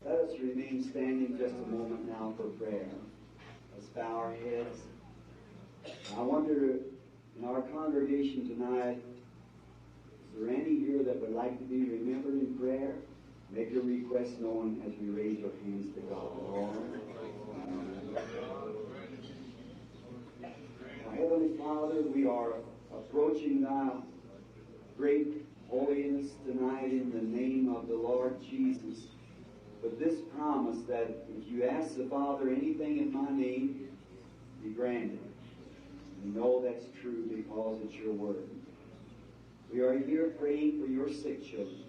Let us remain standing just a moment now for prayer. Let's bow our heads. I wonder, in our congregation tonight, is there any here that would like to be remembered in prayer? Make your request known as we raise our hands to God. Heavenly Father, we are approaching Thy great holiness tonight in the name of the Lord Jesus. With this promise that if you ask the Father anything in my name, be granted. We know that's true because it's your word. We are here praying for your sick children,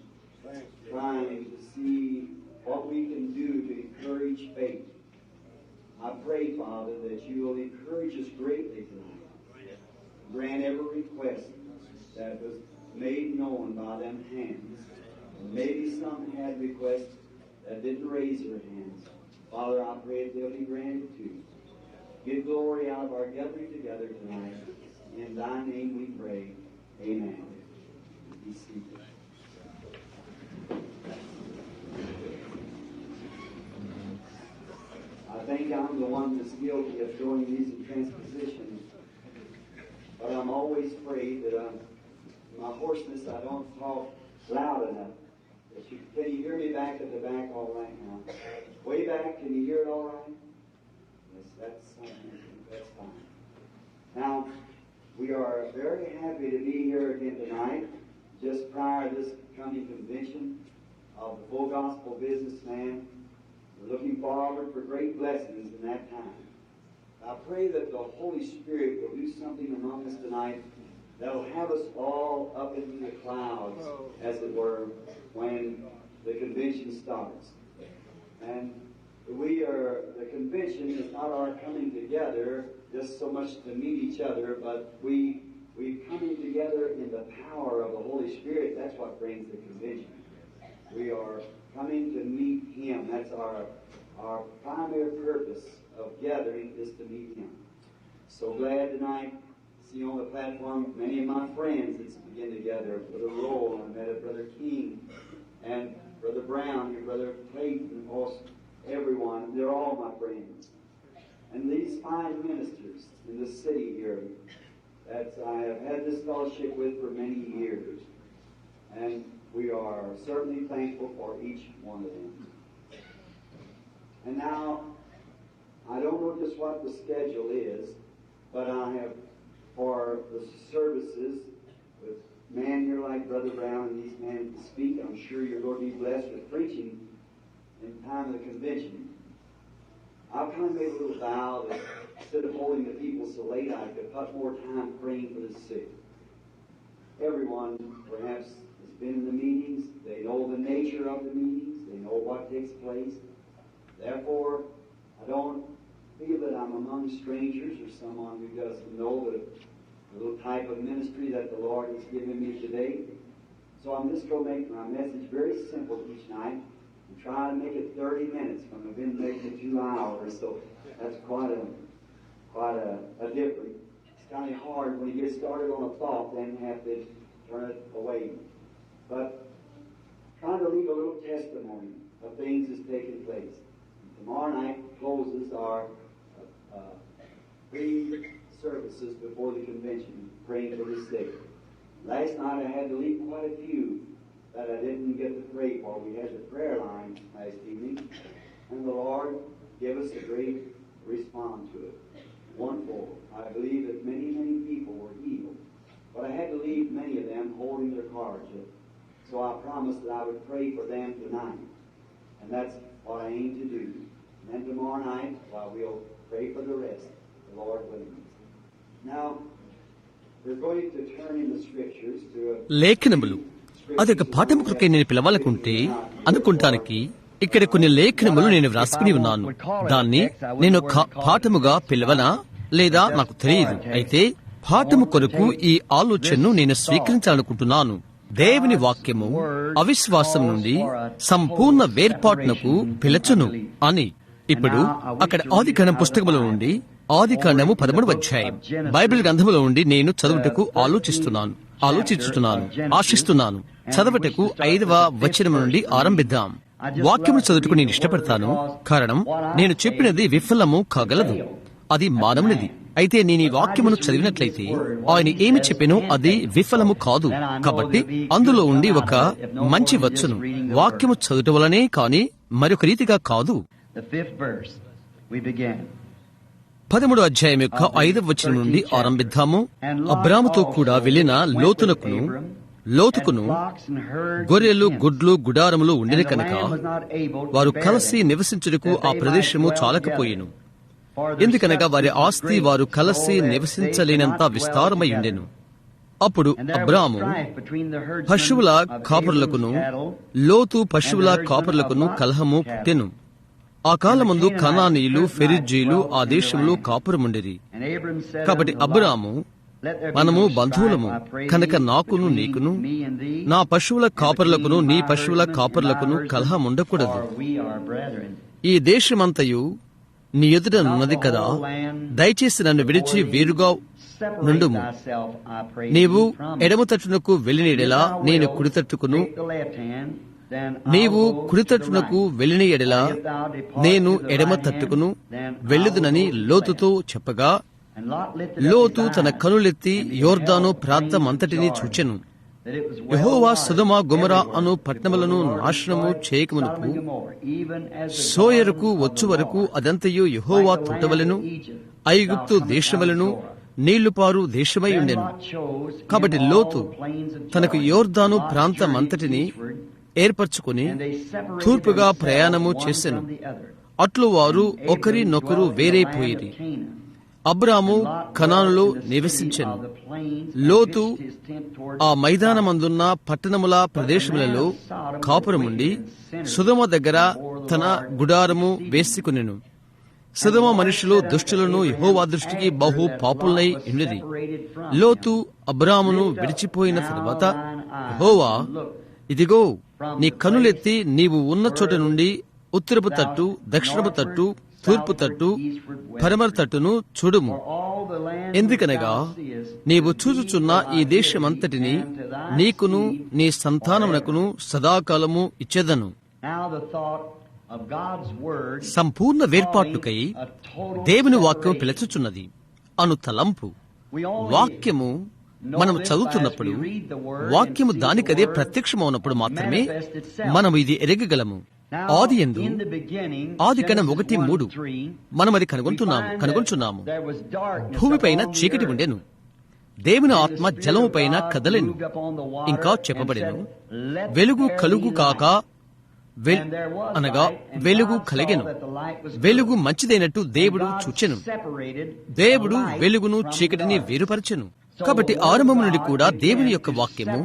trying to see what we can do to encourage faith. I pray, Father, that you will encourage us greatly tonight. Grant every request that was made known by them hands. And maybe some had requests that didn't raise their hands. Father, I pray that they'll be granted too. Give glory out of our gathering together tonight. In thy name we pray. Amen. Be seated. I think I'm the one that's guilty of doing these in transposition. But I'm always afraid that my hoarseness, I don't talk loud enough. Can you hear me back at the back all right now? Way back, can you hear it all right? Yes, that's fine. Now, we are very happy to be here again tonight, just prior to this coming convention of the Full Gospel Businessman. We're looking forward for great blessings in that time. I pray that the Holy Spirit will do something among us tonight that will have us all up into the clouds, as it were, when the convention starts. And the convention is not our coming together just so much to meet each other, but we coming together in the power of the Holy Spirit. That's what brings the convention. We are coming to meet Him. That's our primary purpose of gathering is to meet Him. So glad tonight to see on the platform many of my friends that's begin together. Brother Roll, I met a Brother King, and Brother Brown, your Brother Clayton, also everyone. They're all my friends. And these fine ministers in the city here that I have had this fellowship with for many years. And we are certainly thankful for each one of them. And now, I don't know just what the schedule is, but I have, for the services, with men here like Brother Brown and these men to speak, I'm sure you're going to be blessed with preaching in time of the convention. I've kind of made a little vow that instead of holding the people so late, I could put more time praying for the sick. Everyone, perhaps, has been in the meetings. They know the nature of the meetings. They know what takes place. Therefore, I don't feel that I'm among strangers or someone who doesn't know the little type of ministry that the Lord has given me today. So I'm just going to make my message very simple each night and try to make it 30 minutes when I've been making it 2 hours. So that's quite a difference. It's kind of hard when you get started on a thought, then have to turn it away. But trying to leave a little testimony of things that's taken place. Tomorrow night closes our 3 services before the convention, praying for the sick. Last night I had to leave quite a few that I didn't get to pray for. We had the prayer line last evening, and the Lord gave us a great response to it. Wonderful. I believe that many, many people were healed. But I had to leave many of them holding their cards up. So I promised that I would pray for them tonight. And that's what I aim to do. And then tomorrow night, while we'll pray for the rest, the Lord willing. Now, we're going to turn in the scriptures to లేఖనములు అదొక పాఠము కొరకై నేను పిలవాలనుకుంటే అనుకుంటానికి ఇక్కడ కొన్ని లేఖనములు నేను వ్రాసుకుని ఉన్నాను. దాన్ని నేను పాఠముగా పిలవనా లేదా నాకు తెలియదు. అయితే పాఠము కొరకు ఈ ఆలోచనను నేను స్వీకరించాలనుకుంటున్నాను. దేవుని వాక్యము అవిశ్వాసం నుండి సంపూర్ణ వేర్పాటునకు పిలచును అని. ఇప్పుడు అక్కడ ఆదికాండం పుస్తకములో నుండి ఆదికాండము 13వ అధ్యాయం బైబిల్ గ్రంథములో నుండి నేను చదువుటకు ఆశిస్తున్నాను. చదవటకు 5వ వచనం నుండి ఆరంభిద్దాం. వాక్యము చదువుటకు నేను ఇష్టపడతాను. కారణం, నేను చెప్పినది విఫలము కాగలదు, అది మానవునిది. అయితే నేను ఈ వాక్యమును చదివినట్లయితే ఆయన ఏమి చెప్పానో అది విఫలము కాదు. కాబట్టి అందులో ఉండి ఒక మంచి వచ్చును. వాక్యము చదువుట వలనే కాని మరొక రీతిగా కాదు. 13వ అధ్యాయం యొక్క 5వ వచనం నుండి ఆరంభిద్దాము. అబ్రాముతో కూడా వెళ్లిన లోతుకును గొర్రెలు, గుడ్లు, గుడారములు ఉండిన కనుక వారు కలిసి నివసించుటకు ఆ ప్రదేశము చాలకపోయెను. ఎందుకనగా వారి ఆస్తి వారు కలిసి నివసించలేనంత విస్తారమై ఉండెను. అప్పుడు అబ్రాము పశువుల కాపరులకును లోతు పశువుల కాపరులకును కలహము పుట్టెను. ఆ కాలమందు కనానీయులు, ఫెరిజ్జీలు ఆ దేశంలో కాపురముండిరి. కాబట్టి అబ్రాము, మనము బంధువులము కనుక నాకును నీకును నా పశువుల కాపరులకును నీ పశువుల కాపరులకును కలహముండకూడదు. ఈ దేశమంతయు నీ ఎదుట ఉన్నది కదా, దయచేసి నన్ను విడిచి వేరుగా నుండుము. నీవు ఎడమ తట్టునకు వెళ్ళిన ఎడల నేను కుడి తట్టుకును, నీవు కుడి తట్టునకు వెళ్ళిన ఎడల నేను ఎడమ తట్టుకును వెళ్ళుదునని లోతుతో చెప్పగా, లోతు తన కనులెత్తి యోర్దాను ప్రాంతమంతటినీ చూచెను. యెహోవా సొదొమ గొమొర్రా అను పట్టణములను నాశనము చేయకమునుపు సోయరుకు వచ్చు వరకు అదంతయు యెహోవా తోటవలెను, ఐగుప్తు దేశవలెను నీళ్లుపారు దేశమై ఉండెను. కాబట్టి లోతు తనకు యోర్దాను ప్రాంతమంతటిని ఏర్పరచుకుని తూర్పుగా ప్రయాణము చేసెను. అట్లు వారు ఒకరినొకరు వేరైపోయిరి. అబ్రాము కనానులో నివసించెను. లోతు ఆ మైదానమందున్న పట్టణముల ప్రదేశములలో కాపురముండి సొదొమ దగ్గర తన గుడారము వేసుకునెను. సొదొమ మనుషులు దుష్టులను యెహోవా దృష్టికి బహు పాపులై ఉండిరి. లోతు అబ్రామును విడిచిపోయిన తరువాత యెహోవా, ఇదిగో నీ కనులెత్తి నీవు ఉన్న చోట నుండి ఉత్తరపు తట్టు, దక్షిణపు తట్టు, తూర్పు తట్టు, పడమర తట్టును చూడుము. ఎందుకనగా నీవు చూచుచున్న ఈ దేశమంతటిని నీకును నీ సంతానమునకును సదాకాలము ఇచ్చేదను. సంపూర్ణ వేర్పాటుకై దేవుని వాక్యం పిలుచుచున్నది అను తలంపు. వాక్యము మనం చదువుతున్నప్పుడు, వాక్యము దానికదే ప్రత్యక్షమవునప్పుడు మాత్రమే మనం ఇది ఎరగగలము. ఆదికాండం 1:3 మనం అది కనుగొంటున్నాము. భూమిపైన చీకటి ఉండెను, దేవుని ఆత్మ జలము పైన కదలెను. ఇంకా చెప్పబడెను, వెలుగు కలుగు కాక అనగా వెలుగు కలిగెను. వెలుగు మంచిదైనట్టు దేవుడు చూచెను. దేవుడు వెలుగును చీకటిని వేరుపరచెను. కాబట్టి ఆరంభం నుండి కూడా దేవుని యొక్క వాక్యము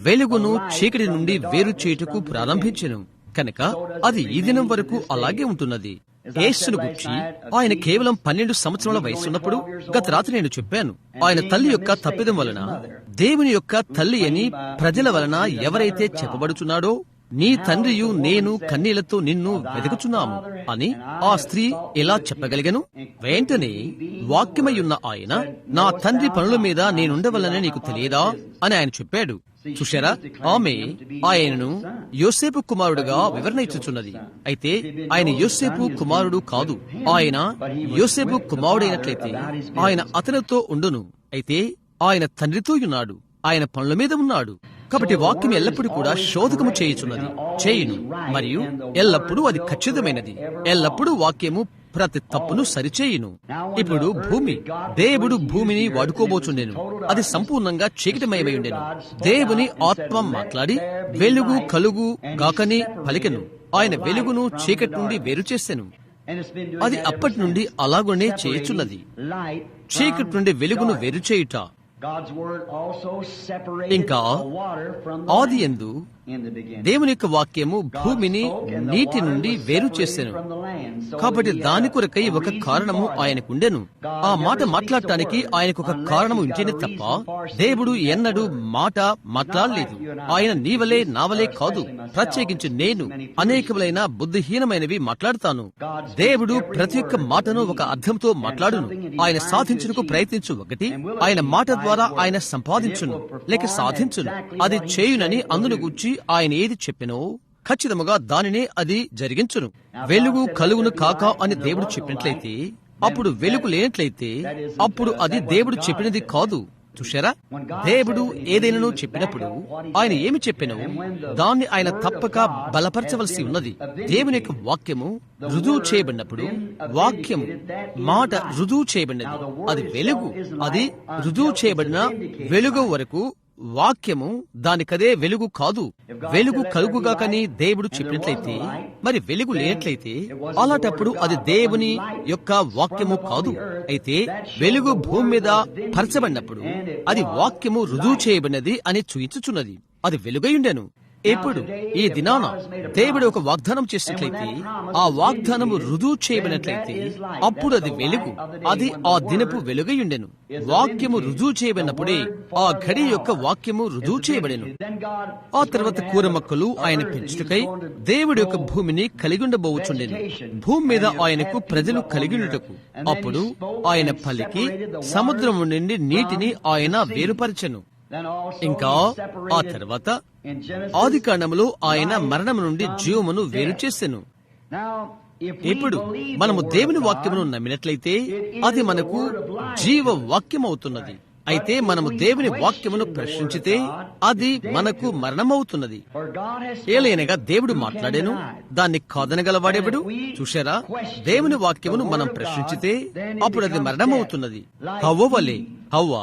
వెలుగును చీకటి నుండి వేరు చేయుటకు ప్రారంభించెను. కనుక అది ఈ దినం వరకు అలాగే ఉంటున్నది. యేసును గురించి ఆయన కేవలం 12 సంవత్సరాల వయసున్నప్పుడు గత రాత్రి నేను చెప్పాను, ఆయన తల్లి యొక్క తప్పిదం వలన దేవుని యొక్క తల్లి అని ప్రజల వలన ఎవరైతే చెప్పబడుచున్నాడో, నీ తండ్రియు నేను కన్నీళ్లతో నిన్ను వెతుకుచున్నాము అని ఆ స్త్రీ ఎలా చెప్పగలిగను? వెంటనే వాక్యమయ్యున్న ఆయన, నా తండ్రి పనుల మీద నేనుండవలనని నీకు తెలియదా అని ఆయన చెప్పాడు. చూశారా, ఆమె ఆయనను యోసేపు కుమారుడుగా వివరణ ఇచ్చుచున్నది. అయితే ఆయన యోసేపు కుమారుడు కాదు. ఆయన యోసేపు కుమారుడైనట్లయితే ఆయన అతనితో ఉండును. అయితే ఆయన తండ్రితో ఉన్నాడు, ఆయన పనుల మీద ఉన్నాడు. కాబట్టి వాక్యం ఎల్లప్పుడూ కూడా శోధకము చేయును మరియు ఎల్లప్పుడూ అది ఖచ్చితమైనది. ఎల్లప్పుడూ వాక్యము ప్రతి తప్పును సరిచేయును. ఇప్పుడు దేవుడు భూమిని వాడుకోబోచుండెను. అది సంపూర్ణంగా చీకటిమయమై ఉండెను. దేవుని ఆత్మ మాట్లాడి వెలుగు కలుగు గాకని పలికెను. ఆయన వెలుగును చీకటి నుండి వేరు చేసెను. అది అప్పటి నుండి అలాగునే చేయుచున్నది. చీకటి నుండి వెలుగును వేరు చేయుట. ఇంకా ఆదియందు దేవుని యొక్క వాక్యము భూమిని నీటి నుండి వేరు చేసెను. కాబట్టి దాని కొరకై ఒక కారణము ఆయనకుండెను. ఆ మాట మాట్లాడటానికి ఆయనకు ఒక కారణము ఉంటేనే తప్ప దేవుడు ఎన్నడూ మాట మాట్లాడలేదు. ఆయన నీవలే నావలే కాదు, ప్రత్యేకించి నేను అనేకములైన బుద్ధిహీనమైనవి మాట్లాడతాను. దేవుడు ప్రతి ఒక్క మాటను ఒక అర్థంతో మాట్లాడును. ఆయన సాధించుటకు ప్రయత్నించు ఒకటి, ఆయన మాట ద్వారా ఆయన సంపాదించును లేక సాధించును. అది చేయునని అందును గూర్చి ఆయన ఏది చెప్పినో ఖచ్చితముగా దానినే అది జరిగించును. వెలుగు కలుగును కాక అని దేవుడు చెప్పినట్లయితే, అప్పుడు వెలుగు లేనట్లయితే అప్పుడు అది దేవుడు చెప్పినది కాదు. చూశారా, దేవుడు ఏదైనా చెప్పినప్పుడు ఆయన ఏమి చెప్పెనో దాన్ని ఆయన తప్పక బలపరచవలసి ఉన్నది. దేవుని యొక్క వాక్యము రుజువు చేయబడినప్పుడు, వాక్యము మాట రుజువు చేయబడినది, అది వెలుగు. అది రుజువు చేయబడిన వెలుగు వరకు వాక్యము దానికదే వెలుగు కాదు. వెలుగు కలుగుగాకని దేవుడు చెప్పినట్లయితే, మరి వెలుగు లేనట్లయితే అలాంటప్పుడు అది దేవుని యొక్క వాక్యము కాదు. అయితే వెలుగు భూమి మీద పరచబడినప్పుడు అది వాక్యము రుజువు చేయబడినది అని చూయించుచున్నది. అది వెలుగై ఉండెను. ఇప్పుడు ఈ దినాన దేవుడు ఒక వాగ్దానం చేసినట్లయితే, ఆ వాగ్దానము రుజువు చేయబడినట్లయితే అప్పుడు అది వెలుగు. అది ఆ దినపు వెలుగై ఉండెను. వాక్యము రుజువు చేయబడినప్పుడే ఆ గడి యొక్క వాక్యము రుజువు చేయబడెను. ఆ తర్వాత కూర మొక్కలు ఆయన పెంచుటకై దేవుడి యొక్క భూమిని కలిగి ఉండబోచుండెను. భూమి మీద ఆయనకు ప్రజలు కలిగి ఉండుటకు. అప్పుడు ఆయన పలికి సముద్రము నుండి నీటిని ఆయన వేరుపరచెను. ఇంకా ఆ తర్వాత ఆదికాండములో ఆయన మరణము నుండి జీవమును వేరు చేసెను. ఇప్పుడు మనము దేవుని వాక్యమును నమ్మినట్లయితే అది మనకు జీవ వాక్యం అవుతున్నది. అయితే మనము దేవుని వాక్యమును ప్రశ్నించితే అది మనకు మరణమవుతున్నది. ఏలైనగా దేవుడు మాట్లాడేను, దాన్ని కాదనగలవాడెవడు? చూశారా, దేవుని వాక్యమును మనం ప్రశ్నించితే అప్పుడు అది మరణమవుతున్నది. హవ్వ వలె హవ్వ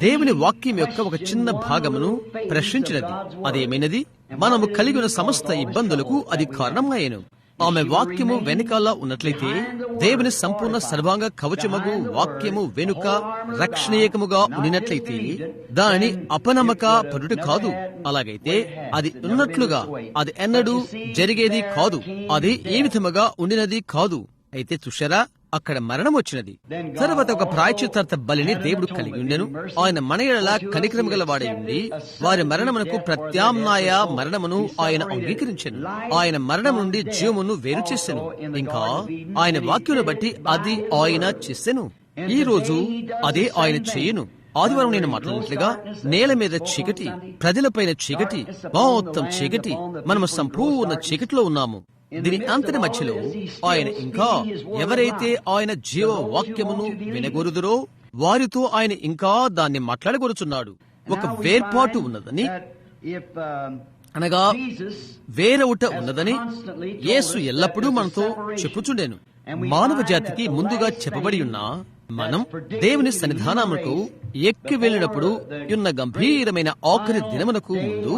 దేవుని వాక్యం యొక్క ఒక చిన్న భాగమును ప్రశ్నించినది. అదేమైనది? మనము కలిగిన సమస్త ఇబ్బందులకు అది కారణమయ్యను. ఆమె వాక్యము వెనుకాల ఉన్నట్లయితే దేవుని సంపూర్ణ సర్వాంగ కవచమగు వాక్యము వెనుక రక్షణీయకముగా ఉండినట్లయితే దానిని అపనమ్మక పరుడు కాదు. అలాగైతే అది ఉన్నట్లుగా అది ఎన్నడూ జరిగేది కాదు. అది ఏ విధముగా ఉండినది కాదు. అయితే చూశారా, అక్కడ మరణం వచ్చినది. తర్వాత ఒక ప్రాయశ్చిత్తార్థ బలిని దేవుడు కలిగి ఉండెను. ఆయన మన యెడల కనికరము గలవాడై ఉండి వారి మరణమునకు ప్రత్యామ్నాయ మరణమును ఆయన అంగీకరించెను. ఆయన మరణం నుండి జీవమును వేరు చేసెను. ఇంకా ఆయన వాక్యమును బట్టి అది ఆయన చేసెను. ఈ రోజు అదే ఆయన చేయును. ఆదివారం నేను మాట్లాడినట్లుగా నేల మీద చీకటి, ప్రజలపైన చీకటి, మొత్తం చీకటి. మనము సంపూర్ణ చీకటిలో ఉన్నాము. దీని అంతటి మధ్యలో ఆయన ఇంకా ఎవరైతే ఆయన జీవ వాక్యమును వినగోరుదురో వారితో ఆయన ఇంకా దాన్ని మాట్లాడగోరుచున్నాడు. ఒక వేర్పాటు ఉన్నదని, అనగా వేరవుట ఉన్నదని యేసు ఎల్లప్పుడూ మనతో చెప్పుచుండెను. మానవ జాతికి ముందుగా చెప్పబడి ఉన్న మనం దేవుని సన్నిధానమునకు ఎక్కి వెళ్ళినప్పుడు ఉన్న గంభీరమైన ఆఖరి దినమునకు ముందు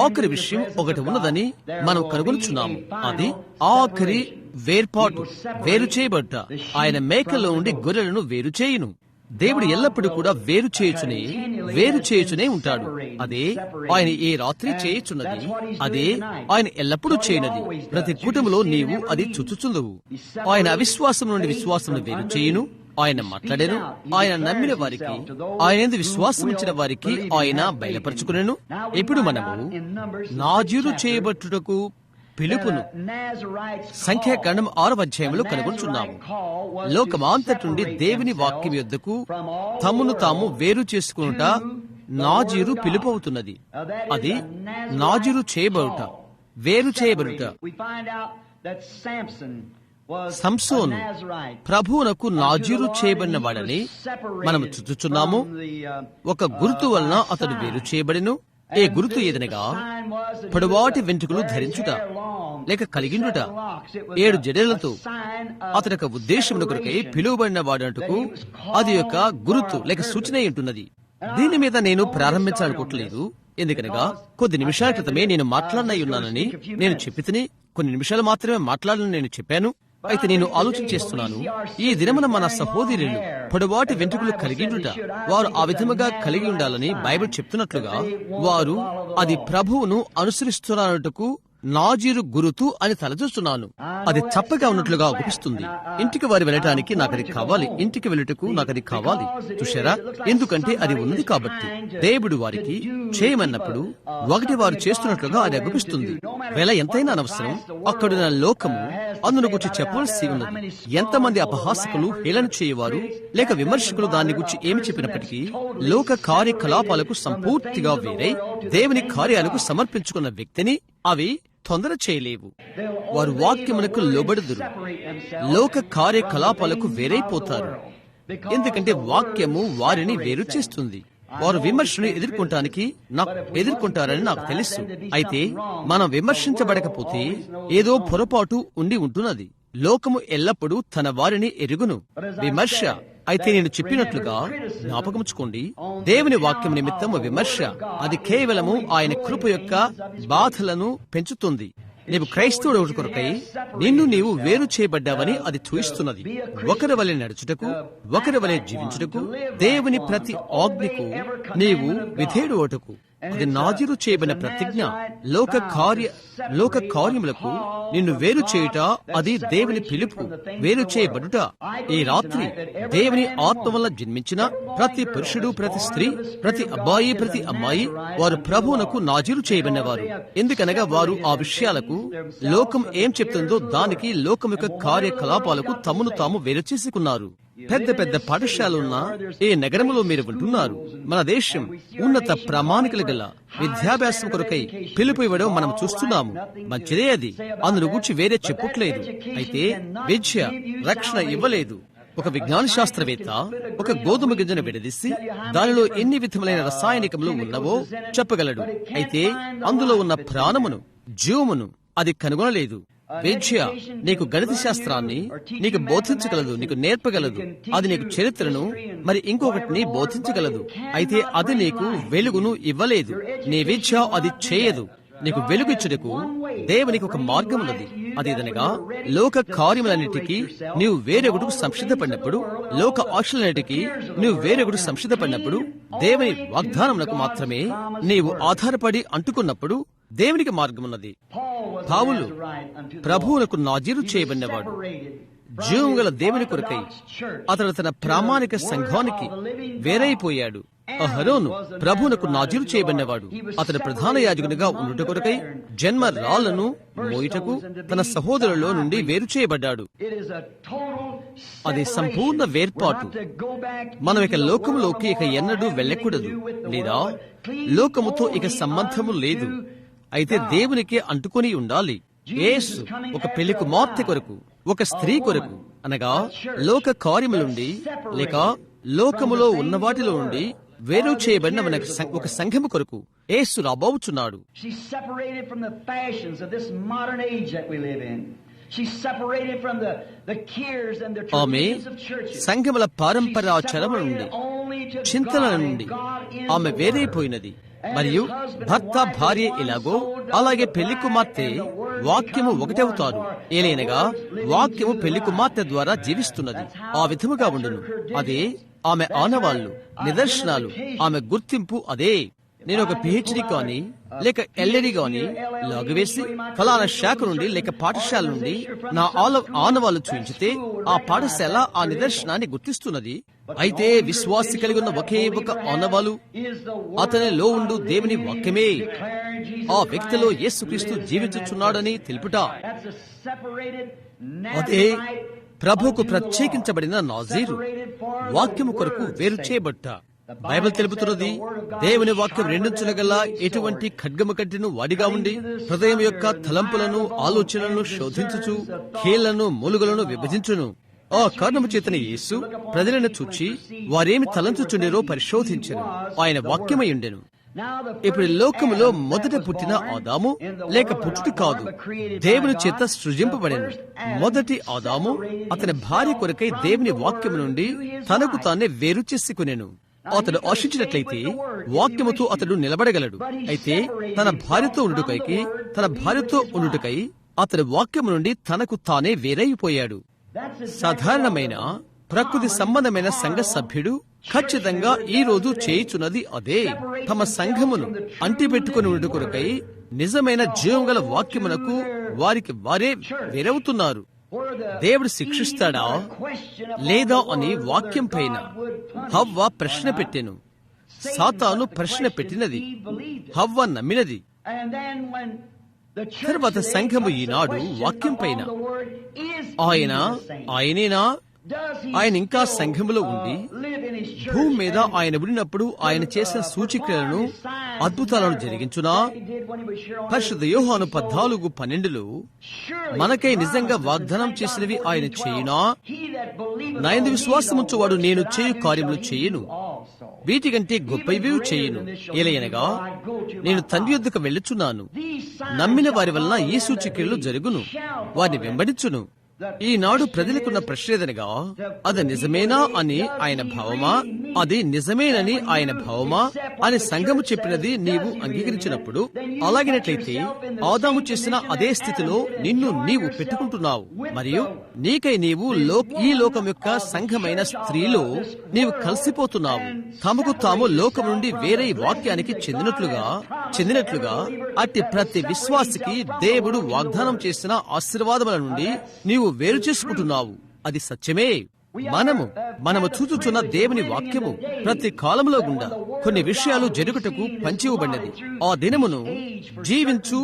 ఆఖరి విషయం ఒకటి ఉన్నదని మనం కనుగొనుచున్నాము. అది ఆఖరి వేర్పాటు, వేరు చేయబడ్డ ఆయన మేకల్లో నుండి గొర్రెలను వేరు చేయును. దేవుడు ఎల్లప్పుడూ కూడా వేరు చేయుచునే ఉంటాడు. అదే ఆయన ఏ రాత్రి చేయుచున్నది, అదే ఆయన ఎల్లప్పుడూ చేయనది. ప్రతి కుటుంబంలో నీవు అది చుచ్చుచుందువు. ఆయన అవిశ్వాసం నుండి విశ్వాసమును వేరు చేయును. ఆయన మాట్లాడారు. ఆయన నమ్మిన వారికి, ఆయన విశ్వాసం ఉంచిన వారికి ఆయన బయలుపరుచుకునేను. ఇప్పుడు మనము నాజీరు చేయబట్టుటకు పిలుపును సంఖ్యాకాండం 6వ అధ్యాయంలో కనుగొంటున్నాము. లోకమాంతటి నుండి దేవుని వాక్యం యొద్దకు తమను తాము వేరు చేసుకునుట నాజీరు పిలుపు అవుతున్నది. అది నాజీరు చేయబడుట, వేరు చేయబడుట. సంసోను ప్రభువునకు నాజీరు చేయబడిన వాడని మనము చూచుచున్నాము. ఒక గుర్తు వలన అతడు వేరు చేయబడిను. ఏ గుర్తు ఏదనగా పొడవాటి వెంట్రుకలు ధరించుట లేక కలిగిండుట, 7 జడలతో అతని యొక్క ఉద్దేశముల కొరకై పిలువబడిన వాడంటకు అది యొక్క గుర్తు లేక సూచన ఉంటున్నది. దీని మీద నేను ప్రారంభించాలనుకోవట్లేదు. ఎందుకనగా కొద్ది నిమిషాల క్రితమే నేను మాట్లాడనై ఉన్నానని నేను చెప్పితిని. కొన్ని నిమిషాలు మాత్రమే మాట్లాడాలని నేను చెప్పాను. అయితే నేను ఆలోచన చేస్తున్నాను, ఈ దినమున మన సహోదరులు పొడవాటి వెంట్రుకలు కలిగిండుట వారు ఆ విధముగా కలిగి ఉండాలని బైబిల్ చెప్తున్నట్లుగా వారు అది ప్రభువును అనుసరిస్తున్నట్టుకు నాజీరు గురుతు అని తలచూస్తున్నాను. అది చప్పగా ఉన్నట్లుగా అనిపిస్తుంది. ఇంటికి వారు వెళ్ళటానికి నాకు అది కావాలి, ఇంటికి వెళ్ళటకు నాకు అది కావాలి. చూశారా, ఎందుకంటే అది ఉంది కాబట్టి దేవుడు వారికి చేయమన్నప్పుడు ఒకటి వారు చేస్తున్నట్లుగా అది అనిపిస్తుంది. వేళ ఎంతైనా అనవసరం. అక్కడున్న లోకము అందును గురించి చెప్పవలసి ఉన్నది. ఎంతమంది అపహాసకులు, హేళన చేయవారు లేక విమర్శకులు దాని గురించి ఏమి చెప్పినప్పటికీ లోక కార్యకలాపాలకు సంపూర్తిగా వేరై దేవుని కార్యాలకు సమర్పించుకున్న వ్యక్తిని అవి తొందర చేయలేవు. వారు వాక్యమునకు లోబడుదురు, లోక కార్యకలాపాలకు వేరైపోతారు. ఎందుకంటే వాక్యము వారిని వేరు చేస్తుంది. వారు విమర్శను ఎదుర్కొంటారని నాకు తెలుసు. అయితే మనం విమర్శించబడకపోతే ఏదో పొరపాటు ఉండి ఉంటున్నది. లోకము ఎల్లప్పుడూ తన వారిని ఎరుగును. విమర్శ అయితే నేను చెప్పినట్లుగా జ్ఞాపకముచ్చుకోండి, దేవుని వాక్యం నిమిత్తము విమర్శ అది కేవలము ఆయన కృప యొక్క బాధలను పెంచుతుంది. నీవు క్రైస్తవుడు కొరకై నిన్ను నీవు వేరు చేయబడ్డావని అది చూయిస్తున్నది. ఒకరి వలె నడుచుటకు, ఒకరి వలె జీవించుటకు, దేవుని ప్రతి ఆజ్ఞకు నీవు విధేయుడు ఓటకు. అది నాజీరు చేయబడిన ప్రతిజ్ఞ. లోక కార్యములకు నిన్ను వేరు చేయుట అది దేవుని పిలుపు. వేరు చేయబడుట ఈ రాత్రి దేవుని ఆత్మ వల్ల జన్మించిన ప్రతి పురుషుడు, ప్రతి స్త్రీ, ప్రతి అబ్బాయి, ప్రతి అమ్మాయి వారు ప్రభువునకు నాజీరు చేయబడిన వారు. ఎందుకనగా వారు ఆ విషయాలకు లోకం ఏం చెప్తుందో దానికి లోకం యొక్క కార్యకలాపాలకు తమను తాము వేరు చేసుకున్నారు. పెద్ద పెద్ద పాఠశాలలున్న ఈ నగరంలో మీరు ఉంటున్నారు. మన దేశం ఉన్నత ప్రమాణికలు గల విద్యాభ్యాసం కొరకై పిలుపు ఇవ్వడం మనం చూస్తున్నాము. మంచిదే, అది అందును గూర్చి వేరే చెప్పుట్లేదు. అయితే విద్య రక్షణ ఇవ్వలేదు. ఒక విజ్ఞాన శాస్త్రవేత్త ఒక గోధుమ గింజను విడదీసి దానిలో ఎన్ని విధములైన రసాయనికములు ఉన్నవో చెప్పగలడు. అయితే అందులో ఉన్న ప్రాణమును, జీవమును అది కనుగొనలేదు. విద్య నీకు గణిత శాస్త్రాన్ని నీకు బోధించగలదు, నీకు నేర్పగలదు. అది నీకు చరిత్రను మరి ఇంకొకటిని బోధించగలదు. అయితే అది నీకు వెలుగును ఇవ్వలేదు. నీ విద్య అది చేయదు. నీకు వెలుగిచ్చుటకు దేవునికి ఒక మార్గం ఉన్నది. అదేదనగా లోక కార్యములన్నిటికీ నీవు వేరొకటికి సంసిద్ధపడినప్పుడు, లోక ఆశలన్నిటికీ నీవు వేరొకటికి సంసిద్ధపడినప్పుడు, దేవుని వాగ్దానములకు మాత్రమే నీవు ఆధారపడి అంటుకున్నప్పుడు దేవునికి మార్గమున్నది. పౌలు ప్రభువునకు నాజీరు చేయబడినవాడు. జీవం గల దేవుని కొరకై అతడు తన ప్రామాణిక సంఘానికి వేరైపోయాడు. అహరోను ప్రభువునకు నాజీరు చేయబడినవాడు. అతడు ప్రధాన యాజకునిగా ఉండుట కొరకై జన్మ రాళ్లను మోయుటకు తన సహోదరులలో నుండి వేరు చేయబడ్డాడు. అది సంపూర్ణ వేర్పాటు. మనం ఇక లోకములోకి ఇక ఎన్నడూ వెళ్ళకూడదు, లేదా లోకముతో ఇక సంబంధము లేదు. అయితే దేవునికి అంటుకొని ఉండాలి. యేసు ఒక పెళ్లి కుమార్తె కొరకు, ఒక స్త్రీ కొరకు, అనగా లోక కార్యముల నుండి లేక లోకములో ఉన్న వాటిలో నుండి వేరు చేయబడిన ఒక సంఘము కొరకు యేసు రాబోచున్నాడు. ఆమె సంఘముల పారంపరాచారముల నుండి, చింతనల నుండి ఆమె వేరైపోయినది. మరియు భర్త భార్య ఎలాగో అలాగే పెళ్లి కుమార్తె వాక్యము ఒకటవుతారు. ఏలైనగా వాక్యము పెళ్లి కుమార్తె ద్వారా జీవిస్తున్నది. ఆ విధముగా ఉండును. అదే ఆమె ఆనవాళ్లు, నిదర్శనాలు, ఆమె గుర్తింపు అదే. నేను ఒక పిహెచ్డి కానీ లేక ఎల్ఎడి గాని లాగువేసి ఫలానా శాఖ నుండి లేక పాఠశాల నుండి నా ఆనవాళ్లు చూపించితే ఆ పాఠశాల ఆ నిదర్శనాన్ని గుర్తిస్తున్నది. అయితే విశ్వాసి కలిగి ఉన్న ఒకే ఒక ఆనవాలు అతనిలో ఉండు దేవుని వాక్యమే. ఆ వ్యక్తిలో యేసుక్రీస్తు జీవించుచున్నాడని తెలుపుట. అదే ప్రభువుకు ప్రత్యేకించబడిన నాజీరు, వాక్యము కొరకు వేరు చేయబట్ట. బైబిల్ తెలుపుతున్నది, దేవుని వాక్యం రెండించుల గల ఎటువంటి ఖడ్గము కంటెను వాడిగా ఉండి హృదయం యొక్క తలంపులను ఆలోచనలను శోధించుచు కీళ్లను మూలుగులను విభజించును. ఆ కారణము చేతన యేసు ప్రజలను చూచి వారేమి తలంచుచుండెరో పరిశోధించెను. ఆయన వాక్యమై ఉండెను. ఇప్పుడు లోకములో మొదట పుట్టిన ఆదాము లేక పుట్టుట కాదు, దేవుని చేత సృజింపబడెను. మొదటి ఆదాము అతని భార్య కొరకై దేవుని వాక్యము నుండి తనకు తానే వేరు చేసుకునెను. అతడు ఆశించినట్లయితే వాక్యముతో అతడు నిలబడగలడు. అయితే తన భార్యతో ఉండుటకై అతడు వాక్యము నుండి తనకు తానే వేరైపోయాడు. సాధారణమైన ప్రకృతి సంబంధమైన సంఘ సభ్యుడు ఖచ్చితంగా ఈ రోజు చేయుచున్నది అదే. తమ సంఘమును అంటిపెట్టుకుని ఉండు కొరకై నిజమైన జీవంగల వాక్యమునకు వారికి వారే వేరవుతున్నారు. దేవుడు శిక్షిస్తాడా లేదా అని వాక్యం పైన హవ్వ ప్రశ్న పెట్టెను. సాతాను ప్రశ్న పెట్టినది, హవ్వ నమ్మినది. తర్వాత సంఘము ఈనాడు వాక్యం పైన ఆయనేనా? ఆయన ఇంకా సంఘములో ఉండి భూమి మీద ఆయన ఉండినప్పుడు ఆయన చేసిన సూచికలను అద్భుతాలను జరిగించునా? పరిశుద్ధ యోహాను 14:12 మనకై నిజంగా వాగ్దానం చేసినవి ఆయన చేయునా? నా యందు విశ్వాసముంచువాడు నేను చేయు కార్యములు చేయును, వీటికంటే గొప్పవి చేయును. ఎలయనగా నేను తండ్రి యొద్దకు వెళ్ళుచున్నాను. నమ్మిన వారి వలన ఈ సూచక్రియలు జరుగును, వారిని వెంబడించును. ఈనాడు ప్రజలకున్న ప్రశ్నేదనగా అది నిజమేనా అని ఆయన భావమా, అది నిజమేనని ఆయన భావమా అని సంఘము చెప్పినది నీవు అంగీకరించినప్పుడు, అలాగినట్లయితే ఆదాము చేసిన అదే స్థితిలో నిన్ను నీవు పెట్టుకుంటున్నావు. మరియు నీకై నీవు ఈ లోకం యొక్క సంఘమైన స్త్రీలో నీవు కలిసిపోతున్నావు. తమకు తాము లోకం నుండి వేరే వాక్యానికి చెందినట్లుగా అట్టి ప్రతి విశ్వాసికి దేవుడు వాగ్దానం చేసిన ఆశీర్వాదముల నుండి నీవు వేరు చేసుకుంటున్నావు. అది సత్యమే. మనము చూచుచున్న దేవుని వాక్యము ప్రతి కాలంలో గుండా కొన్ని విషయాలు జరుగుటకు పంచివ్వబడినది. ఆ దినమును జీవించు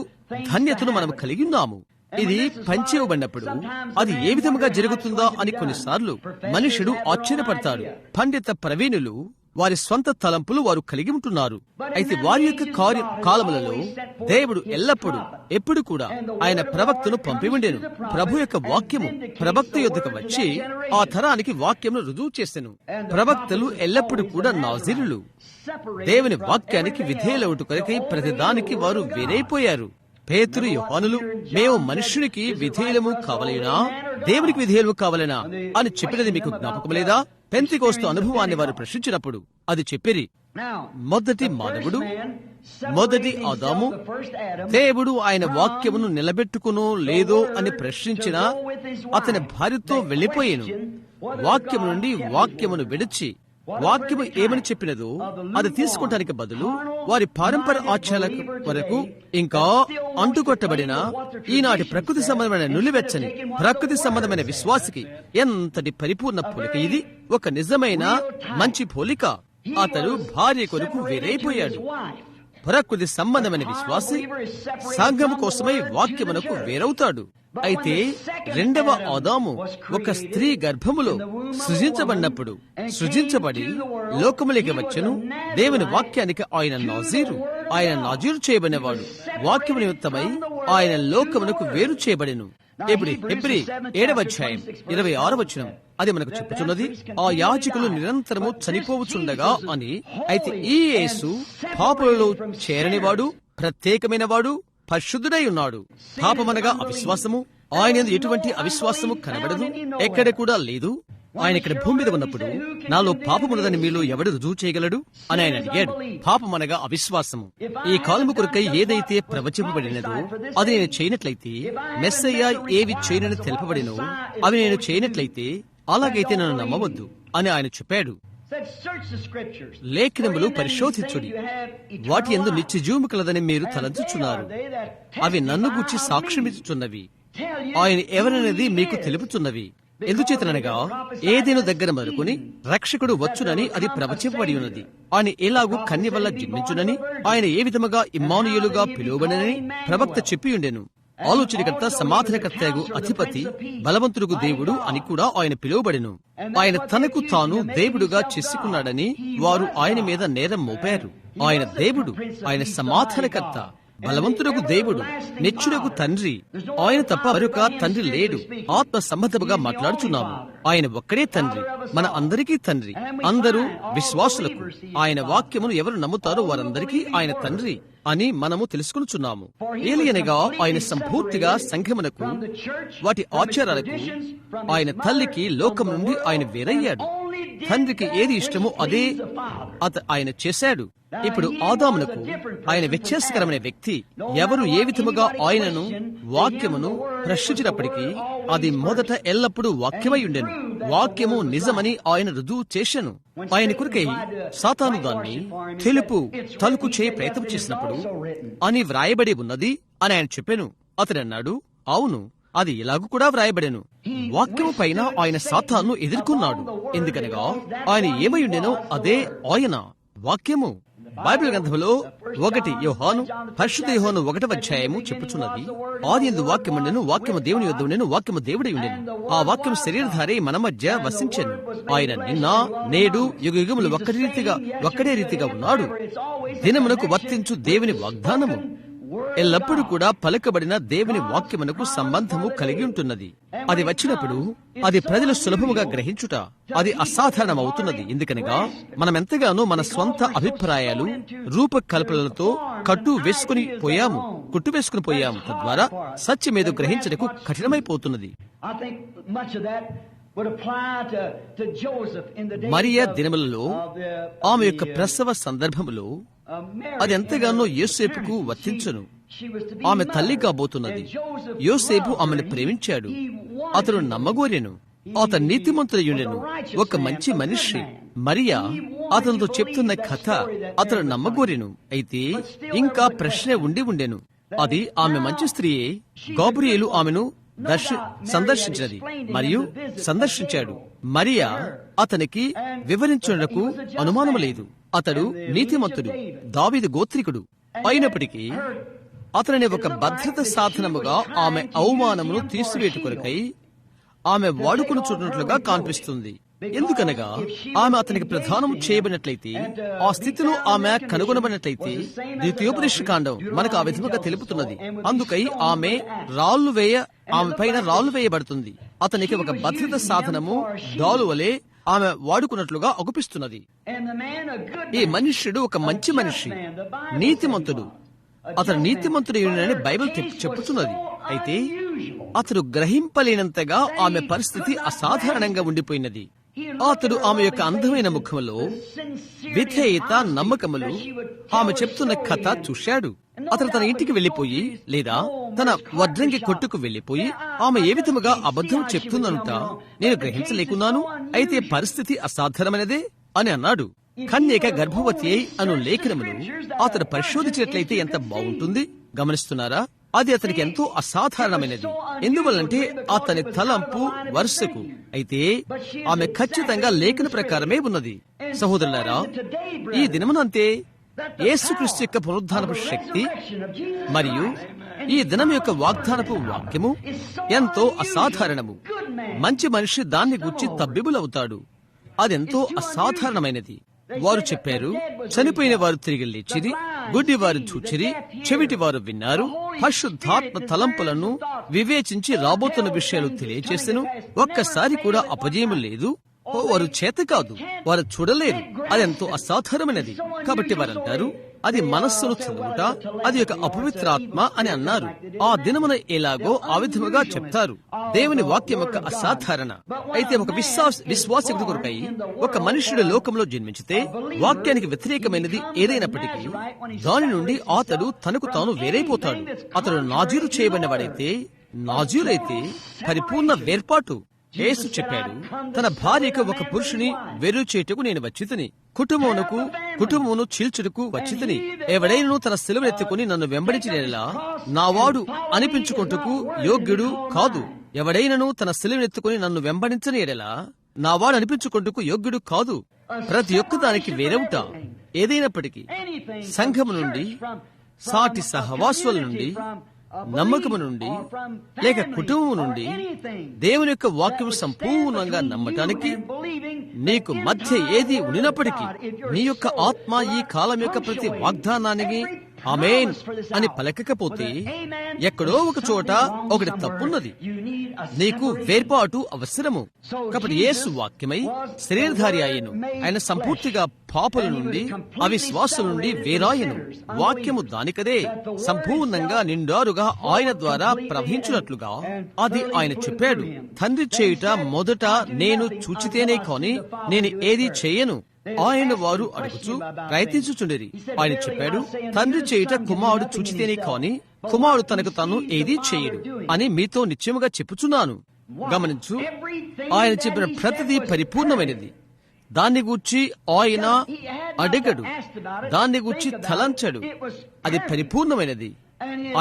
ధన్యతను మనం కలిగి ఉన్నాము. ఇది పంచివ్వబడినప్పుడు అది ఏ విధముగా జరుగుతుందా అని కొన్నిసార్లు మనుషుడు ఆశ్చర్యపడతాడు. పండిత ప్రవీణులు వారి స్వంత తలంపులు వారు కలిగి ఉంటున్నారు. అయితే వారి యొక్క కాలములలో దేవుడు ఎప్పుడు కూడా ఆయన ప్రవక్తను పంపి ఉండెను. ప్రభు యొక్క వాక్యము ప్రవక్త యొద్దకు వచ్చి ఆ తరానికి వాక్యమును రుజువు చేసెను. ప్రవక్తలు ఎల్లప్పుడూ కూడా నాజీరులు. దేవుని వాక్యానికి విధేయులవుట కొరకై ప్రతిదానికి వారు వేరైపోయారు. పేతురు, యోహానులు మేము మనుష్యునికి విధేయులము కావలేనా, దేవునికి విధేయులము కావలేనా అని చెప్పినది మీకు జ్ఞాపకం లేదా? పెంతెకోస్తు అనుభవాన్ని వారు ప్రశ్నించినప్పుడు అది చెప్పిరి. మొదటి మానవుడు, మొదటి ఆదాము, దేవుడు ఆయన వాక్యమును నిలబెట్టుకునో లేదో అని ప్రశ్నించిన అతని భార్యతో వెళ్లిపోయాను. వాక్యము నుండి వాక్యమును విడిచి వాక్యము ఏమని చెప్పినదో అది తీసుకుంటానికి బదులు వారి పారంపర్య ఆచారాల వరకు ఇంకా అంటుకొట్టబడిన ఈనాటి ప్రకృతి సంబంధమైన నులివెచ్చని ప్రకృతి సంబంధమైన విశ్వాసికి ఎంతటి పరిపూర్ణ పోలిక ఇది! ఒక నిజమైన మంచి పోలిక. అతడు భార్య కొరకు వేరైపోయాడు. ప్రకృతి సంబంధమైన విశ్వాసి సంఘము కోసమై వాక్యమునకు వేరవుతాడు. అయితే రెండవ ఆదాము ఒక స్త్రీ గర్భములో సృజించబడి లోకములోకి వచ్చెను. దేవుని వాక్యానికి ఆయన నాజీరు చేయబడినవాడు. వాక్యము నిమిత్తమై ఆయన లోకమునకు వేరు చేయబడెను. హెబ్రీ 7:26 అది మనకు చెప్పుచున్నది, ఆ యాజకులు నిరంతరము చనిపోవచ్చుండగా అని. అయితే ఈ యేసు పాపులలో చేరనివాడు, ప్రత్యేకమైన వాడు, పరిశుద్ధుడై ఉన్నాడు. పాపమనగా అవిశ్వాసము. ఆయన ఎటువంటి అవిశ్వాసము కనబడదు, ఎక్కడ కూడా లేదు. ఆయన ఇక్కడ భూమి మీద ఉన్నప్పుడు నాలో పాపమున్నదని మీలో ఎవడు రుజువు చేయగలడు అని ఆయన అడిగాడు. పాపమనగా అవిశ్వాసము. ఈ కాలము కొరకై ఏదైతే ప్రవచింపబడినదో అది నేను చేయనట్లయితే, మెస్సయ్య ఏవి చేయనని తెలుపబడినో అవి నేను చేయనట్లయితే, అలాగైతే నన్ను నమ్మవద్దు అని ఆయన చెప్పాడు. లేఖనములు పరిశోధించుడి, వాటి యందు నిత్య జీవము కలదని మీరు తలంచుచున్నారు. అవి నన్ను గూర్చి సాక్ష్యమిచ్చుచున్నవి, ఆయన ఎవరనేది మీకు తెలుపుచున్నవి. ఎందుచేతనగా ఏదేను దగ్గర మొదలుకొని రక్షకుడు వచ్చునని అది ప్రవచింపబడి ఉన్నది. ఆయన ఎలాగూ కన్య వల్ల జన్మించునని, ఆయన ఏ విధముగా ఇమ్మానుయేలుగా పిలువబడనని ప్రవక్త చెప్పియుండెను. ఆలోచనకర్త, సమాధానకర్తయగు అధిపతి, బలవంతుడుగు దేవుడు అని కూడా ఆయన పిలువబడెను. ఆయన తనకు తాను దేవుడుగా చేసుకున్నాడని వారు ఆయన మీద నేరం మోపారు. ఆయన దేవుడు, ఆయన సమాధానకర్త, బలవంతుడకు దేవుడు, నిత్యుడకు తండ్రి. ఆయన తప్ప మరొక తండ్రి లేడు. ఆత్మ సంబంధముగా మాట్లాడుచున్నాము. ఆయన ఒక్కడే తండ్రి, మన అందరికీ తండ్రి. అందరూ విశ్వాసులకు ఆయన వాక్యమును ఎవరు నమ్ముతారో వారందరికీ ఆయన తండ్రి అని మనము తెలుసుకునుచున్నాము. ఏలియనగా ఆయన సంపూర్తిగా సంఘమునకు, వాటి ఆచారాలకు, ఆయన తల్లికి, లోకం నుండి ఆయన వేరయ్యాడు. తండ్రికి ఏది ఇష్టమో అదే ఆయన చేశాడు. ఇప్పుడు ఆదామునకు ఆయన వ్యత్యాసకరమైన వ్యక్తి. ఎవరు ఏ విధముగా ఆయనను వాక్యమును ప్రశ్నించినప్పటికీ అది మొదట ఎల్లప్పుడూ వాక్యమై ఉండెను. వాక్యము నిజమని ఆయన రుజువు చేశాను. ఆయన కొరకై సాతాను దాన్ని తలుపు చేయ ప్రయత్నం చేసినప్పుడు అని వ్రాయబడి ఉన్నది అని ఆయన చెప్పాను. అతడు అన్నాడు, అవును, అది ఇలాగూ కూడా వ్రాయబడెను. వాక్యము పైన ఆయన సాతాను ఎదుర్కొన్నాడు. ఎందుకనగా ఆయన ఏమై ఉండెనో అదే ఆయన వాక్యము. బైబిల్ గ్రంథంలో 1 యోహాను పరిశుద్ధ యోహాను 1వ అధ్యాయము చెప్పుచున్నది, ఆదియందు వాక్యము ఉండెను, వాక్యము దేవుని యొద్ద ఉండెను, వాక్యము దేవుడై ఉండెను, ఆ వాక్యము శరీరధారి మన మధ్య వసించెను. ఆయన నిన్న నేడు యుగయుగములు ఒక్కడే రీతిగా ఉన్నాడు. దినమునకు వర్తించు దేవుని వాగ్దానము ఎల్లప్పుడూ కూడా పలకబడిన దేవుని వాక్యమునకు సంబంధము కలిగి ఉంటున్నది. అది వచ్చినప్పుడు అది ప్రజలు సులభముగా గ్రహించుట అది అసాధారణమవుతున్నది. ఎందుకనగా మనమెంతగానో మన స్వంత అభిప్రాయాలు రూపకల్పనలతో కుట్టు వేసుకుని పోయాము. తద్వారా సత్యమేదో గ్రహించటకు కఠినమైపోతున్నది. మరియా దినములలో ఆమె యొక్క ప్రసవ సందర్భములో అది ఎంతగానో యోసేపుకు వర్తించును. ఆమె తల్లి కాబోతున్నది. యోసేపు ఆమెను ప్రేమించాడు, అతను నమ్మగోరెను, అతను నీతిమంతుడయుండెను, ఒక మంచి మనిషి. మరియా అతనితో చెప్తున్న కథ అతను నమ్మగోరెను. అయితే ఇంకా ప్రశ్న ఉండెను. అది ఆమె మంచి స్త్రీయే. గాబ్రియేలు ఆమెను సందర్శించినది మరియు సందర్శించాడు. మరియా అతనికి వివరించుటకు అనుమానము లేదు. అతడు నీతిమంతుడు, దావీదు గోత్రికుడు అయినప్పటికీ అతనిని ఒక భద్రత సాధనముగా ఆమె అవమానమును తీసివేటు కొరకై ఆమె వాడుకుని చూడనట్లుగా కనిపిస్తుంది. ఎందుకనగా ఆమె అతనికి ప్రధానం చేయబడినట్లయితే, ఆ స్థితిలో ఆమె కనుగొనబడినట్లయితే ద్వితీయోపనిషత్కాండం మనకు ఆ విధముగా తెలుపుతున్నది. అందుకై ఆమె పైన రాళ్లు వేయబడుతుంది. అతనికి ఒక భద్రత సాధనము డాలు వలె ఆమె వాడుకున్నట్లుగా అగుపిస్తున్నది. ఈ మనుష్యుడు ఒక మంచి మనిషి, నీతిమంతుడు. అతను నీతిమంతుడని బైబిల్ చెప్పుతున్నది. అయితే అతడు గ్రహింపలేనంతగా ఆమె పరిస్థితి అసాధారణంగా ఉండిపోయినది. అతడు ఆమె యొక్క అందమైన ముఖములో విధేయత, నమ్మకములు ఆమె చెప్తున్న కథ చూశాడు. అతను తన ఇంటికి వెళ్లిపోయి లేదా తన వడ్రంగి కొట్టుకు వెళ్లిపోయి ఆమె ఏ విధముగా అబద్ధం చెప్తుందనుట నేను గ్రహించలేకున్నాను. అయితే పరిస్థితి అసాధారణమైనదే అని అన్నాడు. కన్యక గర్భవతి అయి అను లేఖనములు అతను పరిశోధించినట్లయితే ఎంత బాగుంటుంది. గమనిస్తున్నారా? అది అతనికి ఎంతో అసాధారణమైనది. ఎందువల్లంటే అతని తలంపు వరుసకు. అయితే ఆమె ఖచ్చితంగా లేఖన ప్రకారమే ఉన్నది. సహోదరులారా, ఈ దినమునంతే యేసుక్రీస్తు యొక్క పునరుద్ధానపు శక్తి మరియు ఈ దినం యొక్క వాగ్దానపు వాక్యము ఎంతో అసాధారణము. మంచి మనిషి దాన్ని గురించి తబ్బిబులవుతాడు. అదెంతో అసాధారణమైనది. వారు చెప్పారు, చనిపోయిన వారు తిరిగి లేచిరి, గుడ్డి వారు చూచిరి, చెవిటి వారు విన్నారు, పరిశుద్ధాత్మ తలంపులను వివేచించి రాబోతున్న విషయాలు తెలియచేసెను. ఒక్కసారి కూడా అపజయము లేదు. వారు చేత కాదు, వారు చూడలేరు. అదెంతో అసాధారణమైనది. కాబట్టి వారంటారు, అది మనస్సును చదువుట, అది ఒక అపవిత్రాత్మ అని అన్నారు. ఆ దినమున ఎలాగో ఆ విధముగా చెప్తారు. దేవుని వాక్యం యొక్క అసాధారణ. అయితే ఒక విశ్వాసకుడి కొరకై ఒక మనుష్యుడు లోకంలో జన్మించితే వాక్యానికి వ్యతిరేకమైనది ఏదైనప్పటికీ దాని నుండి అతడు తనకు తాను వేరైపోతాడు. అతడు నాజీరు చేయబడిన వాడైతే, నాజీరైతే పరిపూర్ణ వేర్పాటు. యేసు చెప్పాడు, తన భార్యకు ఒక పురుషుని వేరు చేయుటకు నేను వచ్చితిని, కుటుంబమును చీల్చుటకు వచ్చితిని. ఎవడైనను తన సిలువనెత్తుకుని నన్ను వెంబడించినలా నావాడు అనిపించుకుంటకు యోగ్యుడు కాదు. ఎవడైనను తన సిలువనెత్తుకుని నన్ను వెంబడించని ఎడలా నావాడు అనిపించుకుంటకు యోగ్యుడు కాదు. ప్రతి ఒక్క దానికి వేరవుట ఏదైనప్పటికీ సంఘము నుండి, సాటి సహవాసుల నుండి, నమ్మకము నుండి లేక కుటుంబం నుండి దేవుని యొక్క వాక్యం సంపూర్ణంగా నమ్మటానికి నీకు మధ్య ఏది ఉన్నప్పటికీ నీ యొక్క ఆత్మ ఈ కాలం యొక్క ప్రతి వాగ్దానానికి ఆమేన్ అని పలకకపోతే ఎక్కడో ఒక చోట ఒకటి తప్పున్నది. నీకు వేర్పాటు అవసరము. కాబట్టి యేసు వాక్యమై శరీరధారి అయ్యను. ఆయన సంపూర్తిగా పాపుల నుండి, అవిశ్వాసుల నుండి వేరాయను. వాక్యము దానికదే సంపూర్ణంగా నిండారుగా ఆయన ద్వారా ప్రవహించినట్లుగా అది ఆయన చెప్పాడు. తండ్రి చేయుట మొదట నేను చూచితేనే కాని నేను ఏది చేయను ఆయన వారు అడుగుచు ప్రయత్నించుచుండిరి. ఆయన చెప్పాడు, తండ్రి చేయుట కుమారుడు చూచితేనే కాని కుమారుడు తనకు తాను ఏదీ చేయడు అని మీతో నిశ్చయముగా చెప్పుచున్నాను. గమనించు, ఆయన చెప్పిన ప్రతిదీ పరిపూర్ణమైనది. దాన్ని గూర్చి ఆయన అడగడు, దాన్ని గూర్చి తలంచడు. అది పరిపూర్ణమైనది.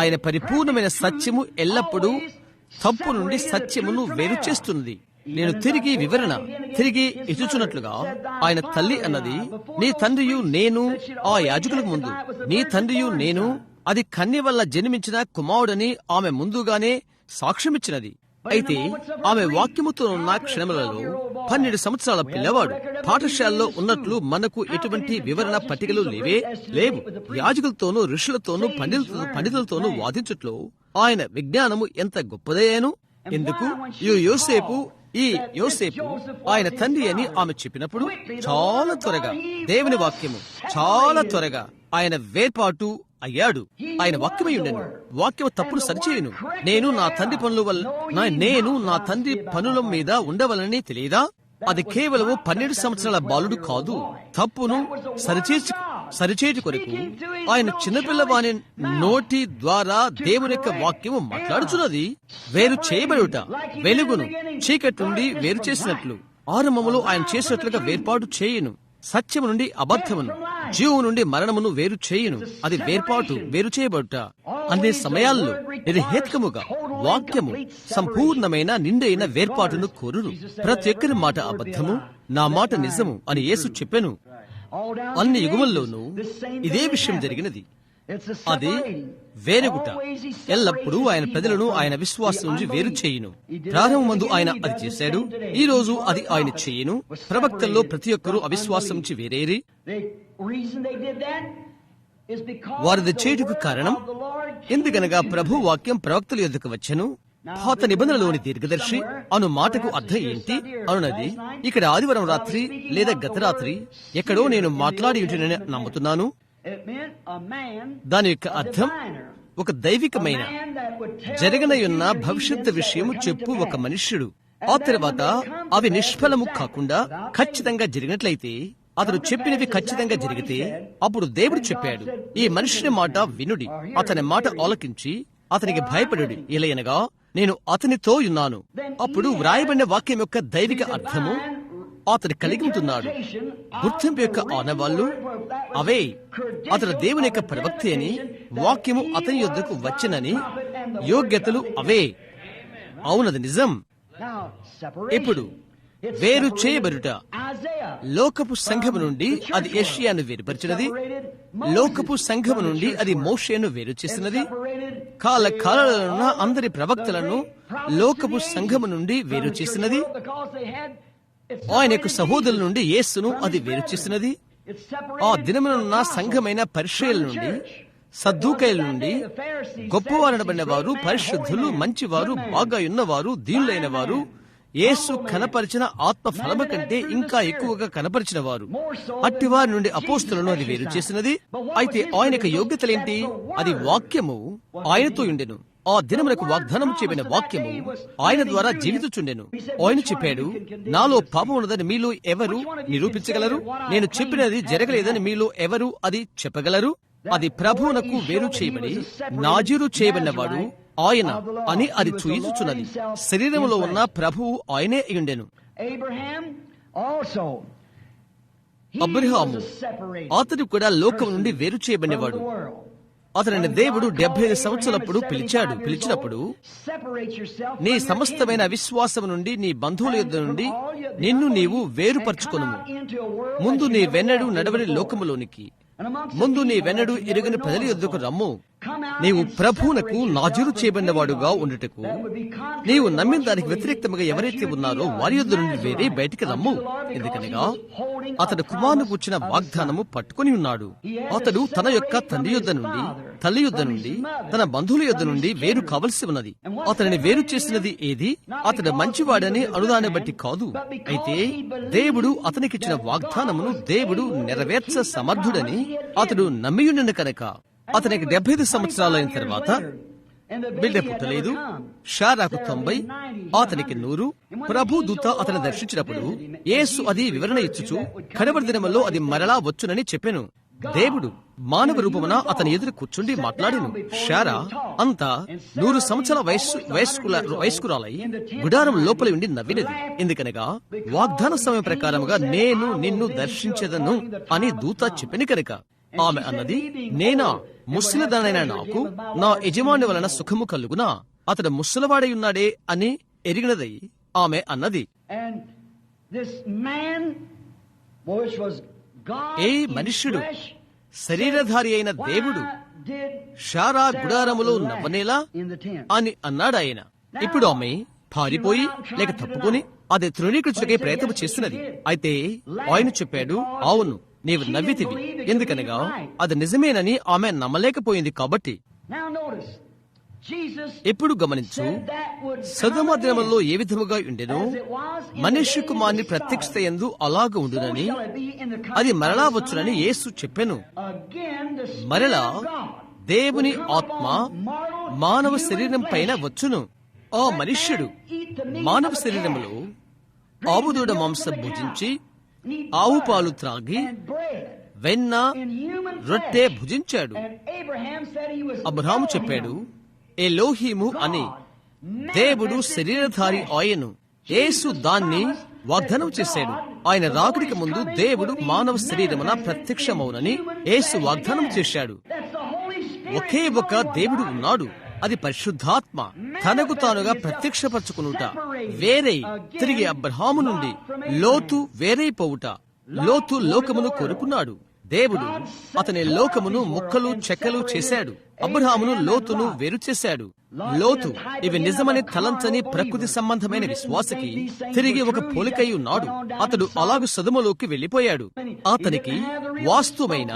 ఆయన పరిపూర్ణమైన సత్యము ఎల్లప్పుడూ తప్పు నుండి సత్యమును వేరు చేస్తున్నది. నేను తిరిగి ఇచ్చుచున్నట్లుగా ఆయన తల్లి అన్నది, నీ తండ్రియు నేను ఆ యాజకులకు ముందు, నీ తండ్రియు నేను అది కన్య వల్ల జన్మించిన కుమారుడని ఆమె ముందుగానే సాక్ష్యమిచ్చినది. అయితే ఆమె వాక్యముతో ఉన్న క్షణములలో 12 సంవత్సరాల పిల్లవాడు పాఠశాలలో ఉన్నట్లు మనకు ఎటువంటి వివరణ పట్టికలు లేవు. యాజకులతోనూ ఋషులతోనూ పండితులతోనూ వాదించట్లో ఆయన విజ్ఞానము ఎంత గొప్పదయ్యాను. ఎందుకు ఈ యోసేపు ఆయన తండ్రి అని ఆమె చెప్పినప్పుడు చాలా త్వరగా దేవుని వాక్యము చాలా త్వరగా ఆయన వేర్పాటు అయ్యాడు. ఆయన వాక్యమై ఉండెను. వాక్యము తప్పును సరిచేయును. నేను నా తండ్రి పనుల మీద ఉండవలని తెలియదా? అది కేవలం 12 సంవత్సరాల బాలుడు కాదు. తప్పును సరిచేటు కొరకు ఆయన చిన్నపిల్లవాని నోటి ద్వారా దేవుని యొక్క వాక్యము మాట్లాడుచున్నది. వేరు చేయబడుట వెలుగును చీకటి నుండి వేరు చేసినట్లు ఆరంభములో ఆయన చేసినట్లుగా వేర్పాటు చేయును. సత్యము నుండి అబద్ధమును, జీవు నుండి మరణమును వేరు చేయును. అది వేరు చేయబడుట. అన్ని సమయాల్లో నిర్హేతుకముగా వాక్యము సంపూర్ణమైన నిండైన వేర్పాటును కోరును. ప్రతి ఒక్కరి మాట అబద్ధము, నా మాట నిజము అని యేసు చెప్పెను. అన్ని యుగముల్లోనూ ఇదే విషయం జరిగినది. అది వేరుగుట. ఎల్లప్పుడూ ఆయన ప్రజలను ఆయన విశ్వాసం నుంచి వేరు చేయును. ప్రారంభమందు ఆయన అది చేశాడు. ఈ రోజు అది ఆయన చేయును. ప్రవక్తల్లో ప్రతి ఒక్కరూ అవిశ్వాసం నుంచి వేరేరి. వారిది చేయుటకు కారణం ఎందుకనగా ప్రభు వాక్యం ప్రవక్తల యొద్దకు వచ్చెను. పాత నిబంధనలోని దీర్ఘదర్శి అను మాటకు అర్థం ఏంటి అనున్నది ఇక్కడ ఆదివారం రాత్రి లేదా గత రాత్రి ఎక్కడో నేను మాట్లాడి ఉంటునని నమ్ముతున్నాను. దాని యొక్క అర్థం ఒక దైవికమైన జరగనయున్న భవిష్యత్తు విషయము చెప్పు ఒక మనుష్యుడు. ఆ తర్వాత అవి నిష్ఫలము కాకుండా ఖచ్చితంగా జరిగినట్లయితే, అతడు చెప్పినవి ఖచ్చితంగా జరిగితే, అప్పుడు దేవుడు చెప్పాడు, ఈ మనుష్యుని మాట వినుడి, అతని మాట ఆలకించి అతనికి భయపడుడి, ఇలయనగా నేను అతనితో ఉన్నాను. అప్పుడు వ్రాయబడిన వాక్యం యొక్క దైవిక అర్థము అతడు కలిగి ఉంటున్నాడు. గుర్తింపు యొక్క ఆనవాళ్లు అవే. అతడు దేవుని యొక్క ప్రవక్త అని, వాక్యము అతని యొద్దకు వచ్చినని యోగ్యతలు అవే. అవునది నిజం. ఇప్పుడు వేరు చేయబడుట లోకపు సంఘము నుండి అది యెషయాను వేరుపరిచినది. లోకపు సంఘము నుండి అది మోషేను వేరు చేసినది. కాలాలలో అందరి ప్రవక్తలను లోకపు సంఘము నుండి వేరు చేసినది. ఆయన యొక్క సహోదరుల నుండి యేసును అది వేరు చేసినది. ఆ దినమునున్న సంఘమైన పరిసయ్యుల నుండి, సద్దూకయ్యుల నుండి, గొప్పవారనబడిన వారు, పరిశుద్ధులు, మంచివారు, బాగా ఉన్నవారు, దీనులైన వారు, యేసు కనపరిచిన ఆత్మ ఫలము కంటే ఇంకా ఎక్కువగా కనపరిచిన వారు, అట్టివారి నుండి అపోస్తలను అది వేరు చేసినది. అయితే ఆయన యొక్క యోగ్యతలేంటి? అది వాక్యము ఆయనతో ఉండెను. ఆ దినమునకు వాగ్దానం చేయబడిన వాక్యము ఆయన ద్వారా జీవితుచుండెను. ఆయన చెప్పాడు, నాలో పాపం ఉన్నదని మీలో ఎవరు నిరూపించగలరు? నేను చెప్పినది జరగలేదని మీలో ఎవరు అది చెప్పగలరు? అది ప్రభువునకు వేరు చేయబడి నాజీరు చేయబడినవాడు ఆయన అని అది చూయించుచున్నది. శరీరంలో ఉన్న ప్రభువు ఆయనే అయ్యుండెను. అబ్రహాము అతడు కూడా లోకం నుండి వేరు చేయబడినవాడు. అతనిని దేవుడు 75 సంవత్సరాలప్పుడు పిలిచినప్పుడు, నీ సమస్తమైన అవిశ్వాసం నుండి, నీ బంధువుల యొద్ద నుండి నిన్ను నీవు వేరుపరచుకొనుము. ముందు నీ వెన్నడు నడవని లోకములోనికి, ముందు నీ వెన్నడు ఎరుగని ప్రజల యొద్దకు రమ్ము. నీవు ప్రభువునకు నాజీరు చేయబడినవాడుగా ఉండుటకు, నీవు నమ్మిన దానికి వ్యతిరేక్తముగా ఎవరైతే ఉన్నారో వారి యొద్ద నుండి వేరే బయటికి రమ్ము. ఎందుకనగా అతడు కుమారుని కూర్చిన వాగ్దానము పట్టుకుని ఉన్నాడు. అతడు తన యొక్క తండ్రి యొద్ద నుండి, తల్లి యొద్ద నుండి, తన బంధువుల యొద్ద నుండి వేరు కావలసి ఉన్నది. అతనిని వేరు చేసినది ఏది? అతడు మంచివాడని అనుదాన్ని బట్టి కాదు, అయితే దేవుడు అతనికిచ్చిన వాగ్దానమును దేవుడు నెరవేర్చ సమర్థుడని అతడు నమ్మియుండెను కనుక. అతనికి 75 సంవత్సరాలైన తర్వాత బిడ్డ పుట్టలేదు. షారాకు 90, అతనికి 100. ప్రభు దూత అతను దర్శించినప్పుడు యేసు అది వివరణ ఇచ్చుచు కడవరి దినములో అది మరలా వచ్చునని చెప్పెను. దేవుడు మానవ రూపమున అతని ఎదురు కూర్చుండి మాట్లాడెను. షారా అంతా 100 సంవత్సరాల వయస్కురాలై గుడారం లోపలి ఉండి నవ్వినది. ఎందుకనగా వాగ్దాన సమయం ప్రకారముగా నేను నిన్ను దర్శించదను అని దూత చెప్పిన కనుక. ఆమె అన్నది, నేనా ముసలిదానైన నాకు నా యజమాని వలన సుఖము కలుగునా? అతడు ముసలివాడై ఉన్నాడే అని ఎరిగినదై ఆమె అన్నది. ఏ మనుష్యుడు శరీరధారి అయిన దేవుడు షారా గుడారములో నవ్వనేలా అని అన్నాడాయన. ఇప్పుడు ఆమె పారిపోయి లేక తప్పుకొని అది తృణీకరించుటకే ప్రయత్నం చేస్తున్నది. అయితే ఆయన చెప్పాడు, అవును నీవు నవ్వితివి, ఎందుకనగా అది నిజమేనని ఆమె నమ్మలేకపోయింది కాబట్టి. ఎప్పుడు గమనించు, సదొమ దినములలో ఏ విధముగా ఉండెనో మనుష్య కుమారుని ప్రత్యక్షత యందు అలాగ ఉండునని, అది మరలా వచ్చునని యేసు చెప్పెను. మరలా దేవుని ఆత్మ మానవ శరీరం పైన వచ్చును. ఆ మనుష్యుడు మానవ శరీరములో ఆవుదూడ మాంసం భుజించి ఆవు పాలు త్రాగి వెన్న రొట్టె భుజించాడు. అబ్రహాము చెప్పాడు, ఎలోహీము అని, దేవుడు శరీరధారి ఆయను. యేసు దాన్ని వాగ్దానం చేశాడు. ఆయన రాకడికి ముందు దేవుడు మానవ శరీరమున ప్రత్యక్షమవునని యేసు వాగ్దానం చేశాడు. ఒకే ఒక దేవుడు ఉన్నాడు, అది పరిశుద్ధాత్మ. తనకు తానుగా ప్రత్యక్షపరచుకునుట, వేరై తిరిగి అబ్రహాము నుండి లోతు వేరైపోవుట. లోతు లోకమును కోరుకున్నాడు. దేవుడు అతని లోకమును ముక్కలు చెక్కలు చేశాడు. అబ్రహామును లోతును వేరు చేశాడు. లోతు ఇవి నిజమని తలంచని ప్రకృతి సంబంధమైన విశ్వాసకి తిరిగి ఒక పోలికై ఉన్నాడు. అతడు అలాగు సొదొమలోకి వెళ్లిపోయాడు. అతనికి వాస్తవమైన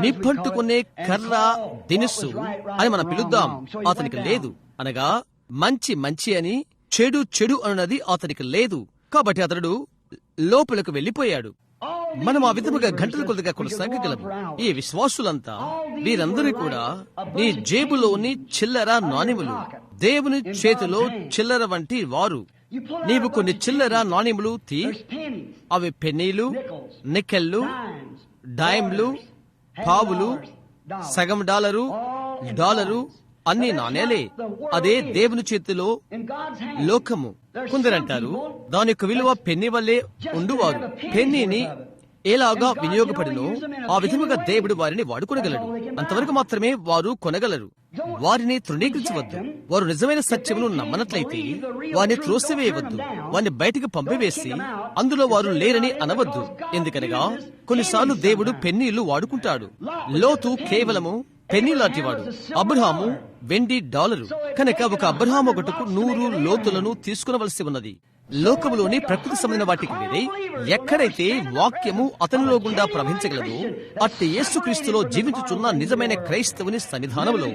నిప్పంటుకునే కర్ర దినుసు అని మనం పిలుద్దాం అతనికి లేదు. అనగా మంచి మంచి అని, చెడు చెడు అన్నది అతనికి లేదు. కాబట్టి అతడు లోపలకు వెళ్లిపోయాడు. మనం ఆ విధముగా గంటల కొద్దిగా కొనసాగగలము. ఈ విశ్వాసులంతా వీరందరూ కూడా నీ జేబులోని చిల్లర నాణెములు, దేవుని చేతిలో చిల్లర వంటి వారు. నీవు కొన్ని చిల్లర నాణెములు తీ, అవి పెన్నీలు, నికెళ్ళు, డైమ్లు, పావులు, సగం డాలరు అన్ని నాణేలే. అదే దేవుని చేతిలో లోకము. కొందరంటారు దాని యొక్క విలువ పెన్ని వల్లే ఉండువారు. పెన్నీని ఎలాగా వినియోగపడినో ఆ విధముగా దేవుడు వారిని వాడుకొనగలడు. అంతవరకు మాత్రమే వారు కొనగలరు. వారిని తృణీకరించవద్దు. వారు నిజమైన సత్యమును నమ్మనట్లయితే వారిని త్రోసివేయవద్దు. వారిని బయటికి పంపివేసి అందులో వారు లేరని అనవద్దు. ఎందుకనగా కొన్నిసార్లు దేవుడు పెన్నీళ్లు వాడుకుంటాడు. లోతు కేవలము పెన్నీ లాంటివాడు, అబ్రహాము వెండి డాలరు. కనుక ఒక అబ్రహాము ఒకటుకు 100 లోతులను తీసుకునవలసి ఉన్నది. లోకములోని ప్రకృతి సంబంధించిన వాటికి వేరే ఎక్కడైతే వాక్యము అతనిలో గుండా ప్రవహించగలదో అట్టి యేసుక్రీస్తులో జీవించుచున్న నిజమైన క్రైస్తవుని సన్నిధానంలో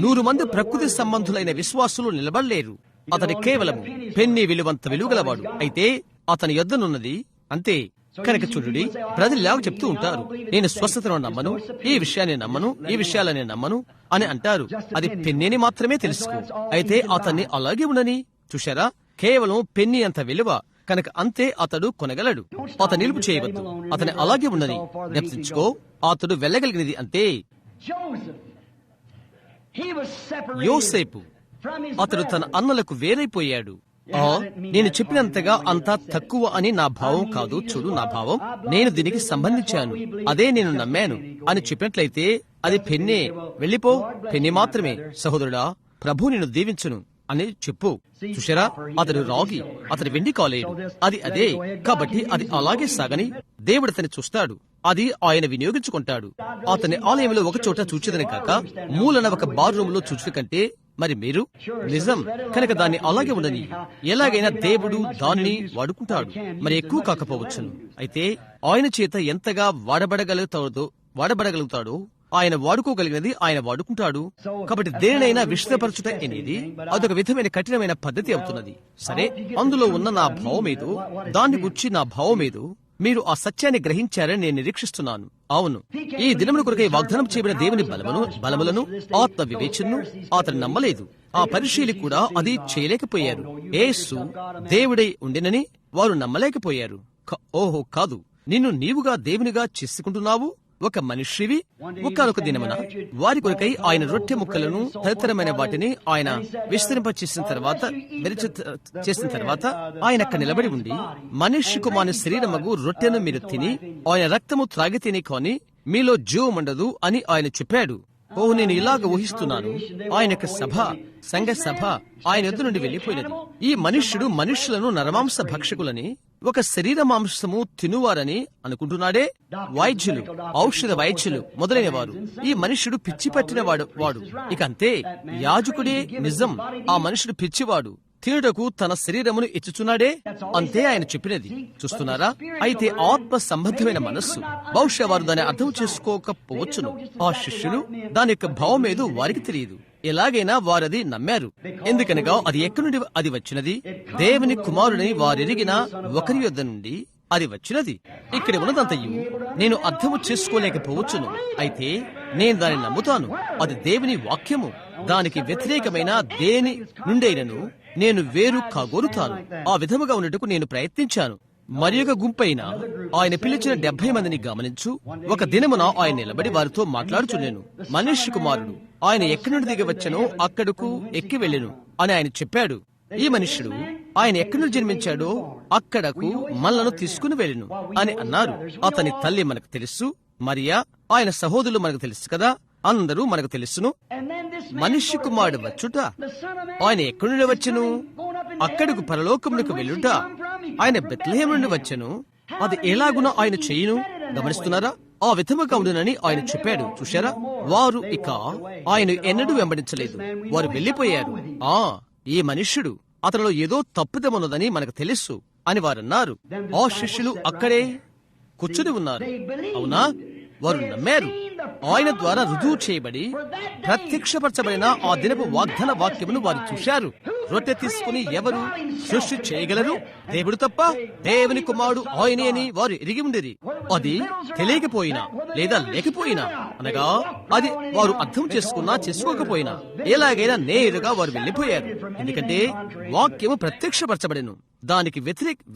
100 మంది ప్రకృతి సంబంధులైన విశ్వాసులు నిలబడలేరు. అతని కేవలము పెన్నీ విలువంత విలువగలవాడు. అయితే అతని యొద్దనున్నది అంతే. కనుక చూడండి, ప్రజలు ఇలాగ చెప్తూ ఉంటారు, నేను స్వస్థతను నమ్మను, ఈ విషయాన్ని నమ్మను, ఈ విషయాలని నమ్మను అని అంటారు. అది పెన్నీని మాత్రమే తెలుసుకో. అయితే అతన్ని అలాగే ఉండని. చూశారా, కేవలం పెన్నీ అంత విలువ. కనుక అంతే అతడు కొనగలడు. అతను నిలుపు చేయవద్దు. అతని అలాగే ఉండని జ్ఞప్తించుకో. అతడు వెళ్ళగలిగినది అంతే. యోసేపు అతడు తన అన్నలకు వేరైపోయాడు. నేను చెప్పినంతగా అంతా తక్కువ అని నా భావం కాదు. చూడు, నా భావం నేను దీనికి సంబంధించాను, అదే నేను నమ్మాను అని చెప్పినట్లయితే అది పెన్నే. వెళ్ళిపో, పెన్ని మాత్రమే. సహోదరుడా, ప్రభు నిన్ను దీవించును అని చెప్పు. చూశారా, అతడు రాగి, అతడు వెండి కాలేడు. అది అదే. కాబట్టి అది అలాగే సాగని దేవుడు అతన్ని చూస్తాడు. అది ఆయన వినియోగించుకుంటాడు. అతని ఆలయంలో ఒక చోట చూచేదని కాక మూలన ఒక బార్ రూమ్ లో చూచుట కంటే మరి మీరు నిజం. కనుక దాన్ని అలాగే ఉండని. ఎలాగైనా దేవుడు దాన్ని వాడుకుంటాడు. మరి ఎక్కువ కాకపోవచ్చును. అయితే ఆయన చేత ఎంతగా వాడబడగలుగుతాడో ఆయన వాడుకోగలిగినది ఆయన వాడుకుంటాడు. కాబట్టి దేనినైనా విషదపరచుట అనేది అదొక విధమైన కఠినమైన పద్ధతి అవుతున్నది. సరే, అందులో ఉన్న నా భావమేదో, దాన్ని గురించి నా భావమేదో మీరు ఆ సత్యాన్ని గ్రహించారని నేను నిరీక్షిస్తున్నాను. అవును, ఈ దినముల కొరకై వాగ్దానం చేయబడిన దేవుని బలములను ఆత్మ వివేచనను అతను నమ్మలేదు. ఆ పరిశీలి కూడా అది చేయలేకపోయారు. యేసు దేవుడై ఉండినని వారు నమ్మలేకపోయారు. ఓహో కాదు, నిన్ను నీవుగా దేవునిగా చేసుకుంటున్నావు, ఒక మనిషివి. ఒకానొక దినమున వారి కొరకై ఆయన రొట్టె ముక్కలను తదితరమైన వాటిని ఆయన విస్తరింప చేసిన తర్వాత ఆయన అక్కడ నిలబడి ఉండి, మనిషి కుమారుని శరీరమగు రొట్టెను మీరు తిని ఆయన రక్తము త్రాగితేనే కాని మీలో జీవముండదు అని ఆయన చెప్పాడు. నేను ఇలాగ ఊహిస్తున్నాను, ఆయన యొక్క సంఘ సభ ఆయన ఎదురు నుండి వెళ్లిపోయినది. ఈ మనుష్యుడు మనుష్యులను నరమాంస భక్షకులని, ఒక శరీర మాంసము తినువారని అనుకుంటున్నాడే. వైద్యులు, ఔషధ వైద్యులు మొదలైన వారు, ఈ మనుష్యుడు పిచ్చి పట్టిన వాడు. ఇక అంతే, యాజకుడే నిజం, ఆ మనుషుడు పిచ్చివాడు, తినుటకు తన శరీరమును ఇచ్చుచున్నాడే. అంతే ఆయన చెప్పినది. చూస్తున్నారా? అయితే ఆత్మ సంబంధమైన మనస్సు, బహుశా వారు దాన్ని అర్థం చేసుకోకపోవచ్చును. ఆ శిష్యులు దాని యొక్క భావం ఏదో వారికి తెలియదు. ఎలాగైనా వారది నమ్మారు. ఎందుకనగా అది ఎక్కడి నుండి అది వచ్చినది? దేవుని కుమారుని వారెరిగిన ఒకరి యొద్ద నుండి అది వచ్చినది. ఇక్కడ ఉన్నదంతయు నేను అర్థము చేసుకోలేకపోవచ్చును, అయితే నేను దాన్ని నమ్ముతాను. అది దేవుని వాక్యము. దానికి వ్యతిరేకమైన దేని నుండైనను నేను వేరు కాగోరుతాను. ఆ విధముగా ఉన్నట్టుకు నేను ప్రయత్నించాను. మరి ఒక గుంపైన ఆయన పిలిచిన 70 మందిని గమనించు. ఒక దినమున ఆయన నిలబడి వారితో మాట్లాడుచున్నాను. మనుష్య కుమారుడు ఆయన ఎక్కడి నుండి దిగి వచ్చనో అక్కడకు ఎక్కి వెళ్ళెను అని ఆయన చెప్పాడు. ఈ మనుష్యుడు ఆయన ఎక్కడి నుండి జన్మించాడో అక్కడకు మనలను తీసుకుని వెళ్ళెను అని అన్నారు. అతని తల్లి మనకు తెలుసు, మరియా. ఆయన సహోదరులు మనకు తెలుసు కదా, అందరూ మనకు తెలుసును. మనుష్య కుమారుడు వచ్చుట, ఆయన ఎక్కడి నుండి వచ్చెను? అక్కడకు పరలోకమునకు వెళ్ళుట. ఆయన బెత్లెహేము నుండి వచ్చెను. అది ఎలాగున ఆయన చేయును? గమనిస్తున్నారా? ఆ విధముగా ఉండునని ఆయన చెప్పాడు. చూశారా? వారు ఇక ఆయన ఎన్నడూ వెంబడించలేదు, వారు వెళ్లిపోయారు. ఈ మనుష్యుడు, అతనిలో ఏదో తప్పిదమున్నదని మనకు తెలుసు అని వారన్నారు. ఆ శిష్యులు అక్కడే కూర్చుని ఉన్నారు. అవునా? వారు నమ్మారు. ఆయన ద్వారా రుజువు చేయబడి ప్రత్యక్షపరచబడిన ఆ దినపు వాగ్దాన వాక్యమును వారు చూశారు. రొట్టె తీసుకుని ఎవరు సృష్టి చేయగలరు? దేవుడు తప్ప. దేవుని కుమారుడు ఆయనే అని వారు ఎరిగి ఉండిరి. అది తెలియకపోయినా లేదా లేకపోయినా, అనగా అది వారు అర్థం చేసుకున్నా చేసుకోకపోయినా, ఎలాగైనా నేరుగా వారు వెళ్లిపోయారు. ఎందుకంటే వాక్యము ప్రత్యక్షపరచబడెను. దానికి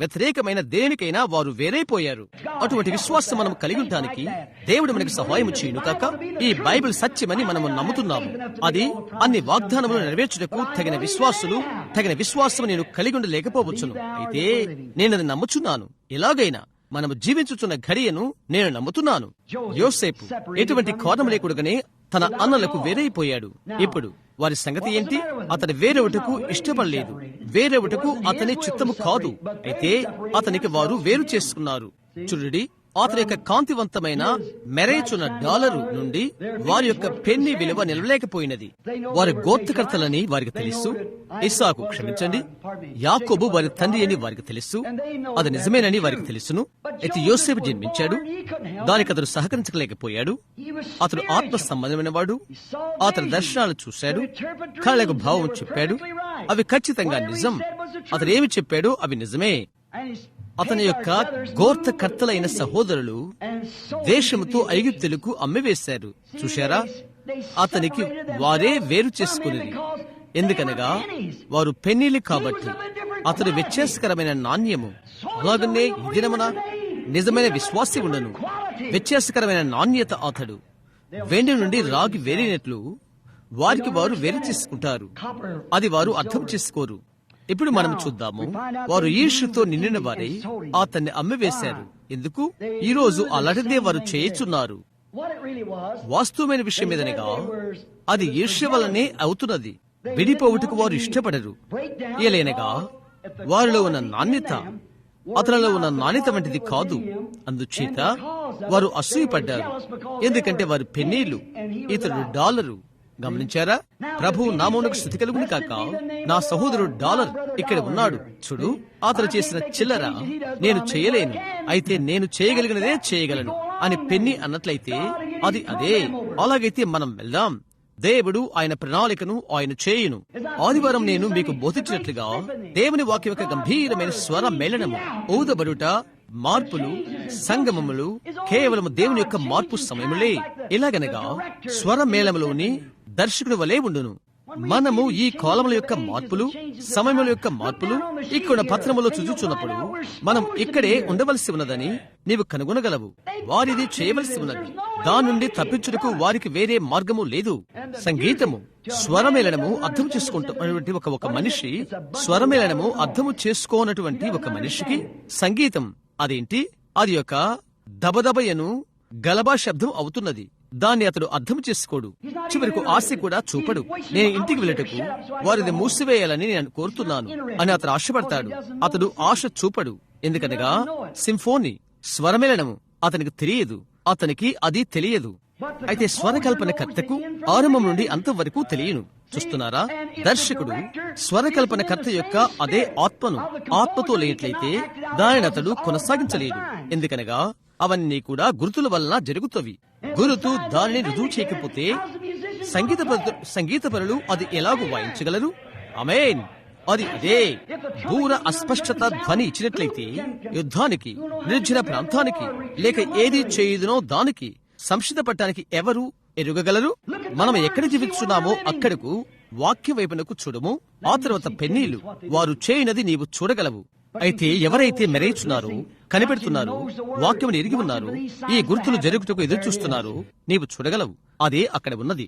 వ్యతిరేకమైన దేనికైనా వారు వేరైపోయారు. అటువంటి విశ్వాసం మనం కలిగి ఉండటానికి దేవుడు మనకు సహాయం చేయును కాక. ఈ బైబిల్ సత్యమని మనము నమ్ముతున్నాము. అది అన్ని వాగ్దానములు నెరవేర్చుటకు తగిన విశ్వాసం నేను కలిగి ఉండలేకపోవచ్చును. అయితే నేను అది నమ్ముచున్నాను. ఎలాగైనా మనము జీవించుచున్న ఘడియను నేను నమ్ముతున్నాను. యోసేపు ఎటువంటి కారణం లేకుండానే తన అన్నలకు వేరైపోయాడు. ఇప్పుడు వారి సంగతి ఏంటి? అతని వేరొకటకు ఇష్టపడలేదు, వేరొకటకు అతని చిత్తము కాదు. అయితే అతనికి వారు వేరు చేసుకున్నారు. చూడండి, అతని యొక్క కాంతివంతమైన మెరేచున్న డాలరు నుండి వారి యొక్క పెన్ని విలువ నిలవలేకపోయినది. వారి గోత్రకర్తలని వారికి తెలుసు. ఇస్సాకు, క్షమించండి, యాకోబు వారి తండ్రి అని వారికి తెలుసు. అది నిజమేనని వారికి తెలుసును. అయితే యోసేపు జన్మించాడు. దానికి అతడు సహకరించలేకపోయాడు. అతడు ఆత్మ సంబంధమైన వాడు. అతని దర్శనాలు చూశాడు, కళ్ళకు భావం చెప్పాడు. అవి ఖచ్చితంగా నిజం. అతడు ఏమి చెప్పాడో అవి నిజమే. అతని యొక్క గోత్రకర్తలైన సహోదరులు దేశముతో ఐగుప్తులకు అమ్మివేశారు. చూశారా? అతనికి వారే వేరు చేసుకునేది. ఎందుకనగా వారు పెన్నీలు కాబట్టి. అతడు వ్యత్యాసకరమైన నాణ్యము. అలాగనే ఈ దినమున నిజమైన విశ్వాసి ఉండను. వ్యత్యాసకరమైన నాణ్యత. అతడు వెండి నుండి రాగి వేరినట్లు వారికి వారు వేరు చేసుకుంటారు. అది వారు అర్థం చేసుకోరు. ఇప్పుడు మనం చూద్దాము. వారు ఈర్ష్యతో నిండిన వారై అతన్ని అమ్మివేశారు. ఎందుకు? ఈ రోజు అలాంటిదే వారు చేయుచున్నారు. వాస్తవమైన విషయం ఏదనగా అది ఈర్ష్య వల్లనే అవుతున్నది. విడిపోవుటకు వారు ఇష్టపడరు. ఏలైనగా వారిలో ఉన్న నాణ్యత అతనిలో ఉన్న నాణ్యత వంటిది కాదు. అందుచేత వారు అసూయపడ్డారు. ఎందుకంటే వారు పెన్నీలు, ఇతడు డాలరు. గమనించారా? ప్రభు నామమునకు స్తుతి కలుగును కాక. నా సహోదరుడు డాలర్ ఇక్కడ ఉన్నాడు. చూడు, అతను చేసిన చిల్లర నేను చేయలేను, అయితే నేను చేయగలిగినదే చేయగలను అని పెన్ని అన్నట్లయితే అది అదే. అలాగైతే మనం వెళ్దాం. దేవుడు ఆయన ప్రణాళికను ఆయన చేయును. ఆదివారం నేను మీకు బోధించినట్లుగా దేవుని వాక్యం యొక్క గంభీరమైన స్వర మేళనము, ఊదబడుట, మార్పులు, సంగమములు కేవలం దేవుని యొక్క మార్పు సమయములే. ఇలాగనగా స్వర మేళములోని దర్శకుడు వలె ఉండును. మనము ఈ కాలముల యొక్క మార్పులు, సమయముల యొక్క మార్పులు ఇక్కడ పత్రములో చూచుచున్నప్పుడు మనం ఇక్కడే ఉండవలసి ఉన్నదని నీవు కనుగొనగలవు. వారిది చేయవలసి ఉన్నది. దాని నుండి తప్పించుటకు వారికి వేరే మార్గము లేదు. సంగీతము, స్వరమేళనము అర్థం చేసుకుంటున్నటువంటి ఒక మనిషి, స్వరమేళనము అర్థము చేసుకోనటువంటి ఒక మనిషికి సంగీతం అదేంటి? అది యొక్క దబదబయను గలబా శబ్దం అవుతున్నది. దాన్ని అతడు అర్థం చేసుకోడు. చివరకు ఆశ కూడా చూపడు. నేను ఇంటికి వెళ్ళటకు వారిని మూసివేయాలని నేను కోరుతున్నాను అని అతడు ఆశపడతాడు. అతడు ఆశ చూపడు. ఎందుకనగా సింఫోనీ స్వరమేళనము అతనికి తెలియదు. అతనికి అది తెలియదు. అయితే స్వరకల్పన కర్తకు ఆరంభం నుండి అంతం వరకు తెలియను. చూస్తున్నారా? దర్శకుడు స్వరకల్పన కర్త యొక్క అదే ఆత్మతో లేనట్లయితే దానిని అతడు కొనసాగించలేడు. ఎందుకనగా అవన్నీ కూడా గుర్తుల వలన జరుగుతవి. గురుతు దానిని రుజువు చేయకపోతే సంగీతపరులు అది ఎలాగూ వాయించగలరు? ఆమేన్. అది అదే దూర అస్పష్టత ధ్వని ఇచ్చినట్లయితే యుద్ధానికి, నిర్జన ప్రాంతానికి, లేక ఏది చేయుదునో దానికి సంసిద్ధపడటానికి ఎవరు ఎరుగగలరు? మనం ఎక్కడ జీవిస్తున్నామో అక్కడకు వాక్య వైపునకు చూడము. ఆ తర్వాత పెన్నీళ్లు వారు చేయనది నీవు చూడగలవు. అయితే ఎవరైతే మెరయిచున్నారో, కనిపెడుతున్నారో, వాక్యమును ఎరిగి ఉన్నారో, ఈ గుర్తులు జరుగుటకు ఎదురు చూస్తున్నారో నీవు చూడగలవు. అదే అక్కడ ఉన్నది.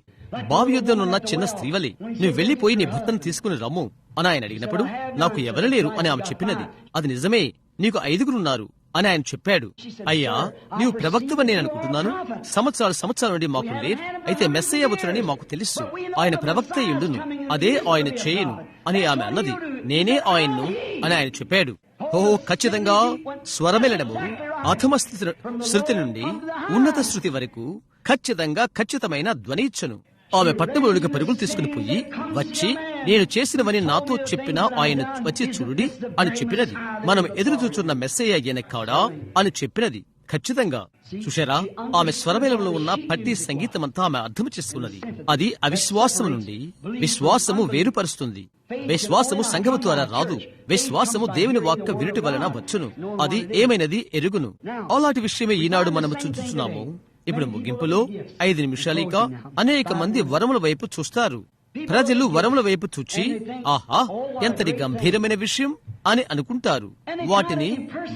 బావి యుద్ధనున్న చిన్న స్త్రీవలే నువ్వు వెళ్లిపోయి నీ భర్తను తీసుకుని రమ్ము అని ఆయన అడిగినప్పుడు నాకు ఎవరు లేరు అని ఆమె చెప్పినది. అది నిజమే, నీకు 5 అని ఆయన చెప్పాడు. అయ్యా, నీవు ప్రవక్తవని నేను అనుకుంటున్నాను. సంవత్సరాల నుండి మాకు లేదు. అయితే మెస్సయ్య వచ్చునని మాకు తెలుసు. ఆయన ప్రవక్త యుండును, అదే ఆయన చేయను అని ఆమె అన్నది. నేనే ఆయన్ను అని ఆయన చెప్పాడు. ఓహో, ఖచ్చితంగా స్వరమెలడము అధమ శృతి నుండి ఉన్నత శృతి వరకు ఖచ్చితమైన ధ్వని ఇచ్చను. ఆమె పట్టణంలోకి పరుగులు తీసుకుని పోయి వచ్చి నేను చేసినవని నాతో చెప్పిన ఆయన వచ్చి చూడుడి అని చెప్పినది. మనం ఎదురు చూచున్న మెస్సయ్య అయ్యనే కాడా అని చెప్పినది. ఖచ్చితంగా చూశారా? ఆమె స్వరమేళంలో ఉన్న పట్టి సంగీతమంతా ఆమె అర్థం చేసుకున్నది. అది అవిశ్వాసము నుండి విశ్వాసము వేరుపరుస్తుంది. విశ్వాసము సంఘము ద్వారా రాదు. విశ్వాసము దేవుని వాక్య వినుటి వలన వచ్చును. అది ఏమైనది ఎరుగును. అలాంటి విషయమే ఈనాడు మనము చూస్తున్నాము. ఇప్పుడు ముగింపులో 5 నిమిషాలిక అనేక మంది వరముల వైపు చూస్తారు. ప్రజలు వరముల వైపు చూచి ఆహా, ఎంతటి గంభీరమైన విషయం అని అనుకుంటారు. వాటిని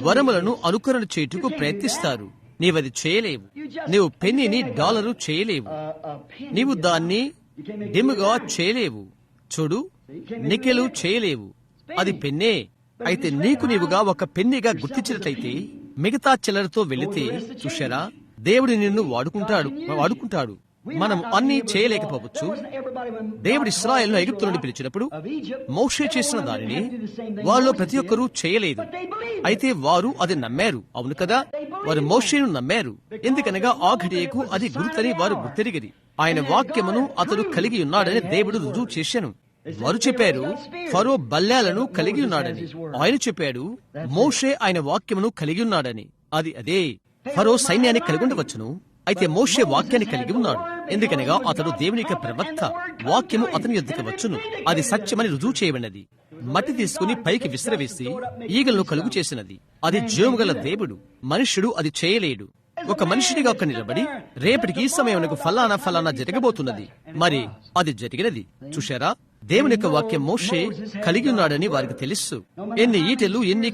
వరములను అనుకరణ చేయుటకు ప్రయత్నిస్తారు. నీవది చేయలేవు. నీవు పెన్నీని డాలరు చేయలేవు. నీవు దాన్ని డిమ్గా చేయలేవు. చూడు, నికెలు చేయలేవు. అది పెన్నే. అయితే నీకు నీవుగా ఒక పెన్నీగా గుర్తించినట్లయితే మిగతా చిల్లరతో వెళితే చూశారా, దేవుడు నిన్ను వాడుకుంటాడు. మనం అన్ని చేయలేకపోవచ్చు. దేవుడు ఇశ్రాయేలును ఐగుప్తు నుండి పిలిచినప్పుడు మోషే చేసిన దానిని వారిలో ప్రతి ఒక్కరూ చేయలేదు. అయితే వారు అది నమ్మారు. అవును కదా, వారు మోషేను నమ్మారు. ఎందుకనగా ఆ ఘడియకు అది గుర్తని వారు గుర్తెరిగిరి. ఆయన వాక్యమును అతడు కలిగి ఉన్నాడని దేవుడు రుజువు చేశాను. వారు చెప్పారు ఫరో బల్లేలను కలిగి ఉన్నాడని. ఆయన చెప్పాడు మోషే ఆయన వాక్యమును కలిగి ఉన్నాడని. అదే ఫరో సైన్యాన్ని కలిగి ఉండవచ్చును, అయితే మోషే వాక్యాన్ని కలిగి ఉన్నాడు. ఎందుకనగా అతడు దేవుని యొక్క ప్రవక్త. వాక్యము అతని యొద్దకు వచ్చును. అది సత్యమని రుజువు చేయబడినది. మట్టి తీసుకుని పైకి విసిరవేసి ఈగలను కలుగు చేసినది. అది జీవముగల దేవుడు. మనుష్యుడు అది చేయలేడు. ఒక మనిషినిగా ఒక నిలబడి రేపటికి ఈ సమయంలో ఫలానా జరగబోతున్నది, మరి అది జరిగినది. చూశారా? దేవుని యొక్క వాక్యం మోషే కలిగి ఉన్నాడని వారికి తెలుసు. ఎన్ని ఈటెలు, ఎన్ని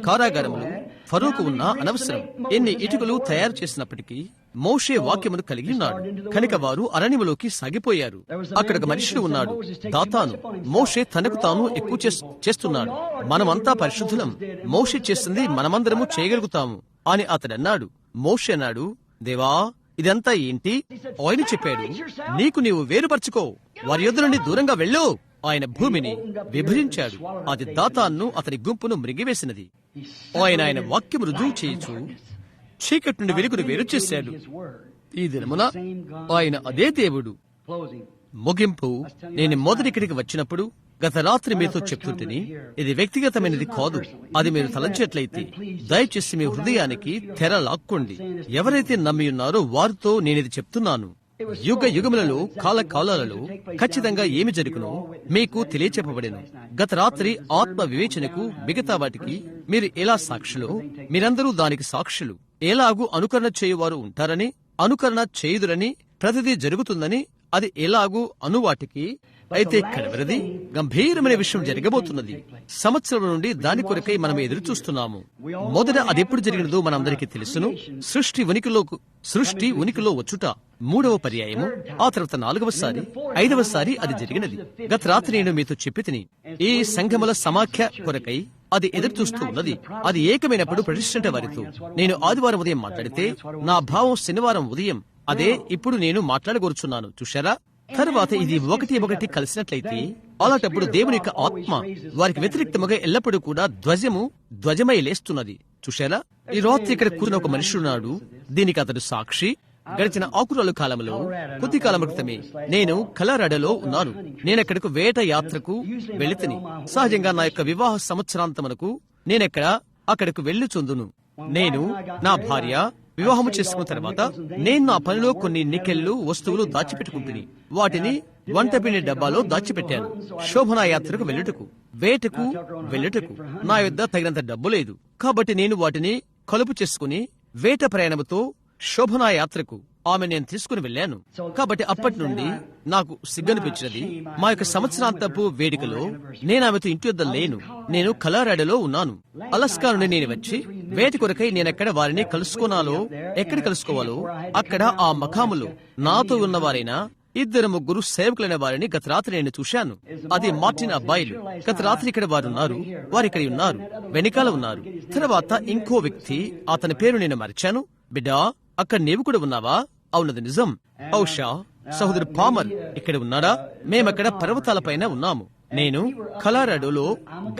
కారాగారములు ఫరోకు ఉన్నా అనవసరం. ఎన్ని ఇటుకలు తయారు చేసినప్పటికీ మోషే వాక్యమును కలిగి ఉన్నాడు. కనుక వారు అరణ్యములోకి సాగిపోయారు. అక్కడ ఒక మనుషుడు ఉన్నాడు, దాతాను. మోషే తనకు తాను ఎక్కువ చేస్తున్నాడు. మనమంతా పరిశుద్ధులం, మోషే చేస్తుంది మనమందరము చేయగలుగుతాము అని అతడన్నాడు. మోషే అన్నాడు, దేవా, ఇదంతా ఏంటి? ఆయన చెప్పాడు, నీవు వేరుపరచుకో, వారి యొద్ద నుండి దూరంగా వెళ్ళు. ఆయన భూమిని విభజించాడు. అది దాతాను అతని గుంపును మృంగివేసినది. ఆయన వాక్యం రుజువు చేయొచ్చు చీకటి నుండి వెలుగును వేరు చేశాడు. ఈ దినమున ఆయన అదే దేవుడు. ముగింపు, నేను మొదటిక్కడికి వచ్చినప్పుడు గత రాత్రి మీతో చెప్తుంటేని ఇది వ్యక్తిగతమైనది కాదు. అది మీరు తలంచేట్లయితే దయచేసి మీ హృదయానికి తెర లాక్కోండి. ఎవరైతే నమ్మి ఉన్నారో వారితో నేనిది చెప్తున్నాను. యుగములలో కాలాలలో ఖచ్చితంగా ఏమి జరుగునో మీకు తెలియచెప్పబడెను. గత రాత్రి ఆత్మ వివేచనకు మిగతా వాటికి మీరు ఎలా సాక్షులో, మీరందరూ దానికి సాక్షులు. ఎలాగూ అనుకరణ చేయువారు ఉంటారని, అనుకరణ చేయుదురని, ప్రతిదీ జరుగుతుందని, అది ఎలాగూ అనువాటికి. అయితే కడవరది గంభీరమైన విషయం జరగబోతున్నది. సంవత్సరం నుండి దాని కొరకై మనం ఎదురు చూస్తున్నాము. మొదట అది ఎప్పుడు జరిగినదో మనందరికీ తెలుసును. సృష్టి ఉనికిలో వచ్చుట 3వ పర్యాయము, ఆ తర్వాత 4వసారి, 5వసారి అది జరిగినది. గత రాత్రి నేను మీతో చెప్పితిని, ఈ సంఘముల సమాఖ్య కొరకై అది ఎదురు చూస్తూ ఉన్నది. అది ఏకమైనప్పుడు ప్రతిష్ఠించే వారితో నేను ఆదివారం ఉదయం మాట్లాడితే నా భావం శనివారం ఉదయం అదే ఇప్పుడు నేను మాట్లాడగోరుచున్నాను. చూశారా? తరువాత ఇది ఒకటి కలిసినట్లయితే అలాంటప్పుడు దేవుని యొక్క ఆత్మ వారికి వ్యతిరేక్తముగా ఎల్లప్పుడూ కూడా ధ్వజమై లేస్తున్నది. చూశారా? ఈ రాత్రి ఇక్కడ కూర్చున్న ఒక మనుషుడున్నాడు. దీనికి అతడు సాక్షి. గడిచిన ఆకురాలు కాలంలో కొద్ది కాలం క్రితమే నేను కలరాడలో ఉన్నాను. నేనెక్కడకు వేట యాత్రకు వెళితిని. సహజంగా నా యొక్క వివాహ సంవత్సరాంతమునకు అక్కడకు వెళ్లిచుందును. నేను నా భార్య వివాహము చేసుకున్న తర్వాత నేను నా పనిలో కొన్ని నికెళ్లు వస్తువులు దాచిపెట్టుకుంటుని వాటిని వంటపిండి డబ్బాలో దాచిపెట్టాను. శోభనా యాత్రకు వేటకు వెళ్ళుటకు నా యొద్ద తగినంత డబ్బు లేదు. కాబట్టి నేను వాటిని కలుపు చేసుకుని వేట ప్రయాణముతో శోభనా యాత్రకు నేను తీసుకుని వెళ్ళాను. కాబట్టి అప్పటి నుండి నాకు సిగ్గనిపించినది. మా యొక్క సంవత్సరాంతపు వేడుకలో నేను ఆమెతో ఇంటి వద్ద లేను. నేను కలరాడలో ఉన్నాను. అలస్కా నుండి నేను వచ్చి వేట కొరకై నేనెక్కడ వారిని ఎక్కడ కలుసుకోవాలో అక్కడ ఆ మకాములో నాతో ఉన్నవారైనా 2-3 సేవకులైన వారిని గత రాత్రి నేను చూశాను. అది మార్టిన్ అబ్బాయిలు. గత రాత్రి ఇక్కడ వారున్నారు. వారిక్కడ ఉన్నారు, వెనకాల ఉన్నారు. తర్వాత ఇంకో వ్యక్తి, అతని పేరు నేను మరిచాను. బిడ్డా, అక్కడ నీవు కూడా ఉన్నావా? అవునది నిజం. బహుశా సహోదరు పామర్ ఇక్కడ ఉన్నాడా? మేమక్కడ పర్వతాలపైన ఉన్నాము. నేను కలరాడోలో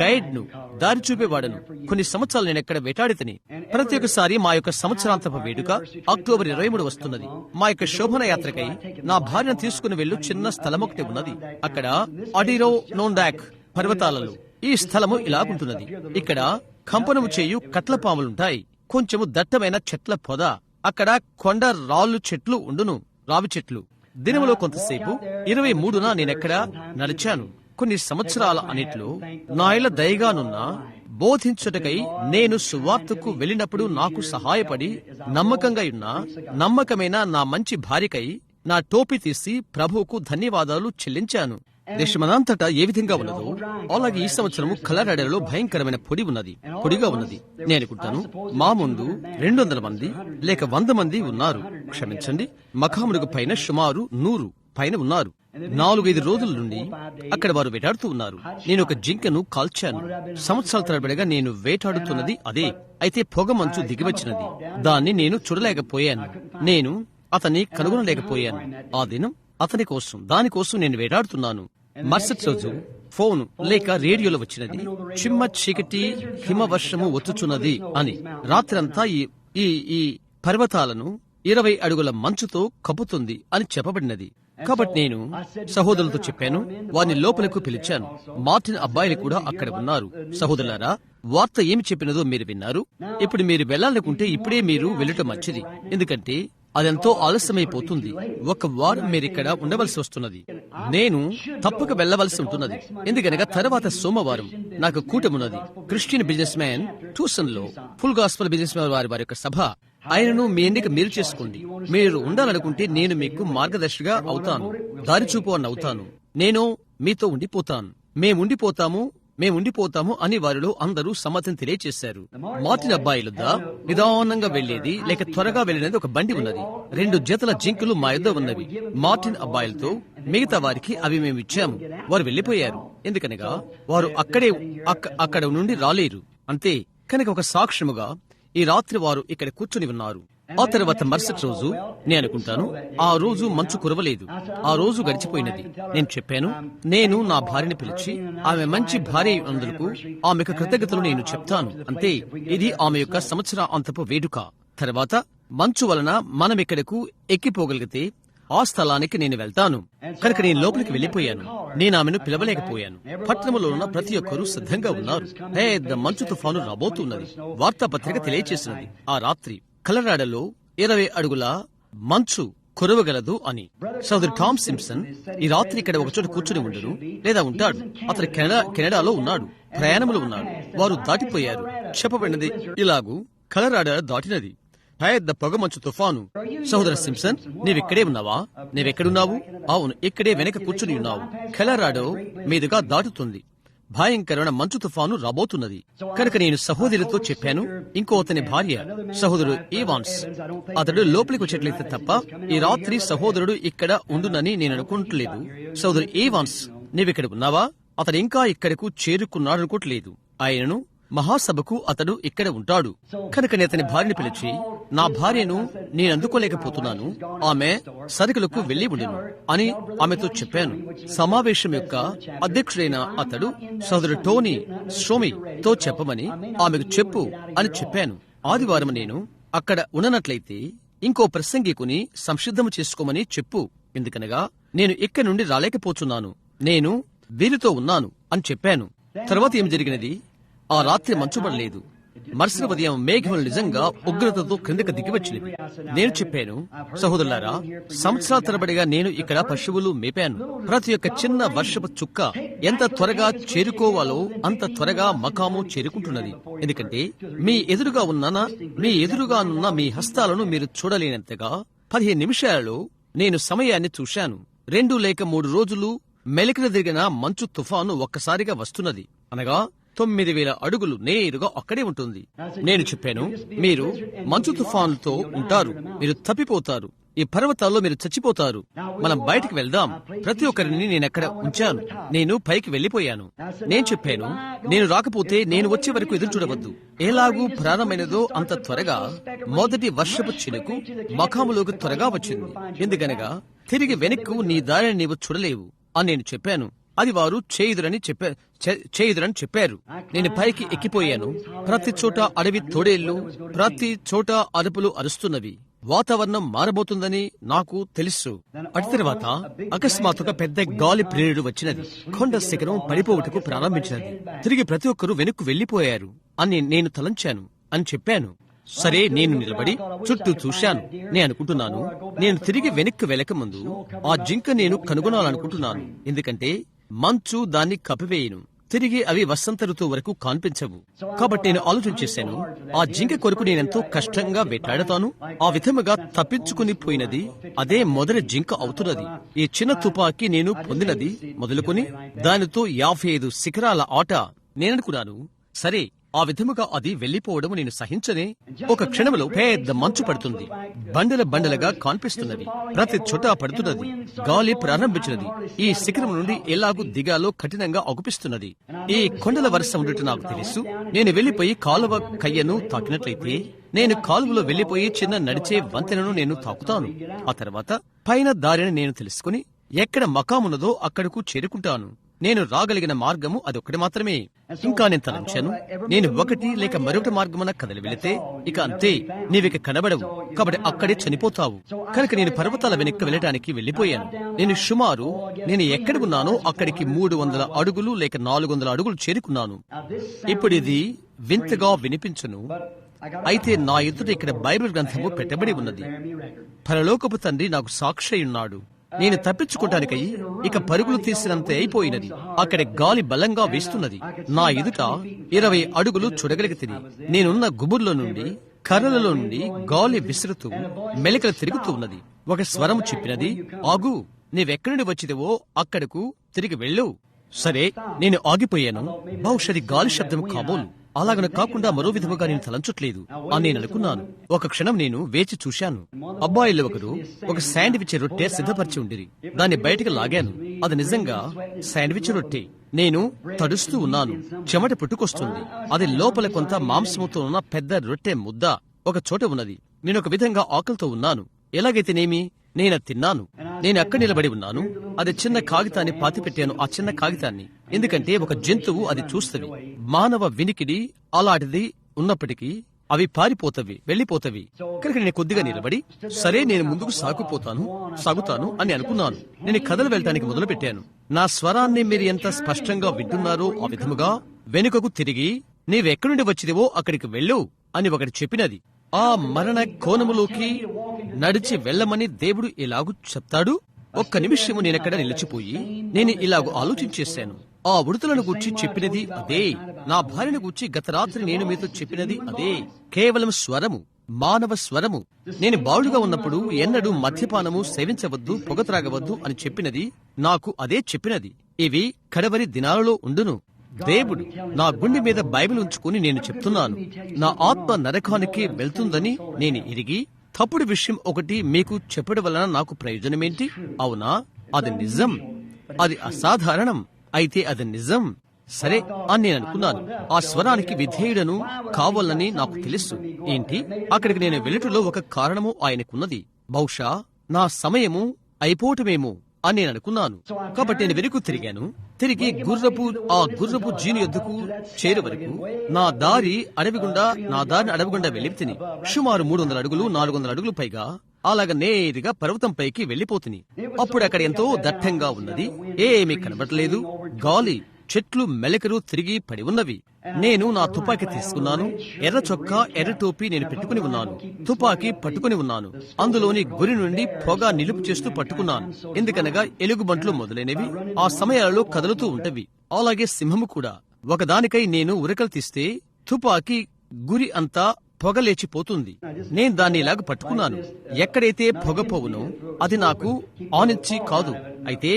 గైడ్ ను, దారి చూపేవాడను. కొన్ని సంవత్సరాలు నేను ఎక్కడ వేటాడితిని. ప్రతి ఒక్కసారి మా యొక్క సంవత్సరాంతపు వేడుక అక్టోబర్ 23 వస్తున్నది. మా యొక్క శోభన యాత్రకై నా భార్యను తీసుకుని వెళ్ళు చిన్న స్థలం ఒకటి ఉన్నది. అక్కడ అడిరో నోండాక్ పర్వతాలలో ఈ స్థలము ఇలాగుంటున్నది. ఇక్కడ కంపనము చేయు కట్ల పాములుంటాయి. కొంచెము దట్టమైన చెట్ల పొద. అక్కడ కొండ రాళ్ళు చెట్లు ఉండును, రావి చెట్లు. దినములో కొంతసేపు 23న నేనెక్కడ నడిచాను. కొన్ని సంవత్సరాల అన్నిట్లో నా ఇళ్ళ దయగానున్న బోధించుటకై నేను సువార్తకు వెళ్ళినప్పుడు నాకు సహాయపడి నమ్మకమైన నా మంచి భార్యకై నా టోపీ తీసి ప్రభువుకు ధన్యవాదాలు చెల్లించాను. దేశమనంతటా ఏ విధంగా ఉన్నదో అలాగే ఈ సంవత్సరము కలరాడలో భయంకరమైన పొడిగా ఉన్నది. నేను అనుకుంటాను మా ముందు 200 మంది లేక 100 మంది ఉన్నారు. క్షమించండి, మఖాములకు పైన సుమారు 100 పైన ఉన్నారు. 4-5 రోజుల నుండి అక్కడ వారు వేటాడుతూ ఉన్నారు. నేను ఒక జింకను కాల్చాను. సంవత్సరాల తరబడిగా నేను వేటాడుతున్నది అదే. అయితే పొగ మంచు దిగివచ్చినది. దాన్ని నేను చూడలేకపోయాను. నేను అతన్ని కనుగొనలేకపోయాను. ఆ దినం దానికోసం నేను వేటాడుతున్నాను. మరుసటి రోజు ఫోను లేక రేడియోలో వచ్చినది, చిమ్మ చీకటి హిమవర్షము వచ్చుచున్నది అని. రాత్రంతా ఈ పర్వతాలను 20 అడుగుల మంచుతో కప్పుతుంది అని చెప్పబడినది. కాబట్టి నేను సహోదరులతో చెప్పాను, వారిని లోపలకు పిలిచాను. మార్టిన్ అబ్బాయిలు కూడా అక్కడ ఉన్నారు. సహోదరులారా, వార్త ఏమి చెప్పినదో మీరు విన్నారు. ఇప్పుడు మీరు వెళ్లాలనుకుంటే ఇప్పుడే మీరు వెళ్ళటం మంచిది. ఎందుకంటే అదెంతో ఆలస్యమైపోతుంది. 1 వారం మీరిక్కడ ఉండవలసి వస్తున్నది. నేను తప్పక వెళ్లవలసి ఉంటున్నది. ఎందుకనగా తర్వాత సోమవారం నాకు కూటమున్నది. క్రిస్టియన్ బిజినెస్ మ్యాన్ ట్యూసన్ లో ఫుల్ గాస్పల్ బిజినెస్ మ్యాన్ వారి యొక్క సభ. ఆయనను మీ ఎన్నిక మీరు చేసుకోండి. మీరు ఉండాలనుకుంటే నేను మీకు మార్గదర్శిగా అవుతాను, దారి చూపువాన్ని అవుతాను. నేను మీతో ఉండిపోతాను. మేముండిపోతాము అని వారిలో అందరూ సమ్మతిని తెలియచేశారు. మార్టిన్ అబ్బాయిలుద్దా నిదానంగా వెళ్లేది లేక త్వరగా వెళ్లినది ఒక బండి ఉన్నది. 2 జతల జింకులు మా యొద్ద ఉన్నవి. మార్టిన్ అబ్బాయిలతో మిగతా వారికి అవి మేము ఇచ్చాము. వారు వెళ్లిపోయారు. ఎందుకనగా వారు అక్కడ నుండి రాలేరు. అంతే. కనుక ఒక సాక్ష్యముగా ఈ రాత్రి వారు ఇక్కడ కూర్చుని ఉన్నారు. ఆ తర్వాత మరుసటి రోజు నేను అనుకుంటాను ఆ రోజు మంచు కురవలేదు. ఆ రోజు గడిచిపోయినది. నేను చెప్పాను, నేను నా భార్యని పిలిచి ఆమె మంచి భార్య అందుకు ఆమెకు కృతజ్ఞతలు నేను చెప్తాను. అంతే. ఇది ఆమె యొక్క సంవత్సరాంతపు వేడుక. తర్వాత మంచు వలన మనం ఇక్కడకు ఎక్కిపోగలిగితే ఆ స్థలానికి నేను వెళ్తాను. కనుక నేను లోపలికి వెళ్లిపోయాను. నేను ఆమెను పిలవలేకపోయాను. పట్టణంలో ఉన్న ప్రతి ఒక్కరూ సిద్ధంగా ఉన్నారు. పెద్ద మంచు తుఫాను రాబోతున్నది. వార్తాపత్రిక తెలియచేసినది ఆ రాత్రి కలరాడలో 20 అడుగుల మంచు కురవగలదు అని. సోదరు టామ్ సింప్సన్ ఈ రాత్రి ఇక్కడ ఒకచోట కూర్చుని ఉండడు లేదా ఉంటాడు. అతను కెనడాలో ఉన్నాడు, ప్రయాణంలో ఉన్నాడు. వారు దాటిపోయారు. చెప్పబడినది ఇలాగూ, కలరాడ దాటినది పెద్ద పొగమంచు తుఫాను. సహోదర సింప్సన్, నీవిక్కడే ఉన్నావా? నీవెక్కడున్నావు? అవును, ఇక్కడే వెనక కూర్చుని ఉన్నావు. కలరాడో మీదుగా దాటుతుంది. భయంకరమైన మంచు తుఫాను రాబోతున్నది. కనుక నేను సహోదరులతో చెప్పాను. ఇంకో అతని భార్య సహోదరుడు ఈవాన్స్, అతడు లోపలికి వచ్చేట్లయితే తప్ప ఈ రాత్రి సహోదరుడు ఇక్కడ ఉండునని నేను అనుకుంటలేదు. సహోదరు ఈవాన్స్, నీవిక్కడ ఉన్నావా? అతడు ఇంకా ఇక్కడకు చేరుకున్నాడు అనుకోవట్లేదు. ఆయనను మహాసభకు అతడు ఇక్కడ ఉంటాడు. కనుక నేను అతని భార్యను పిలిచి నా భార్యను నేను అందుకోలేకపోతున్నాను, ఆమె సరుకులకు వెళ్లి ఉండెను అని ఆమెతో చెప్పాను. సమావేశం యొక్క అధ్యక్షుడైన అతడు సోదరుడు టోనీ స్ట్రోమీతో చెప్పమని ఆమెకు చెప్పు అని చెప్పాను. ఆదివారం నేను అక్కడ ఉన్నట్లయితే ఇంకో ప్రసంగికుని సంసిద్ధము చేసుకోమని చెప్పు, ఎందుకనగా నేను ఇక్కడి నుండి రాలేకపోతున్నాను, నేను వీరితో ఉన్నాను అని చెప్పాను. తర్వాత ఏం జరిగినది? ఆ రాత్రి మంచు పడలేదు. మరుసటి ఉదయం మేఘములు నిజంగా ఉగ్రతతో క్రిందకు దిగివచ్చినవి. నేను చెప్పాను, సహోదరులారా, సంవత్సరాల తరబడిగా నేను ఇక్కడ పశువులు మేపాను. ప్రతి ఒక్క చిన్న వర్షపు చుక్క ఎంత త్వరగా చేరుకోవాలో అంత త్వరగా మకాము చేరుకుంటున్నది. ఎందుకంటే మీ ఎదురుగా ఉన్న మీ హస్తాలను మీరు చూడలేనంతగా 15 నిమిషాలలో నేను సమయాన్ని చూశాను. 2 లేక 3 రోజులు మెలికలు దిగిన మంచు తుఫాను ఒక్కసారిగా వస్తున్నది, అనగా 9,000 అడుగులు నేరుగా అక్కడే ఉంటుంది. నేను చెప్పాను, మీరు మంచు తుఫానుతో ఉంటారు, మీరు తప్పిపోతారు, ఈ పర్వతాల్లో మీరు చచ్చిపోతారు. మనం బయటికి వెళ్దాం. ప్రతి ఒక్కరిని నేనెక్కడ ఉంచాను. నేను పైకి వెళ్లిపోయాను. నేను చెప్పాను, నేను రాకపోతే నేను వచ్చే వరకు ఎదురు చూడవద్దు. ఎలాగూ ప్రారంభమైనదో అంత త్వరగా మొదటి వర్షపు చినుకు మఖాములోకి త్వరగా వచ్చింది. ఎందుకనగా తిరిగి వెనక్కు నీ దారిని నీవు చూడలేవు అని నేను చెప్పాను. అది వారు చేయుదురని చెప్పారు. నేను పైకి ఎక్కిపోయాను. ప్రతి చోట అడవి తోడేళ్లు, ప్రతి చోట అరుపులు అరుస్తున్నవి. వాతావరణం మారబోతుందని నాకు తెలుసు. అటు తర్వాత అకస్మాత్తుగా పెద్ద గాలి ప్రేరుడు వచ్చినది. కొండ శిఖరం పడిపోవుటకు ప్రారంభించినది. తిరిగి ప్రతి ఒక్కరూ వెనక్కు వెళ్లిపోయారు అని నేను తలంచాను అని చెప్పాను. సరే, నేను నిలబడి చుట్టూ చూశాను. నేను అనుకుంటున్నాను, నేను తిరిగి వెనక్కి వెళ్లక ముందు ఆ జింక నేను కనుగొనాలనుకుంటున్నాను. ఎందుకంటే మంచు దాన్ని కప్పివేయను. తిరిగి అవి వసంత ఋతువు వరకు కనిపించవు. కాబట్టి నేను ఆలోచన చేశాను, ఆ జింక కొరకు నేనెంతో కష్టంగా వేటాడతాను. ఆ విధముగా తప్పించుకుని పోయినది అదే మొదటి జింక అవుతున్నది. ఈ చిన్న తుపాకీ నేను పొందినది మొదలుకొని దానితో 55 శిఖరాల ఆట. నేననుకున్నాను, సరే, ఆ విధముగా అది వెళ్లిపోవడం నేను సహించనే. ఒక క్షణంలో పెద్ద మంచు పడుతుంది. బండలుగా కనిపిస్తున్నది. ప్రతి చోట పడుతున్నది. గాలి ప్రారంభించినది. ఈ శిఖరం నుండి ఎలాగూ దిగాలో కఠినంగా అగుపిస్తున్నది. ఈ కొండల వరుస ఉండటం నాకు తెలుసు. నేను వెళ్లిపోయి కాలువ కయ్యను తాకినట్లయితే నేను కాలువలో వెళ్లిపోయి చిన్న నడిచే వంతెనను నేను తాకుతాను. ఆ తర్వాత పైన దారిని నేను తెలుసుకుని ఎక్కడ మకామున్నదో అక్కడకు చేరుకుంటాను. నేను రాగలిగిన మార్గము అదొక్కటి మాత్రమే. ఇంకా నేను తలంచాను, నేను ఒకటి లేక మరొకటి మార్గమున కదలి వెళితే ఇక అంతే, నీవిక కనబడవు, కాబట్టి అక్కడే చనిపోతావు. కనుక నేను పర్వతాల వెనక్కి వెళ్ళటానికి వెళ్లిపోయాను. నేను ఎక్కడ ఉన్నానో అక్కడికి 300 అడుగులు లేక 400 అడుగులు చేరుకున్నాను. ఇప్పుడు ఇది వింతగా వినిపించును, అయితే నా ఎదుట ఇక్కడ బైబిల్ గ్రంథము పెట్టబడి ఉన్నది. పరలోకపు తండ్రి నాకు సాక్షి ఉన్నాడు. నేను తప్పించుకోవటానికై ఇక పరుగులు తీసినంత అయిపోయినది. అక్కడ గాలి బలంగా వీస్తున్నది. నా ఎదుట 20 అడుగులు చూడగలిగితిని. నేనున్న గుబుర్లో నుండి, కర్రలలో నుండి గాలి విసురుతూ మెలికలు తిరుగుతూ ఉన్నది. ఒక స్వరం చెప్పినది, ఆగు, నీవెక్కడి నుండి వచ్చిదివో అక్కడకు తిరిగి వెళ్ళు. సరే, నేను ఆగిపోయాను. బహుశా గాలి శబ్దం కాబోలు. అలాగన కాకుండా మరో విధముగా నేను తలంచట్లేదు అని నేను అనుకున్నాను. ఒక క్షణం నేను వేచి చూశాను. అబ్బాయిలు ఒకరు ఒక శాండ్విచ్ రొట్టె సిద్ధపరిచి ఉండిరి. దాన్ని బయటికి లాగాను. అది నిజంగా శాండ్విచ్ రొట్టె. నేను తడుస్తూ ఉన్నాను. చెమట పుట్టుకొస్తుంది. అది లోపల కొంత మాంసముతో ఉన్న పెద్ద రొట్టె ముద్ద ఒక చోట ఉన్నది. నేను ఒక విధంగా ఆకలితో ఉన్నాను. ఎలాగైతేనేమి నేను తిన్నాను. నేను అక్కడ నిలబడి ఉన్నాను. అది చిన్న కాగితాన్ని పాతిపెట్టాను. ఆ చిన్న కాగితాన్ని, ఎందుకంటే ఒక జంతువు అది చూస్తవి. మానవ వినికిడి అలాంటిది ఉన్నప్పటికీ అవి పారిపోతవి, వెళ్లిపోతవి. కనుక నేను కొద్దిగా నిలబడి, సరే, నేను ముందుకు సాగుతాను అని అనుకున్నాను. నేను కథలు వెళ్ళటానికి మొదలు పెట్టాను. నా స్వరాన్ని మీరు ఎంత స్పష్టంగా వింటున్నారో ఆ విధముగా వెనుకకు తిరిగి నీవెక్కడి నుండి వచ్చిదివో అక్కడికి వెళ్ళు అని ఒకటి చెప్పినది. ఆ మరణ కోణములోకి నడిచి వెళ్ళమని దేవుడు ఇలాగూ చెప్తాడు. ఒక్క నిమిషము నేనక్కడ నిలిచిపోయి నేను ఇలాగూ ఆలోచించేశాను. ఆ ఉడతలను గూర్చి చెప్పినది అదే. నా భార్యను గూర్చి గత రాత్రి నేను మీతో చెప్పినది అదే. కేవలం స్వరము, మానవ స్వరము. నేను బాలుడుగా ఉన్నప్పుడు ఎన్నడూ మద్యపానము సేవించవద్దు, పొగ త్రాగవద్దు అని చెప్పినది నాకు అదే చెప్పినది. ఇవి కడవరి దినాలలో ఉండును. దేవుడు నా గుండె మీద బైబిల్ ఉంచుకుని నేను చెప్తున్నాను. నా ఆత్మ నరకానికి వెళ్తుందని నేను ఎరిగి తప్పుడు విషయం ఒకటి మీకు చెప్పడం వలన నాకు ప్రయోజనమేంటి? అవునా, అది నిజం. అది అసాధారణం, అయితే అది నిజం. సరే అని నేను అనుకున్నాను. ఆ స్వరానికి విధేయుడను కావాలని నాకు తెలుసు. ఏంటి, అక్కడికి నేను వెళ్ళుటలో ఒక కారణము ఆయనకున్నది. బహుశా నా సమయము అయిపోవటమేమో అని నేను అనుకున్నాను. కాబట్టి నేను వెనుక తిరిగి గుర్రపు జీను యొద్దకు చేరు వరకు నా దారిని అడవిగుండా వెళ్ళి తిని సుమారు 300 అడుగులు 400 అడుగులు పైగా అలాగ నేరుగా పర్వతంపైకి వెళ్లిపోతుని. అప్పుడు అక్కడ ఎంతో దట్టంగా ఉన్నది, ఏమీ కనబడలేదు. గాలి, చెట్లు, మెలకలు తిరిగి పడి ఉన్నవి. నేను నా తుపాకీ తీసుకున్నాను. ఎర్ర చొక్కా, ఎర్ర టోపీ నేను పెట్టుకుని ఉన్నాను. తుపాకీ పట్టుకుని ఉన్నాను. అందులోని గురి నుండి పొగ నిలుపు చేస్తూ పట్టుకున్నాను. ఎందుకనగా ఎలుగుబంట్లు మొదలైనవి ఆ సమయాలలో కదులుతూ ఉంటవి. అలాగే సింహము కూడా. ఒకదానికై నేను ఉరకలు తీస్తే తుపాకీ గురి అంతా పొగ లేచిపోతుంది. నేను దాన్ని ఇలాగ పట్టుకున్నాను. ఎక్కడైతే పొగ పోవునో అది నాకు ఆనిచ్చి కాదు, అయితే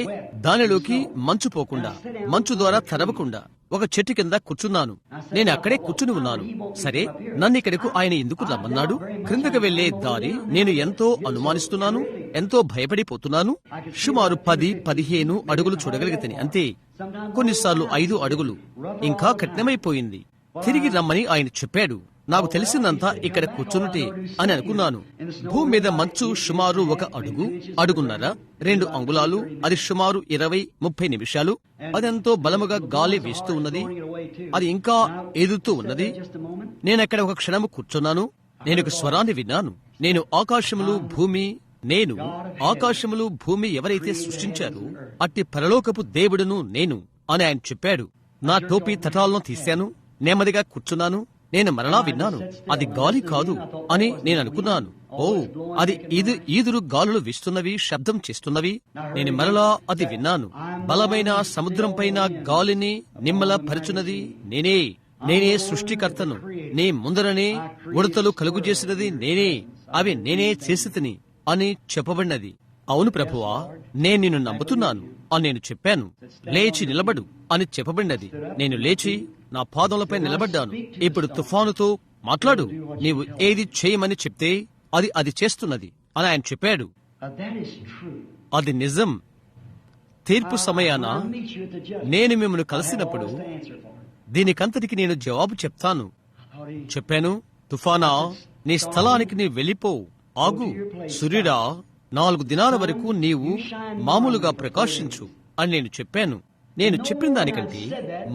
దానిలోకి మంచు పోకుండా, మంచు ద్వారా తడవకుండా ఒక చెట్టు కింద కూర్చున్నాను. నేను అక్కడే కూర్చుని ఉన్నాను. సరే, నన్ను ఇక్కడకు ఆయన ఎందుకు రమ్మన్నాడు? క్రిందకు వెళ్లే దారి నేను ఎంతో అనుమానిస్తున్నాను, ఎంతో భయపడిపోతున్నాను. సుమారు 10-15 అడుగులు చూడగలిగితేనే, అంతే. కొన్నిసార్లు 5 అడుగులు. ఇంకా కఠినమైపోయింది. తిరిగి రమ్మని ఆయన చెప్పాడు. నాకు తెలిసిందంతా ఇక్కడ కూర్చున్నట్టే అని అనుకున్నాను. భూమి మీద మంచు సుమారు 1 అడుగున్నర 2 అంగుళాలు. అది సుమారు 20-30 నిమిషాలు. అదెంతో బలముగా గాలి వీస్తూ ఉన్నది. అది ఇంకా ఎదుగుతూ ఉన్నది. నేనక్కడ ఒక క్షణము కూర్చున్నాను. నేను ఒక స్వరాన్ని విన్నాను. నేను ఆకాశములు భూమి ఎవరైతే సృష్టించారో అట్టి పరలోకపు దేవుడును నేను అని ఆయన చెప్పాడు. నా టోపీ తటాలను తీశాను. నెమ్మదిగా కూర్చున్నాను. నేను మరలా విన్నాను, అది గాలి కాదు అని నేను అనుకున్నాను. ఓ, అది ఈదురు గాలులు వీస్తున్నవి, శబ్దం చేస్తున్నవి. నేను మరలా అది విన్నాను. బలమైన సముద్రం పైన గాలిని నిమ్మల పరచున్నది నేనే సృష్టికర్తను. నీ ముందరనే ఉడతలు కలుగు చేసినది నేనే, అవి నేనే చేసితిని అని చెప్పబడినది. అవును ప్రభువా, నేను నిన్ను నమ్ముతున్నాను అని నేను చెప్పాను. లేచి నిలబడు అని చెప్పబడినది. నేను లేచి నా పాదములపై నిలబడ్డాను. ఇప్పుడు తుఫానుతో మాట్లాడు, నీవు ఏది చేయమని చెప్తే అది చేస్తున్నది అని ఆయన చెప్పాడు. అది నిజం. తీర్పు సమయాన నేను మిమ్మల్ని కలిసినప్పుడు దీనికంతటికి నేను జవాబు చెప్తాను. చెప్పాను, తుఫానా, నీ స్థలానికి నీ వెళ్ళిపో. ఆగు, సూర్యుడా, 4 దినాల వరకు నీవు మామూలుగా ప్రకాశించు అని నేను చెప్పాను. నేను చెప్పిన దానికంటే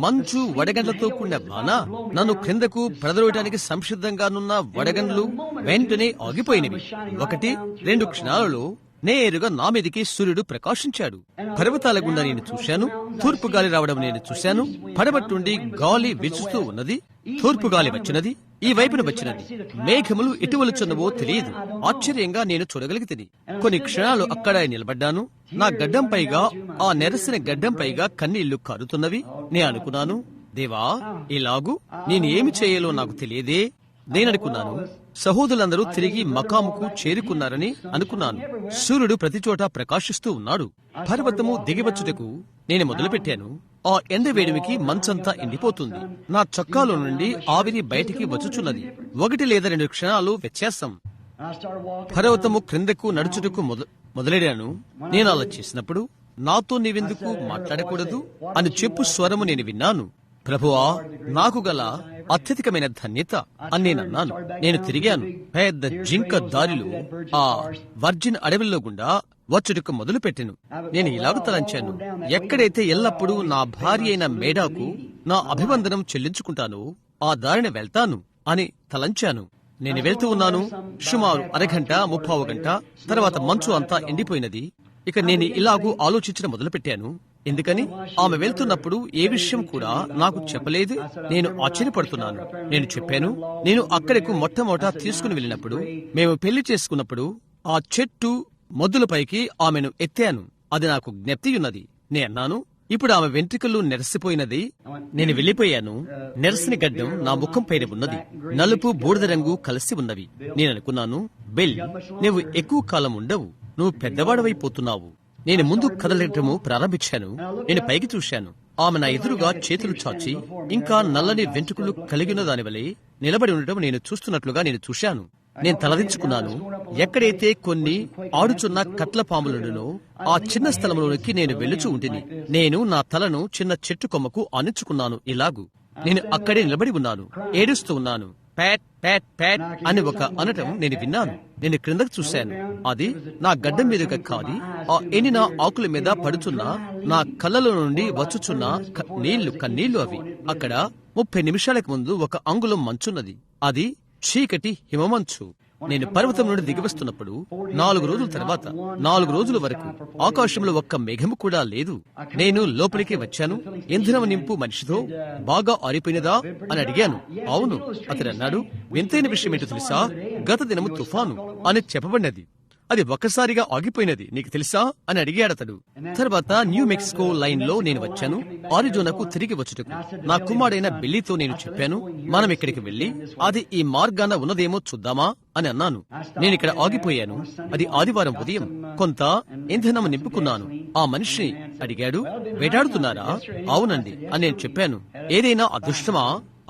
మంచు వడగండ్లతో కూడిన వాన నన్ను క్రిందకు పడదోయడానికి సంసిద్ధంగానున్న వడగండ్లు వెంటనే ఆగిపోయినవి. 1-2 క్షణాలలో నేరుగా నా మీదికి సూర్యుడు ప్రకాశించాడు. పర్వతాల గుండా నేను చూశాను. తూర్పు గాలి రావడం నేను చూశాను. పడబట్టుండి గాలి వీచుతూ ఉన్నది. తూర్పు గాలి వచ్చినది, ఈ వైపున వచ్చినది. మేఘములు ఎటువలుచున్నవో తెలియదు. ఆశ్చర్యంగా నేను చూడగలిగితిని. కొన్ని క్షణాలు అక్కడ నిలబడ్డాను. నా గడ్డం పైగా, ఆ నెరసిన గడ్డం పైగా కన్నీళ్లు కారుతున్నవి. నే అనుకున్నాను, దేవా, ఇలాగూ నేను ఏమి చేయాలో నాకు తెలియదే. నేననుకున్నాను, సహోదరులందరూ తిరిగి మకాముకు చేరుకున్నారని అనుకున్నాను. సూర్యుడు ప్రతి చోట ప్రకాశిస్తూ ఉన్నాడు. పర్వతము దిగివచ్చుటకు నేను మొదలుపెట్టాను. ఆ ఎండ వేడిమికి మంచంతా ఎండిపోతుంది. నా చొక్కాలో నుండి ఆవిరి బయటికి వచ్చుచున్నది. 1 లేదా 2 క్షణాలు వ్యత్యాసం. పర్వతము క్రిందకు నడుచుటకు మొదలెడాను. నేను అలా చేసినప్పుడు, నాతో నీవెందుకు మాట్లాడకూడదు అని చెప్పు స్వరము నేను విన్నాను. ప్రభువా, నాకు గల అత్యధికమైన ధన్యత అని నేను అన్నాను. నేను తిరిగాను. పెద్ద జింక దారిలో ఆ వర్జిన్ అడవిలో గుండా వచ్చుటకు మొదలు పెట్టెను. నేను ఇలాగ తలంచాను, ఎక్కడైతే ఎల్లప్పుడూ నా భార్య అయిన మేడాకు నా అభివందనం చెల్లించుకుంటానో ఆ దారిని వెళ్తాను అని తలంచాను. నేను వెళ్తూ ఉన్నాను. సుమారు అరగంట 30 గంట తర్వాత మంచు అంతా ఎండిపోయినది. ఇక నేను ఇలాగూ ఆలోచించడం మొదలుపెట్టాను. ఎందుకని ఆమె వెళ్తున్నప్పుడు ఏ విషయం కూడా నాకు చెప్పలేదు. నేను ఆశ్చర్యపడుతున్నాను. నేను చెప్పాను, నేను అక్కడకు మొట్టమొదట తీసుకుని వెళ్ళినప్పుడు, మేము పెళ్లి చేసుకున్నప్పుడు ఆ చెట్టు మొద్దులపైకి ఆమెను ఎత్తాను. అది నాకు జ్ఞప్తియున్నది. నే అన్నాను, ఇప్పుడు ఆమె వెంట్రుకలు నెరసిపోయినది. నేను వెళ్లిపోయాను. నెరసిన గడ్డం నా ముఖం పైన ఉన్నది. నలుపు బూడిద రంగు కలిసి ఉన్నవి. నేననుకున్నాను, బెల్, నువ్వు ఎక్కువ కాలం ఉండవు. నువ్వు పెద్దవాడవైపోతున్నావు. నేను ముందు కదలటము ప్రారంభించాను. నేను పైకి చూశాను. ఆమె నా ఎదురుగా చేతులు చాచి ఇంకా నల్లని వెంట్రుకలు కలిగిన దాని వలె నిలబడి ఉండటం నేను చూస్తున్నట్లుగా నేను చూశాను. నేను తలదించుకున్నాను. ఎక్కడైతే కొన్ని ఆడుచున్న కట్ల పాములుండునో ఆ చిన్న స్థలంలోనికి నేను వెళ్ళుచూ ఉంటిని. నేను నా తలను చిన్న చెట్టు కొమ్మకు ఆనించుకున్నాను. ఇలాగు నేను అక్కడే నిలబడి ఉన్నాను, ఏడుస్తూ ఉన్నాను. ప్యాట్ ప్యాట్ ప్యాట్ అని ఒక అనటం నేను విన్నాను. నేను క్రిందకు చూశాను. అది నా గడ్డం మీదుగా కాది, ఆ ఎండిన ఆకుల మీద పడుచున్న నా కళ్ళలో నుండి వచ్చుచున్న కన్నీళ్లు అవి. అక్కడ 30 నిమిషాలకు ముందు ఒక అంగుళం మంచున్నది. అది చీకటి హిమమంచు. నేను పర్వతం నుండి దిగివస్తున్నప్పుడు 4 రోజుల తర్వాత 4 రోజుల వరకు ఆకాశంలో ఒక్క మేఘము కూడా లేదు. నేను లోపలికి వచ్చాను. ఇంధనం నింపు మనిషితో, బాగా ఆరిపోయినదా అని అడిగాను. అవును, అతడు అన్నాడు, వింతైన విషయం ఏంటో తెలుసా, గత దినము తుఫాను అని చెప్పబడినది, అది ఒక్కసారిగా ఆగిపోయినది, నీకు తెలుసా అని అడిగాడు అతడు. తర్వాత న్యూ మెక్సికో లైన్ లో నేను వచ్చాను ఆరిజోనాకు తిరిగి వచ్చుటకు. నా కుమారుడైన బిల్లీతో నేను చెప్పాను, మనం ఇక్కడికి వెళ్లి అది ఈ మార్గాన ఉన్నదేమో చూద్దామా అని అన్నాను. నేను ఇక్కడ ఆగిపోయాను. అది ఆదివారం ఉదయం. కొంత ఇంధనం నింపుకున్నాను. ఆ మనిషి అడిగాడు, వేటాడుతున్నారా? అవునండి అని నేను చెప్పాను. ఏదైనా అదృష్టమా?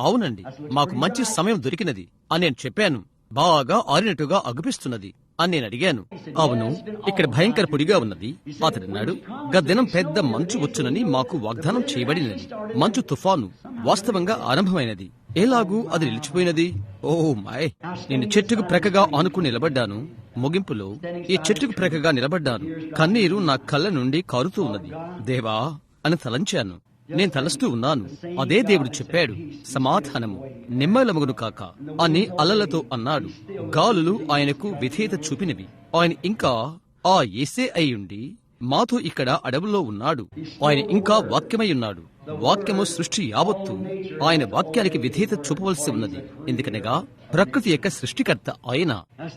అవునండి, మాకు మంచి సమయం దొరికినది అని నేను చెప్పాను. బాగా ఆరినట్టుగా అగుపిస్తున్నది అని నేను అడిగాను. అవును, ఇక్కడ భయంకర పొడిగా ఉన్నది. అతడన్నాడు, గద్దినం పెద్ద మంచు వచ్చునని మాకు వాగ్దానం చేయబడినది. మంచు తుఫాను వాస్తవంగా ఆరంభమైనది. ఎలాగూ అది నిలిచిపోయినది. ఓ మాయ్! నేను చెట్టుకు ప్రక్కగా ఆనుకుని నిలబడ్డాను. ముగింపులో ఈ చెట్టుకు ప్రక్కగా నిలబడ్డాను. కన్నీరు నా కళ్ళ నుండి కారుతూ ఉన్నది. దేవా అని తలంచాను. నేను తలస్తూ ఉన్నాను. అదే దేవుడు చెప్పాడు, సమాధానము నిమ్మలమగును కాక అని అలలతో అన్నాడు. గాలులు ఆయనకు విధేయత చూపినవి. ఆయన ఇంకా ఆ యేసే అయ్యుండి మాతో ఇక్కడ అడవుల్లో ఉన్నాడు. ఆయన ఇంకా వాక్యమై ఉన్నాడు. వాక్యము సృష్టి యావత్తు ఆయన వాక్యానికి విధేయత చూపవలసి ఉన్నది. ఎందుకనగా ప్రకృతి యొక్క సృష్టికర్త ఆయన.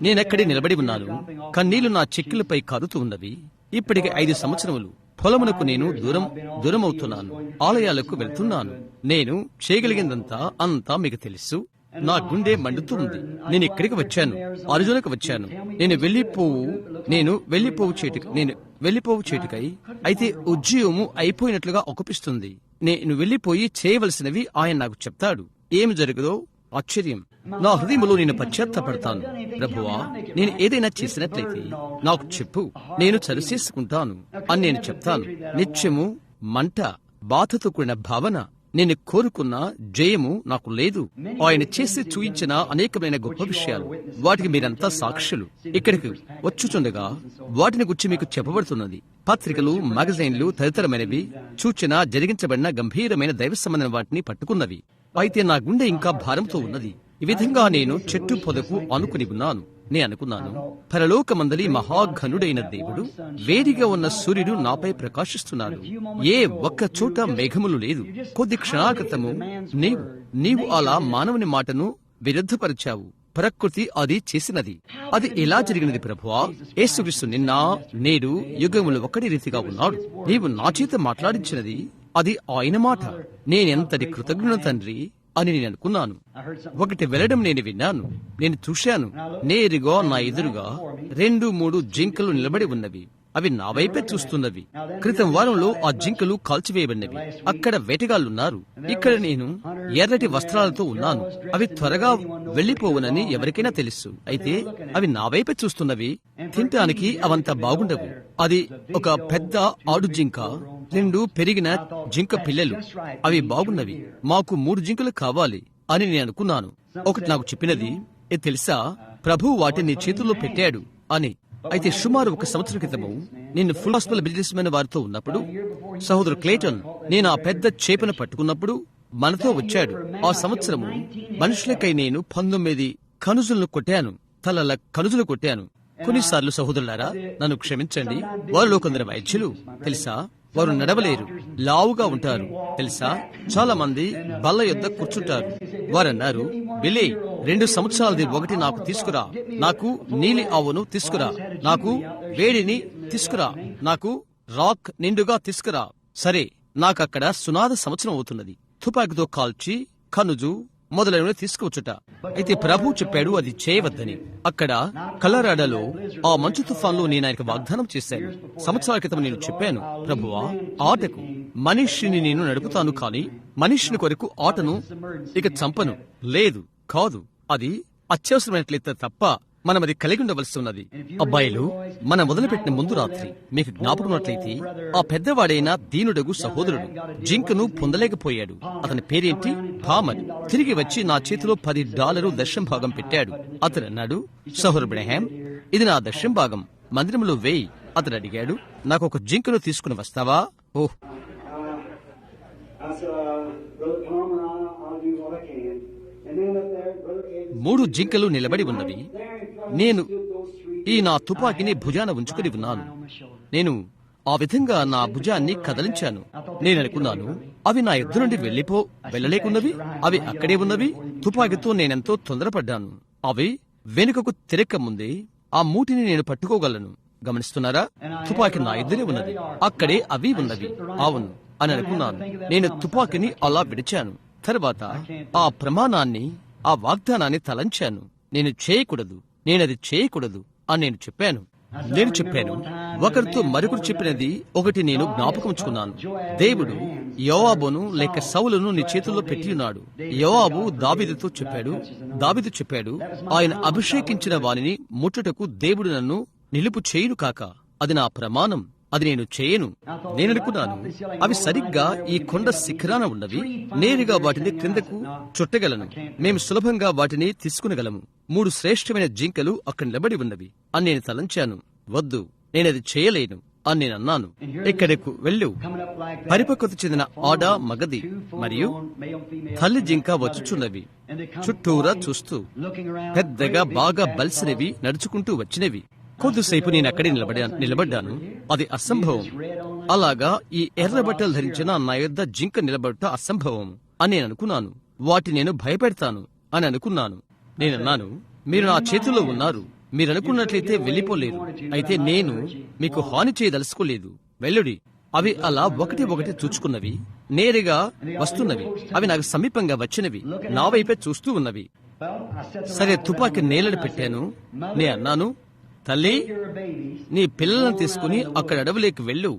నేనెక్కడే నిలబడి ఉన్నాను. కన్నీళ్లు నా చెక్కిలపై కారుతూ ఉన్నవి. ఇప్పటికి 5 సంవత్సరములు పొలమునకు నేను దూరమవుతున్నాను. ఆలయాలకు వెళ్తున్నాను. నేను చేయగలిగిందంతా అంతా మీకు తెలుసు. నా గుండె మండుతుంది. నేను ఇక్కడికి వచ్చాను, అర్జునకు వచ్చాను. నేను వెళ్ళిపోవు చేటుకై అయితే ఉద్యోగము అయిపోయినట్లుగా ఒప్పిస్తుంది. నేను వెళ్లిపోయి చేయవలసినవి ఆయన నాకు చెప్తాడు. ఏమి జరుగుదో ఆశ్చర్యం. నా హృదయంలో నేను పశ్చాత్తాపడతాను. ప్రభువా, నేను ఏదైనా చేసినట్లయితే నాకు చెప్పు, నేను సరిచేసుకుంటాను అని నేను చెప్తాను. నిత్యము మంట, బాధతో కూడిన భావన, నేను కోరుకున్న జయము నాకు లేదు. ఆయన చేసి చూయించిన అనేకమైన గొప్ప విషయాలు, వాటికి మీరంతా సాక్షులు. ఇక్కడికి వచ్చుచుండగా వాటిని గురించి మీకు చెప్పబడుతున్నది. పత్రికలు, మ్యాగజైన్లు తదితరమైనవి సూచన జరిగించబడిన గంభీరమైన దైవ సంబంధమైన వాటిని పట్టుకున్నవి. అయితే నా గుండె ఇంకా భారంతో ఉన్నది. ఈ విధంగా నేను చెట్టు పొదకు ఆనుకుని ఉన్నాను. నే అనుకున్నాను, పరలోకమందలి మహాఘనుడైన దేవుడు, వేడిగా ఉన్న సూర్యుడు నాపై ప్రకాశిస్తున్నాడు. ఏ ఒక్క చోట మేఘములు లేదు. కొద్ది క్షణాల క్రితము నీవు అలా మానవుని మాటను విరుద్ధపరిచావు. ప్రకృతి అది చేసినది. అది ఎలా జరిగినది ప్రభువా? యేసుక్రీస్తు నిన్న నేడు యుగములు ఒకటి రీతిగా ఉన్నాడు. నీవు నా చేత మాట్లాడించినది అది ఆయన మాట. నేనెంతటి కృతజ్ఞుడు తండ్రి అని నేను అనుకున్నాను. ఒకటి వెళ్ళడం నేను విన్నాను. నేను చూశాను. నేరుగా నా ఎదురుగా 2-3 జింకలు నిలబడి ఉన్నవి. అవి నా వైపే చూస్తున్నవి. క్రితం వారంలో ఆ జింకలు కాల్చివేయబడినవి. అక్కడ వేటగాళ్లున్నారు. ఇక్కడ నేను ఎర్రటి వస్త్రాలతో ఉన్నాను. అవి త్వరగా వెళ్లిపోవునని ఎవరికైనా తెలుసు. అయితే అవి నా వైపే చూస్తున్నవి. తినటానికి అవంత బాగుండవు. అది ఒక పెద్ద ఆడు జింక, 2 పెరిగిన జింక పిల్లలు. అవి బాగున్నవి. మాకు 3 జింకలు కావాలి అని నేను అనుకున్నాను. ఒకటి నాకు చెప్పినది, ఇది తెలుసా, ప్రభువు వాటిని చేతుల్లో పెట్టాడు అని. అయితే సుమారు 1 సంవత్సరం క్రితము నేను ఫుల్ హాస్పిటల్ బిజినెస్ మెన్ వారితో ఉన్నప్పుడు, సహోదరు క్లేటన్ నేను ఆ పెద్ద చేపను పట్టుకున్నప్పుడు మనతో వచ్చాడు. ఆ సంవత్సరము మనుషులకై నేను 19 కనుజులను కొట్టాను. తలల కనుజులు కొట్టాను. కొన్నిసార్లు సహోదరులారా, నన్ను క్షమించండి, వారిలో కొందరు వైద్యులు తెలుసా, వారు నడవలేరు, లావుగా ఉంటారు తెలుసా. చాలా మంది బల్ల యొద్ద కూర్చుంటారు. వారన్నారు, బిలే 2 సంవత్సరాలది ఒకటి నాకు తీసుకురా, నాకు నీలి ఆవును తీసుకురా, నాకు వేడిని తీసుకురా, నాకు రాక్ నిండుగా తీసుకురా. సరే, నాకక్కడ సునాద సంవత్సరం అవుతున్నది. తుపాకీతో కాల్చి కనుజు మొదలైనవి తీసుకువచ్చుట. అయితే ప్రభు చెప్పాడు అది చేయవద్దని. అక్కడ కలరాడలో ఆ మంచు తుఫాన్లో నేను ఆయనకు వాగ్దానం చేశాను. సంవత్సరాల క్రితం నేను చెప్పాను, ప్రభువా, ఆటకు మనిషిని నేను నడుపుతాను, కానీ మనిషిని కొరకు ఆటను ఇక చంపను. లేదు, కాదు, అది అత్యవసరమైనట్లయితే తప్ప మనం అది కలిగి ఉండవలసి ఉన్నది. అబ్బాయిలు, మనం మొదలుపెట్టిన ముందు రాత్రి మీకు జ్ఞాపకం ఉన్నట్లయితే ఆ పెద్దవాడైన దీనుడగు సహోదరుడు జింకను పొందలేకపోయాడు. అతని పేరేంటి? థామర్. తిరిగి వచ్చి నా చేతిలో $10 దశం భాగం పెట్టాడు. అతను అన్నాడు, సహోదరు బ్రహాం, ఇది నా దశం భాగం మందిరంలో వేయి. అతను అడిగాడు, నాకు ఒక జింకను తీసుకుని వస్తావా? ఓహ్, మూడు జింకలు నిలబడి ఉన్నవి. నేను ఈ నా తుపాకీని భుజాన ఉంచుకుని ఉన్నాను. నేను ఆ విధంగా నా భుజాన్ని కదలించాను. నేను అనుకున్నాను, అవి నా ఎద్దు నుండి వెళ్ళలేకున్నవి. అవి అక్కడే ఉన్నవి. తుపాకీతో నేనెంతో తొందరపడ్డాను. అవి వెనుకకు తిరక్క ముందే ఆ మూటిని నేను పట్టుకోగలను. గమనిస్తున్నారా? తుపాకీ నా ఎద్దునే ఉన్నది. అక్కడే అవి ఉన్నవి. అవును అని అనుకున్నాను. నేను తుపాకీని అలా విడిచాను. తర్వాత ఆ ప్రమాణాన్ని, ఆ వాగ్దానాన్ని తలంచాను. నేనది చేయకూడదు అని నేను చెప్పాను. ఒకరితో మరొకరు చెప్పినది ఒకటి నేను జ్ఞాపకం ఉంచుకున్నాను. దేవుడు యోవాబును లేక సౌలును నీ చేతుల్లో పెట్టి ఉన్నాడు. యోవాబు దావీదుతో చెప్పాడు, ఆయన అభిషేకించిన వానిని ముట్టుటకు దేవుడు నన్ను నిలుపు చేయును కాక. అది నా ప్రమాణం, అది నేను చేయను. నేననుకున్నాను, అవి సరిగ్గా ఈ కొండ శిఖరాన ఉన్నవి. నేరుగా వాటిని క్రిందకు చుట్టగలను. మేము సులభంగా వాటిని తీసుకునగలము. 3 శ్రేష్టమైన జింకలు అక్కడ నిలబడి ఉన్నవి అని నేను తలంచాను. వద్దు, నేనది చేయలేను అని నేను అన్నాను. ఇక్కడకు వెళ్ళు. పరిపక్వత చెందిన ఆడ మగది మరియు తల్లి జింక వచ్చుచున్నవి. చుట్టూరా చూస్తూ పెద్దగా బాగా బలిసినవి నడుచుకుంటూ వచ్చినవి. కొద్దిసేపు నేను అక్కడే నిలబడ్డాను. అది అసంభవం. అలాగా ఈ ఎర్ర బట్టలు ధరించిన నా యొద్ద జింక నిలబడట అసంభవం అని నేను అనుకున్నాను. వాటి నేను భయపెడతాను అని అనుకున్నాను. నేనన్నాను, మీరు నా చేతుల్లో ఉన్నారు. మీరు అనుకున్నట్లయితే వెళ్ళిపోలేరు. అయితే నేను మీకు హాని చేయదలుచుకోలేదు. వెళ్ళుడి. అవి అలా ఒకటి చూచుకున్నవి. నేరుగా వస్తున్నవి. అవి నాకు సమీపంగా వచ్చినవి. నా వైపే చూస్తూ ఉన్నవి. సరే, తుపాకీ నేలడు పెట్టాను. నే అన్నాను, తల్లి, నీ పిల్లలను తీసుకుని అక్కడ అడవిలోకి వెళ్ళు.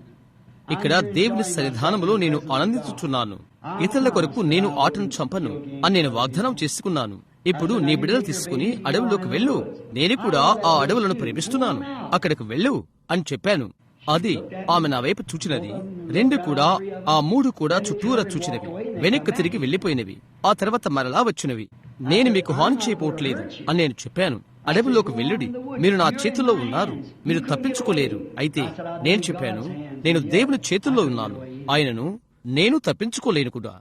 ఇక్కడ దేవుని సన్నిధానములో నేను ఆనందించుచున్నాను. ఇతరుల కొరకు నేను ఆటను చంపను అని నేను వాగ్దానం చేసుకున్నాను. ఇప్పుడు నీ బిడ్డలు తీసుకుని అడవిలోకి వెళ్ళు. నేను కూడా ఆ అడవులను ప్రేమిస్తున్నాను. అక్కడికి వెళ్ళు అని చెప్పాను. అది ఆమె నా వైపు చూచినది. 2 కూడా, ఆ 3 కూడా చుట్టూరా చూచినవి. వెనక్కి తిరిగి వెళ్లిపోయినవి. ఆ తర్వాత మరలా వచ్చినవి. నేను మీకు హాని చేయపోవట్లేదు అని నేను చెప్పాను. అడవిలోకి వెళ్ళుడి. మీరు నా చేతుల్లో ఉన్నారు. మీరు తప్పించుకోలేరు. అయితే నేను చెప్పాను, నేను దేవుని చేతుల్లో ఉన్నాను. ఆయనను నేను తప్పించుకోలేను కూడా.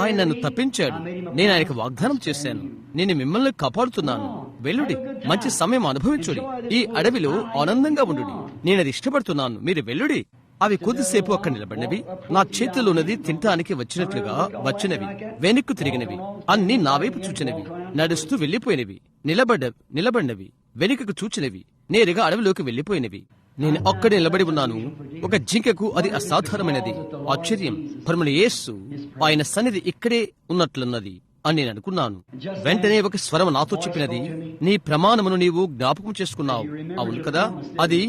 ఆయన నన్ను తప్పించాడు. నేను ఆయనకు వాగ్దానం చేశాను, నేను మిమ్మల్ని కాపాడుతున్నాను. వెళ్ళుడి, మంచి సమయం అనుభవించుడి. ఈ అడవిలో ఆనందంగా ఉండుడి. నేనది ఇష్టపడుతున్నాను. మీరు వెళ్ళుడి. అవి కొద్దిసేపు అక్కడ నిలబడినవి. నా చేతుల్లో ఉన్నది తినటానికి వచ్చినవి. వెనక్కు తిరిగినవి. అన్ని నా వైపు చూచినవి. నడుస్తూ వెళ్లిపోయినవి. నిలబడినవి. వెనుకకు చూచినవి. నేరుగా అడవిలోకి వెళ్లిపోయినవి. నేను అక్కడే నిలబడి ఉన్నాను. ఒక జింకకు అది అసాధారణమైనది. ఆశ్చర్యం. పరమున యేసు ఆయన సన్నిధి ఇక్కడే ఉన్నట్లున్నది అని నేను అనుకున్నాను. వెంటనే ఒక స్వరం నాతో చెప్పినది, నీ ప్రమాణమును నీవు జ్ఞాపకం చేసుకున్నావు. అవును కదా, అది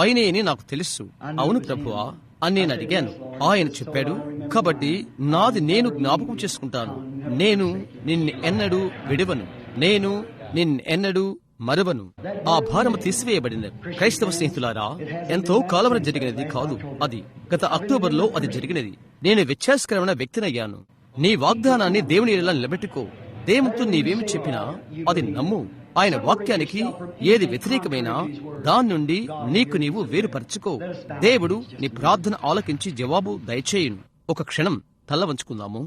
ఆయనే అని నాకు తెలుసు. అవును ప్రభువా అని నేను అడిగాను. ఆయన చెప్పాడు, కాబట్టి నాది నేను జ్ఞాపకం చేసుకుంటాను. నేను నిన్నెన్నడూ విడవను. నేను నిన్నెన్నడూ మరువను. ఆ భారము తీసివేయబడినది. క్రైస్తవ స్నేహితులారా, ఎంతో కాలమున జరిగినది కాదు. అది గత అక్టోబర్లో అది జరిగినది. నేను వ్యత్యాసకరమైన వ్యక్తినయ్యాను. నీ వాగ్దానాన్ని దేవుని ఎడల నిలబెట్టుకో. దేవునితో నీవేమి చెప్పినా అది నమ్ము. ఆయన వాక్యానికి ఏది వ్యతిరేకమైనా దాని నుండి నీకు నీవు వేరుపరచుకో. దేవుడు నీ ప్రార్థన ఆలకించి జవాబు దయచేయును. ఒక క్షణం తల్ల వంచుకుందాము.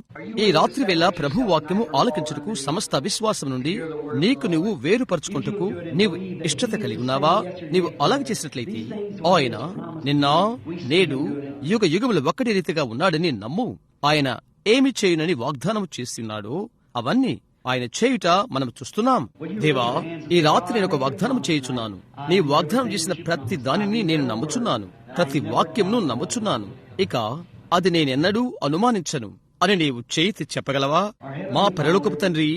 ఈ రాత్రి వేళ ప్రభు వాక్యము ఆలకించుటకు సమస్త విశ్వాసం నుండి నీకు నువ్వు వేరుపరచుకుంటకు నీవు ఇష్టత కలిగి ఉన్నావా? నీవు అలాగ చేసినట్లయితే ఆయన నిన్న నేడు యుగ యుగములు ఒక్కటి రీతిగా ఉన్నాడని నమ్ము. ఆయన ఏమి చేయునని వాగ్దానం చేస్తున్నాడో అవన్నీ ఆయన చేయుట మనం చూస్తున్నాం. దేవా, ఈ రాత్రి నేను ఒక వాగ్దానం చేయుచున్నాను. నీ వాగ్దానం చేసిన ప్రతి దానిని నేను నమ్ముచున్నాను. ప్రతి వాక్యంను నమ్ముచున్నాను. ఇక అది నేనెన్నడూ అనుమానించను అని నీవు చేతి చెప్పగలవా? మా పరలోకపు తండ్రి,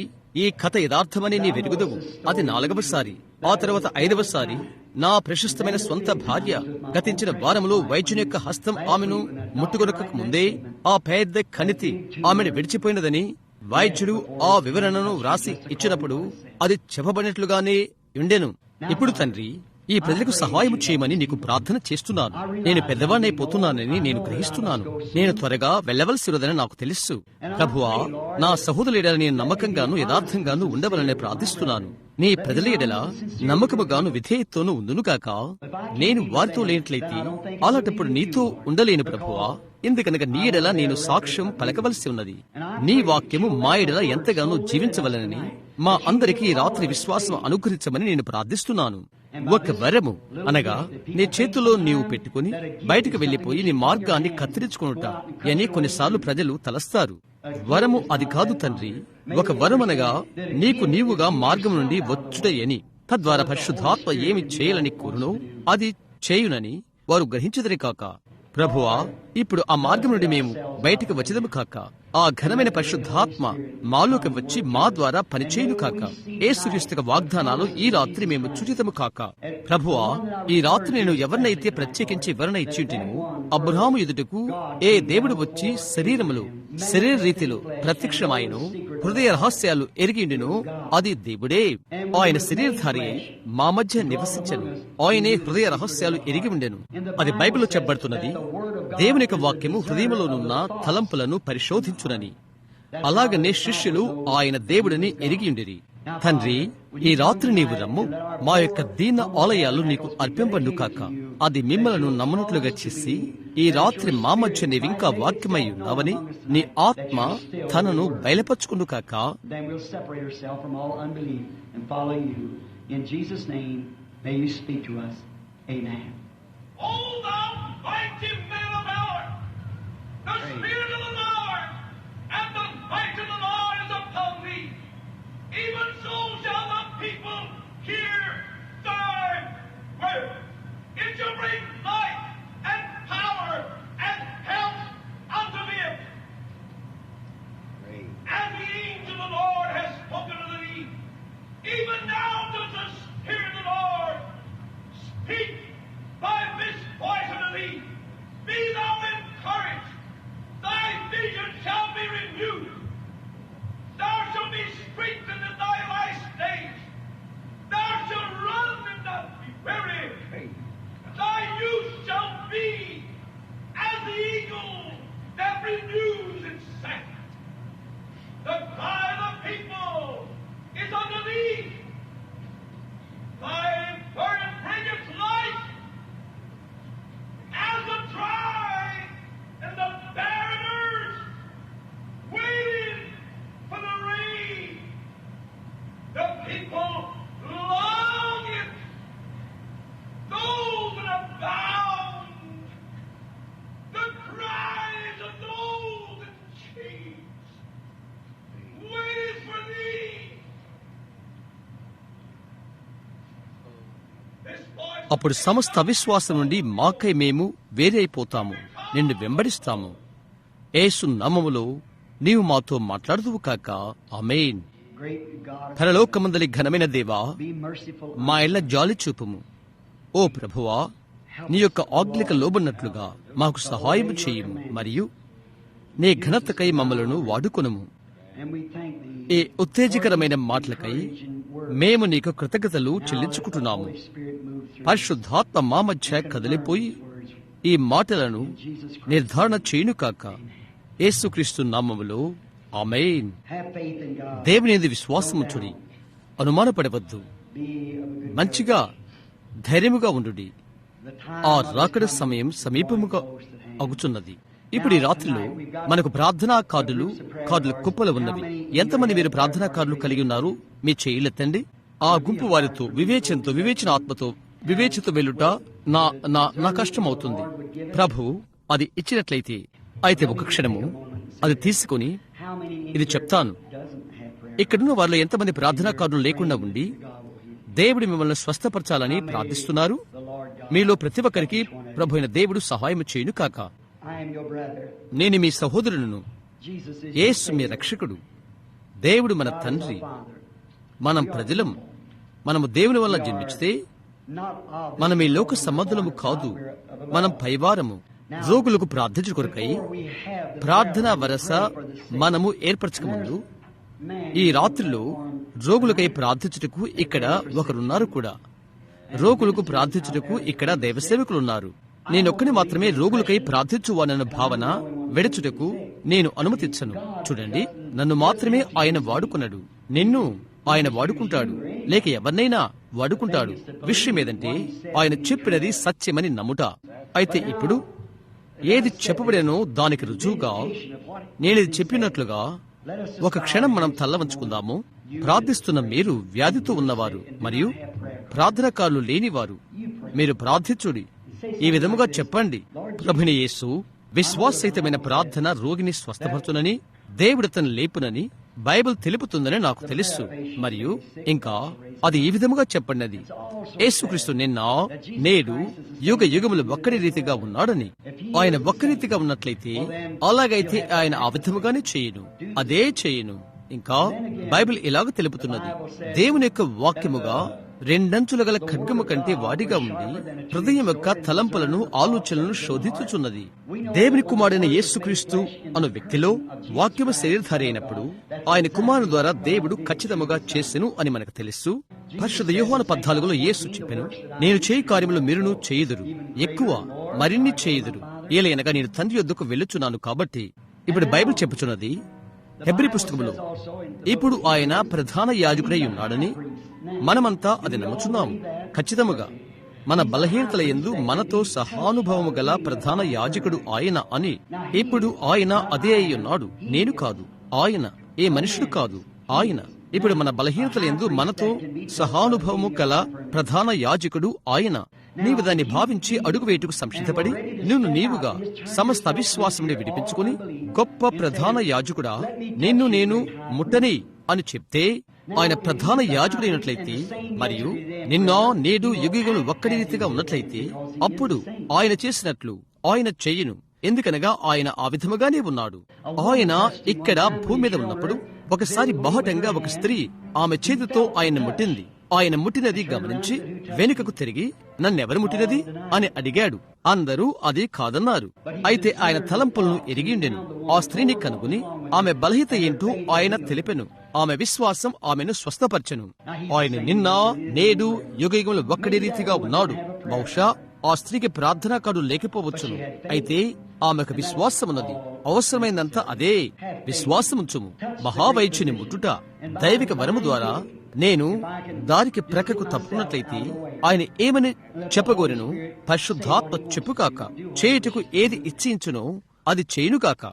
ఈ కథ యథార్థమని నీ వెరుగుదవు. అది 4వసారి. ఆ తర్వాత 5వసారి నా ప్రశస్తమైన సొంత భార్య గతించిన వారములో వైద్యుని యొక్క హస్తం ఆమెను ముట్టుకొనక ముందే ఆ పెద్ద కణితి ఆమెను విడిచిపోయినదని వైద్యుడు ఆ వివరణను వ్రాసి ఇచ్చినప్పుడు అది చెప్పబడినట్లుగానే ఉండెను. ఇప్పుడు తండ్రి, ఈ ప్రజలకు సహాయం చేయమని నీకు ప్రార్థన చేస్తున్నాను. నేను పెద్దవాణ్ణైపోతున్నానని నేను గ్రహిస్తున్నాను. నేను త్వరగా వెళ్లవలసి ఉన్నదని నాకు తెలుసు. ప్రభువా, నా సహోదరుల నేను నమ్మకంగాను యథార్థంగాను ఉండవలని ప్రార్థిస్తున్నాను. నీ ప్రజల ఎడల నమ్మకముగాను విధేయతతోనూ ఉందునుగాక. నేను వారితో లేనట్లయితే అలాంటప్పుడు నీతో ఉండలేను ప్రభువా. ఎందుకనగా నీ ఎడల నేను సాక్ష్యం పలకవలసి ఉన్నది. నీ వాక్యము మా ఎడల ఎంతగానో జీవించవలనని మా అందరికీ రాత్రి విశ్వాసం అనుగ్రహించమని నేను ప్రార్థిస్తున్నాను. ఒక వరము అనగా నీ చేతిలో నీవు పెట్టుకుని బయటకు వెళ్లిపోయి నీ మార్గాన్ని కత్తిరించుకునుట అని కొన్నిసార్లు ప్రజలు తలస్తారు. వరము అది కాదు తండ్రి. ఒక వరం అనగా నీకు నీవుగా మార్గం నుండి వచ్చుటయని, తద్వారా పరిశుద్ధాత్మ ఏమి చేయాలని కోరునో అది చేయునని వారు గ్రహించదరి కాక. ప్రభువా, ఇప్పుడు ఆ మార్గం నుండి మేము బయటకు వచ్చేదము కాక. ఆ ఘనమైన పరిశుద్ధాత్మ మాలోకి వచ్చి మా ద్వారా పనిచేయును కాక. యేసుక్రీస్తు వాగ్దానాలు ఈ రాత్రి మేము చుచితము కాక. ప్రభువా, ఈ రాత్రి నేను ఎవరినైతే ప్రత్యేకించి వివరణ ఇచ్చింటినో, అబ్రహాము ఎదుటకు ఏ దేవుడు వచ్చి శరీర రీతిలో ప్రత్యక్షమాయను, హృదయ రహస్యాలు ఎరిగిండును, అది దేవుడే. ఆయన శరీరధారి అయి మా మధ్య నివసించను. ఆయనే హృదయ రహస్యాలు ఎరిగి ఉండెను. అది బైబిల్లో చెప్పబడుతున్నది. దేవుని యొక్క వాక్యము హృదయంలోనున్న తలంపులను పరిశోధించునని. అలాగనే శిష్యులు ఆయన దేవుడిని ఎరిగి ఉండిరి. తండ్రి, ఈ రాత్రి నీవు రమ్ము, మా యొక్క దీన ఆలయాలు నీకు అర్పింపను కాక. అది మిమ్మలను నమ్మనట్లుగా చేసి ఈ రాత్రి మా మధ్య నీవింకా వాక్యమై ఉన్నావని నీ ఆత్మ తనను బయలుపరుచుకుండు కాక. The Spirit of the Lord and the might of the Lord is upon thee. Even so shall the people hear thy word. It shall bring light and power and health unto them. And the angel of the Lord has spoken unto thee. Even now does the Spirit of the Lord speak by this voice unto thee. Be thou encouraged. Thy vision shall be renewed. Thou shalt be strengthened in thy last days. Thou shalt run and not be weary. Thy youth shall be as the eagle that renews itself. The cry of the people is unto thee. Thy burden bringeth life as the dry and the barren earth waiting for the rain. The people long it. Those that are bound, the cries of those in chains, wait for thee. అప్పుడు సమస్త అవిశ్వాసం నుండి మాకై మేము వేరే అయిపోతాము, నిన్ను వెంబడిస్తాము. యేసు నామములో నీవు మాతో మాట్లాడుదువు కాక. ఆమేన్. పరలోకమందలి ఘనమైన దేవా, మా ఇళ్ళ జాలి చూపుము. ఓ ప్రభువా, నీ యొక్క ఆజ్ఞలకు లోబడినట్లుగా మాకు సహాయం చేయుము, మరియు నీ ఘనతకై మమ్మలను వాడుకొనుము. ఈ ఉత్తేజకరమైన మాటలకై మేము నీకు కృతజ్ఞతలు చెల్లించుకుంటున్నాము. పరిశుద్ధాత్మ మా మధ్య కదిలిపోయి ఈ మాటలను నిర్ధారణ చేయును కాక. యేసుక్రీస్తు నామములో ఆమేన్. దేవుని యందు విశ్వాసముంచుడి, అనుమానపడవద్దు. మంచిగా ధైర్యముగా ఉండుడి. ఆ రాకడ సమయం సమీపముగా అగుచున్నది. ఇప్పుడు ఈ రాత్రిలో మనకు ప్రార్థనా కార్డుల కుప్పలు ఉన్నవి. ఎంతమంది మీరు ప్రార్థనా కార్డులు కలిగి ఉన్నారు? మీ చేయిలెత్తండి. ఆ గుంపు వారితో వివేచన ఆత్మతో వెళ్ళుట నా కష్టం అవుతుంది. ప్రభు అది ఇచ్చినట్లయితే అయితే ఒక క్షణము అది తీసుకుని ఇది చెప్తాను. ఇక్కడున్న వారిలో ఎంతమంది ప్రార్థనా కార్డులు లేకుండా ఉండి దేవుడు మిమ్మల్ని స్వస్థపరచాలని ప్రార్థిస్తున్నారు? మీలో ప్రతి ఒక్కరికి ప్రభు అయిన దేవుడు సహాయం చేయును కాక. నేను మీ సహోదరులను. యేసు మీ రక్షకుడు. దేవుడు మన తండ్రి. మనం ప్రజలం. మనము దేవుని వల్ల జన్మించితే మనం ఈ లోక సంబంధులము కాదు, మనం పైవారము. రోగులకు ప్రార్థించు కొరకై ప్రార్థనా వరస మనము ఏర్పరచక ముందు ఈ రాత్రిలో రోగులకై ప్రార్థించుటకు ఇక్కడ ఒకరున్నారు కూడా. రోగులకు ప్రార్థించుటకు ఇక్కడ దైవసేవకులున్నారు. నేనొక్కని మాత్రమే రోగులకై ప్రార్థించువానన్న భావన వెడచుటకు నేను అనుమతించను. చూడండి, నన్ను మాత్రమే ఆయన వాడుకున్నాడు. నిన్ను ఆయన వాడుకుంటాడు, లేక ఎవరినైనా వాడుకుంటాడు. విషయం ఏదంటే ఆయన చెప్పినది సత్యమని నమ్ముట. అయితే ఇప్పుడు ఏది చెప్పబడినో దానికి రుజువుగా నేనేది చెప్పినట్లుగా ఒక క్షణం మనం తల్ల వంచుకుందాము. ప్రార్థిస్తున్న మీరు వ్యాధితో ఉన్నవారు మరియు ప్రార్థనకారులు లేనివారు, మీరు ప్రార్థించుడి. ఈ విధముగా చెప్పండి, ప్రభుని యేసు, విశ్వాసరహితమైన ప్రార్థన రోగిని స్వస్థపరచునని, దేవుడు తను లేపునని బైబిల్ తెలుపుతుందని నాకు తెలుసు. మరియు ఇంకా అది ఈ విధముగా చెప్పండి, యేసుక్రీస్తు నిన్న నేడు యుగ యుగములు ఒక్కడి రీతిగా ఉన్నాడని. ఆయన ఒక్క రీతిగా ఉన్నట్లయితే అలాగైతే ఆయన ఆ విధముగానే చేయను, అదే చేయను. ఇంకా బైబిల్ ఇలాగ తెలుపుతున్నది, దేవుని యొక్క వాక్యముగా రెండంచుల గల ఖడ్గము కంటే వాడిగా ఉండి హృదయం యొక్క తలంపులను ఆలోచనలను శోధించుచున్నది. దేవుని కుమారుడైన యేసుక్రీస్తు అను వ్యక్తిలో వాక్యము శరీరధారి అయినప్పుడు ఆయన కుమారుని ద్వారా దేవుడు ఖచ్చితముగా చేసెను అని మనకు తెలుసు. పరిశుద్ధ యోహాను 14లో యేసు చెప్పెను, నేను చేయి కార్యములు మీరును చేయుదురు, ఎక్కువ మరిన్ని చేయుదురు, ఏలయనగా నేను తండ్రి యొద్దకు వెళ్ళుచున్నాను. కాబట్టి ఇప్పుడు బైబిల్ చెప్పుచున్నది హెబ్రీ పుస్తకములో, ఇప్పుడు ఆయన ప్రధాన యాజకుడై ఉన్నాడని మనమంతా అది నమ్ముచున్నాము. ఖచ్చితముగా మన బలహీనతల యందు మనతో సహానుభవము గల ప్రధాన యాజకుడు ఆయన అని. ఇప్పుడు ఆయన అదే అయి ఉన్నాడు, నేను కాదు, ఆయన, ఏ మనుషుడు కాదు, ఆయన. ఇప్పుడు మన బలహీనతల యందు మనతో సహానుభవము గల ప్రధాన యాజకుడు ఆయన. నీవు దాన్ని భావించి అడుగు వేటుకు సంసిద్ధపడి నిన్ను నీవుగా సమస్త అవిశ్వాసముని విడిపించుకుని, గొప్ప ప్రధాన యాజకుడా, నిన్ను నేను ముట్టని అని చెప్తే ఆయన ప్రధాన యాజకుడైనట్లయితే మరియు నిన్న నేడు యుగయుగములు ఒక్కడి రీతిగా ఉన్నట్లయితే అప్పుడు ఆయన చేసినట్లు ఆయన చెయ్యను. ఎందుకనగా ఆయన ఆ విధముగానే ఉన్నాడు. ఆయన ఇక్కడ భూమి మీద ఉన్నప్పుడు ఒకసారి బాహటంగా ఒక స్త్రీ ఆమె చేతితో ఆయన ముట్టింది. ఆయన ముట్టినది గమనించి వెనుకకు తిరిగి, నన్నెవరు ముట్టినది అని అడిగాడు. అందరూ అది కాదన్నారు. అయితే ఆయన తలంపులను ఎరిగిండెను. ఆ స్త్రీని కనుగొని ఆమె బలహీనత ఏంటో ఆయన తెలిపెను. ఆమె విశ్వాసం ఆమెను స్వస్థపరచెను. ఆయన నిన్న నేడు యుగయుగములు ఒక్కడి రీతిగా ఉన్నాడు. బహుశా ఆ స్త్రీకి ప్రార్థనాకారుడు లేకపోవచ్చును, అయితే ఆమెకు విశ్వాసమున్నది. అవసరమైనంత అదే విశ్వాసముంచుము. మహావైద్యుని ముట్టుట దైవిక వరము ద్వారా నేను దారికి ప్రక్కకు తప్పుకున్నట్లయితే ఆయన ఏమని చెప్పగోరెను? పరిశుద్ధాత్మ చెప్పుకాక చేయుటకు ఏది ఇచ్చించునో అది చేయునుగాక.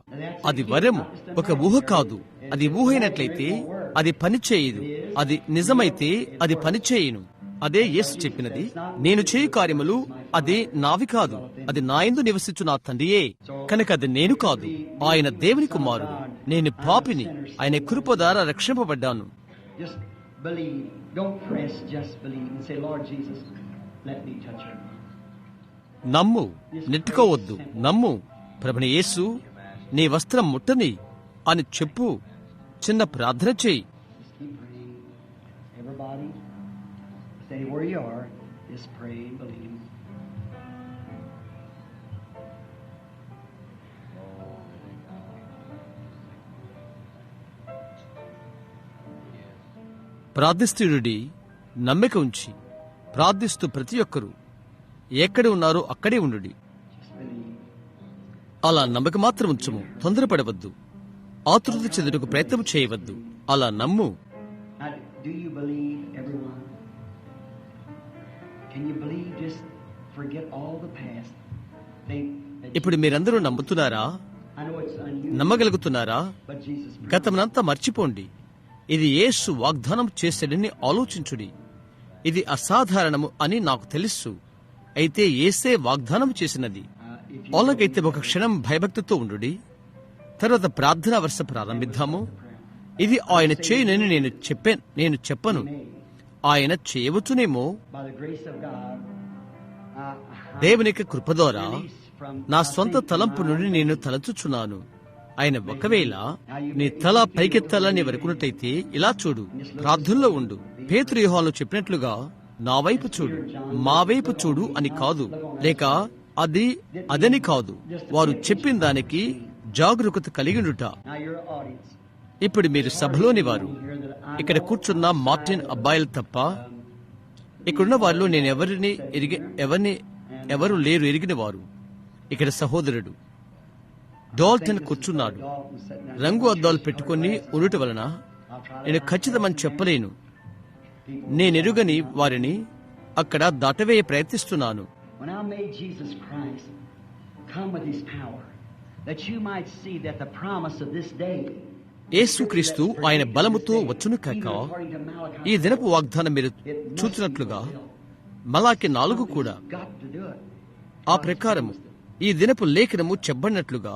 అది వరము, ఒక ఊహ కాదు. అది ఊహ అయినట్లయితే అది పని చేయదు. అది నిజమైతే అది పని చేయను. అదే యేసు చెప్పినది, నేను చేయు కార్యములు అది నావి కాదు, అది నాయందు నివసించు నా తండ్రియే. కనుక అది నేను కాదు, ఆయన దేవుని కుమారుడు. నేను పాపిని, ఆయన కృప ద్వారా రక్షింపబడ్డాను. నమ్ము, నెట్టుకోవద్దు. నమ్ము, ప్రభుని యేసు నీ వస్త్రం ముట్టని అని చెప్పు. చిన్న ప్రార్థన చేయి. Stay where you are. Just pray and believe. ప్రార్థిస్తుడి, నమ్మిక ఉంచి ప్రార్థిస్తూ ప్రతి ఒక్కరూ ఎక్కడ ఉన్నారో అక్కడే ఉండుడి. అలా నమ్మక మాత్రం ఉంచము. తొందరపడవద్దు. ఆతృత చెందుటకు ప్రయత్నం చేయవద్దు. అలా నమ్ము. Do you believe, everyone? Can you believe? Just forget all the past. ఇప్పుడు మీరందరూ నమ్ముతున్నారా? I know it's unusual, నమ్మగలుగుతున్నారా? but Jesus. గతమునంతా మర్చిపోండి. ఇది యేసు వాగ్దానం చేసేడని ఆలోచించుడి. ఇది అసాధారణము అని నాకు తెలుసు, అయితే యేసే వాగ్దానం చేసినది. అలాగైతే ఒక క్షణం భయభక్తితో ఉండుడి. తర్వాత ప్రార్థనా వర్ష ప్రారంభిద్దాము. ఇది ఆయన చేయనని నేను చెప్పను. ఆయన చేయవచ్చునేమో. దేవునికి కృప ద్వారా నా స్వంత తలంపు నుండి నేను తలచుచున్నాను. ఆయన ఒకవేళ నీ తల పైకెత్తాలని వరకున్నట్టయితే ఇలా చూడు, ప్రార్థనలో ఉండు. పేతురు యోహాను చెప్పినట్లుగా నా వైపు చూడు, మా వైపు చూడు అని కాదు, లేక అదని కాదు. వారు చెప్పిన దానికి జాగరూకత కలిగినట. ఇప్పుడు మీరు సభలోని వారు, ఇక్కడ కూర్చున్న మార్టిన్ అబ్బాయిలు తప్ప ఇక్కడున్న వారిలో నేను ఎవరు లేరు ఎరిగిన వారు. ఇక్కడ సహోదరుడు డాల్టన్ కూర్చున్నాడు. రంగు అద్దాలు పెట్టుకుని ఉండటం వలన నేను ఖచ్చితమని చెప్పలేను. నేనెరుగని వారిని అక్కడ దాటవేయ ప్రయత్నిస్తున్నాను. యేసుక్రీస్తు ఆయన బలముతో వచ్చును కాక ఈ దినపు వాగ్దానం మీరు చూచినట్లుగా మలాకి 4 కూడా ఆ ప్రకారము ఈ దినపు లేఖనము చెప్పబడినట్లుగా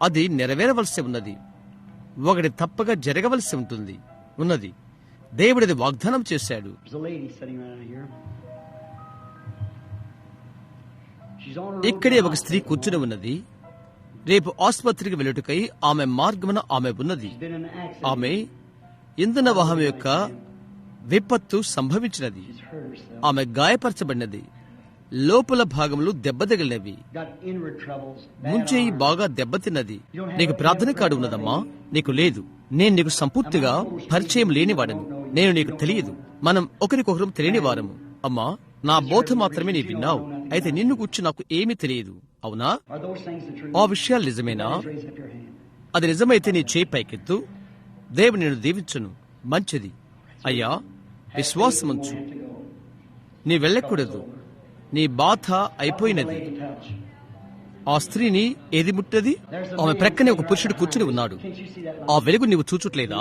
అది నెరవేరవలసి ఉన్నది. ఒకటి తప్పగా జరగవలసి ఉన్నది. దేవుడిది వాగ్దానం చేశాడు. ఇక్కడే ఒక స్త్రీ కూర్చుని ఉన్నది. రేపు ఆసుపత్రికి వెళ్ళుటకై ఆమె మార్గమున ఆమె ఉన్నది. ఆమె ఇంధన వాహనం యొక్క విపత్తు సంభవించినది. ఆమె గాయపరచబడినది. లోపల భాగములు దెబ్బతగిలినవి. ముంచేయి బాగా దెబ్బతిన్నది. నీకు ప్రార్థన కార్డు ఉన్నదమ్మా? నీకు లేదు. నేను నీకు సంపూర్తిగా పరిచయం లేనివాడను. నేను నీకు తెలియదు. మనం ఒకరికొకరు తెలియని వారము. అమ్మా, నా బోధ మాత్రమే నీ విన్నావు. అయితే నిన్ను గురించి నాకు ఏమీ తెలియదు. అవునా? ఆ విషయాలు నిజమేనా? అది నిజమైతే నీ చేయి పైకెత్తు. దేవుడు నిన్ను దీవించును. మంచిది అయ్యా, విశ్వాసముంచు. నీ వెళ్ళకూడదు. నీ బాధ అయిపోయినది. ఆ స్త్రీని ఏది ముట్టది? ఆమె ప్రక్కనే ఒక పురుషుడు కూర్చుని ఉన్నాడు. ఆ వెలుగు నీవు చూచుట్లేదా?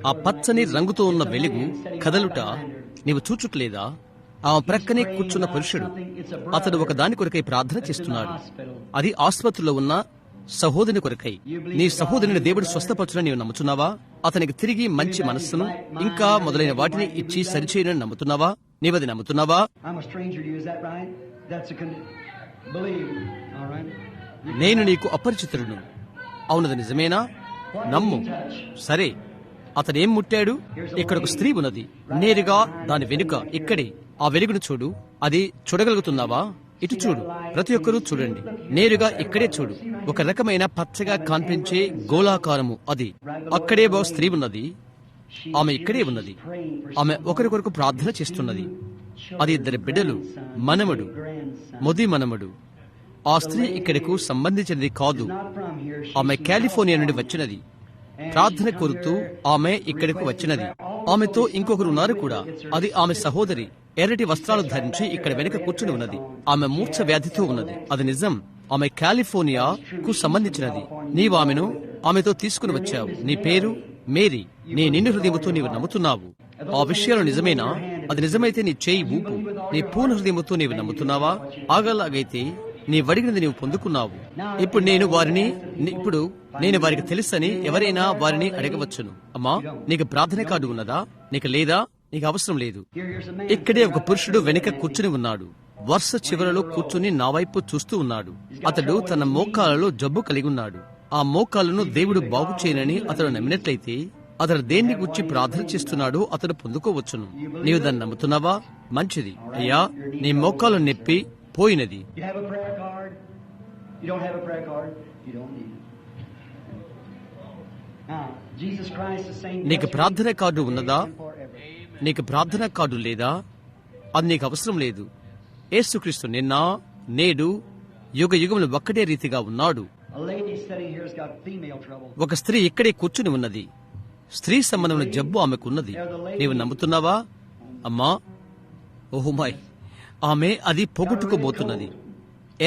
ఆ పచ్చని రంగుతో ఉన్న వెలుగు కదలుట నీవు చూచుట్లేదా? ఆమె ప్రక్కనే కూర్చున్న పురుషుడు, అతడు ఒక దాని కొరకై ప్రార్థన చేస్తున్నాడు. అది ఆసుపత్రిలో ఉన్న సహోదరుని కొరకై. నీ సహోదరుని దేవుడు స్వస్థపరచునని నీవు నమ్ముతున్నావా? అతనికి తిరిగి మంచి మనస్సును ఇంకా మొదలైన వాటిని ఇచ్చి సరిచేయనని నమ్ముతున్నావా? నీవది నమ్ముతున్నావా? నేను నీకు అపరిచితుడును. అవునది నిజమేనా? నమ్ము. సరే, అతడేం ముట్టాడు? ఇక్కడ ఒక స్త్రీ ఉన్నది. నేరుగా దాని వెనుక ఇక్కడే ఆ వెలుగును చూడు. అది చూడగలుగుతున్నావా? ఇటు చూడు. ప్రతి ఒక్కరూ చూడండి. నేరుగా ఇక్కడే చూడు. ఒక రకమైన పచ్చగా కనిపించే గోళాకారము అది. అక్కడే ఒక స్త్రీ ఉన్నది. ఆమె ఇక్కడే ఉన్నది. ఆమె ఒకరికొరకు ప్రార్థన చేస్తున్నది. అది 2 బిడ్డలు, మనమడు, మొది మనమడు. ఆ స్త్రీ ఇక్కడకు సంబంధించినది కాదు. ఆమె కాలిఫోర్నియా నుండి వచ్చినది. ప్రార్థన కోరుతూ ఆమె ఇక్కడకు వచ్చినది. ఆమెతో ఇంకొకరు ఉన్నారు కూడా. అది ఆమె సహోదరి. ఎర్రటి వస్త్రాలు ధరించి ఇక్కడ వెనుక కూర్చుని ఉన్నది. ఆమె మూర్ఛ వ్యాధితో ఉన్నది. అది నిజం. ఆమె కాలిఫోర్నియాకు సంబంధించినది. నీవు ఆమెతో తీసుకుని వచ్చావు. నీ పేరు మేరీ. నీ నిండు హృదయముతో నీవు నమ్ముతున్నావు. ఆ విషయాలు నిజమేనా? అది నిజమైతే నీ చేయి ఊపు. నీ పూర్ణ హృదయముతో నీవు నమ్ముతున్నావా? ఆగలాగైతే నీ వడిగినది నీవు పొందుకున్నావు. ఇప్పుడు నేను వారికి తెలుసని ఎవరైనా వారిని అడగవచ్చును. అమ్మా, నీకు ప్రార్థన కార్డు ఉన్నదా? నీకు లేదా? నీకు అవసరం లేదు. ఇక్కడే ఒక పురుషుడు వెనుక కూర్చుని ఉన్నాడు. వరుస చివరలో కూర్చుని నా వైపు చూస్తూ ఉన్నాడు. అతడు తన మోకాలలో జబ్బు కలిగి ఉన్నాడు. ఆ మోకాలను దేవుడు బాగు చేయనని అతడు నమ్మినట్లయితే అతడు దేన్ని గురించి ప్రార్థన చేస్తున్నాడో అతడు పొందుకోవచ్చును. నీవు దాన్ని నమ్ముతున్నావా? మంచిది అయ్యా, నీ మోకాలు నొప్పి పోయినది. నీకు ప్రార్థన కార్డు ఉన్నదా? నీకు ప్రార్థన కార్డు లేదా? అది నీకు అవసరం లేదు. యేసుక్రీస్తు నిన్న నేడు యుగ యుగములు ఒక్కటే రీతిగా ఉన్నాడు. ఒక స్త్రీ ఇక్కడే కూర్చుని ఉన్నది. స్త్రీ సంబంధమైన జబ్బు ఆమెకున్నది. నీవు నమ్ముతున్నావా? అమ్మా, ఓహుమాయ్, ఆమె అది పోగొట్టుకోబోతున్నది.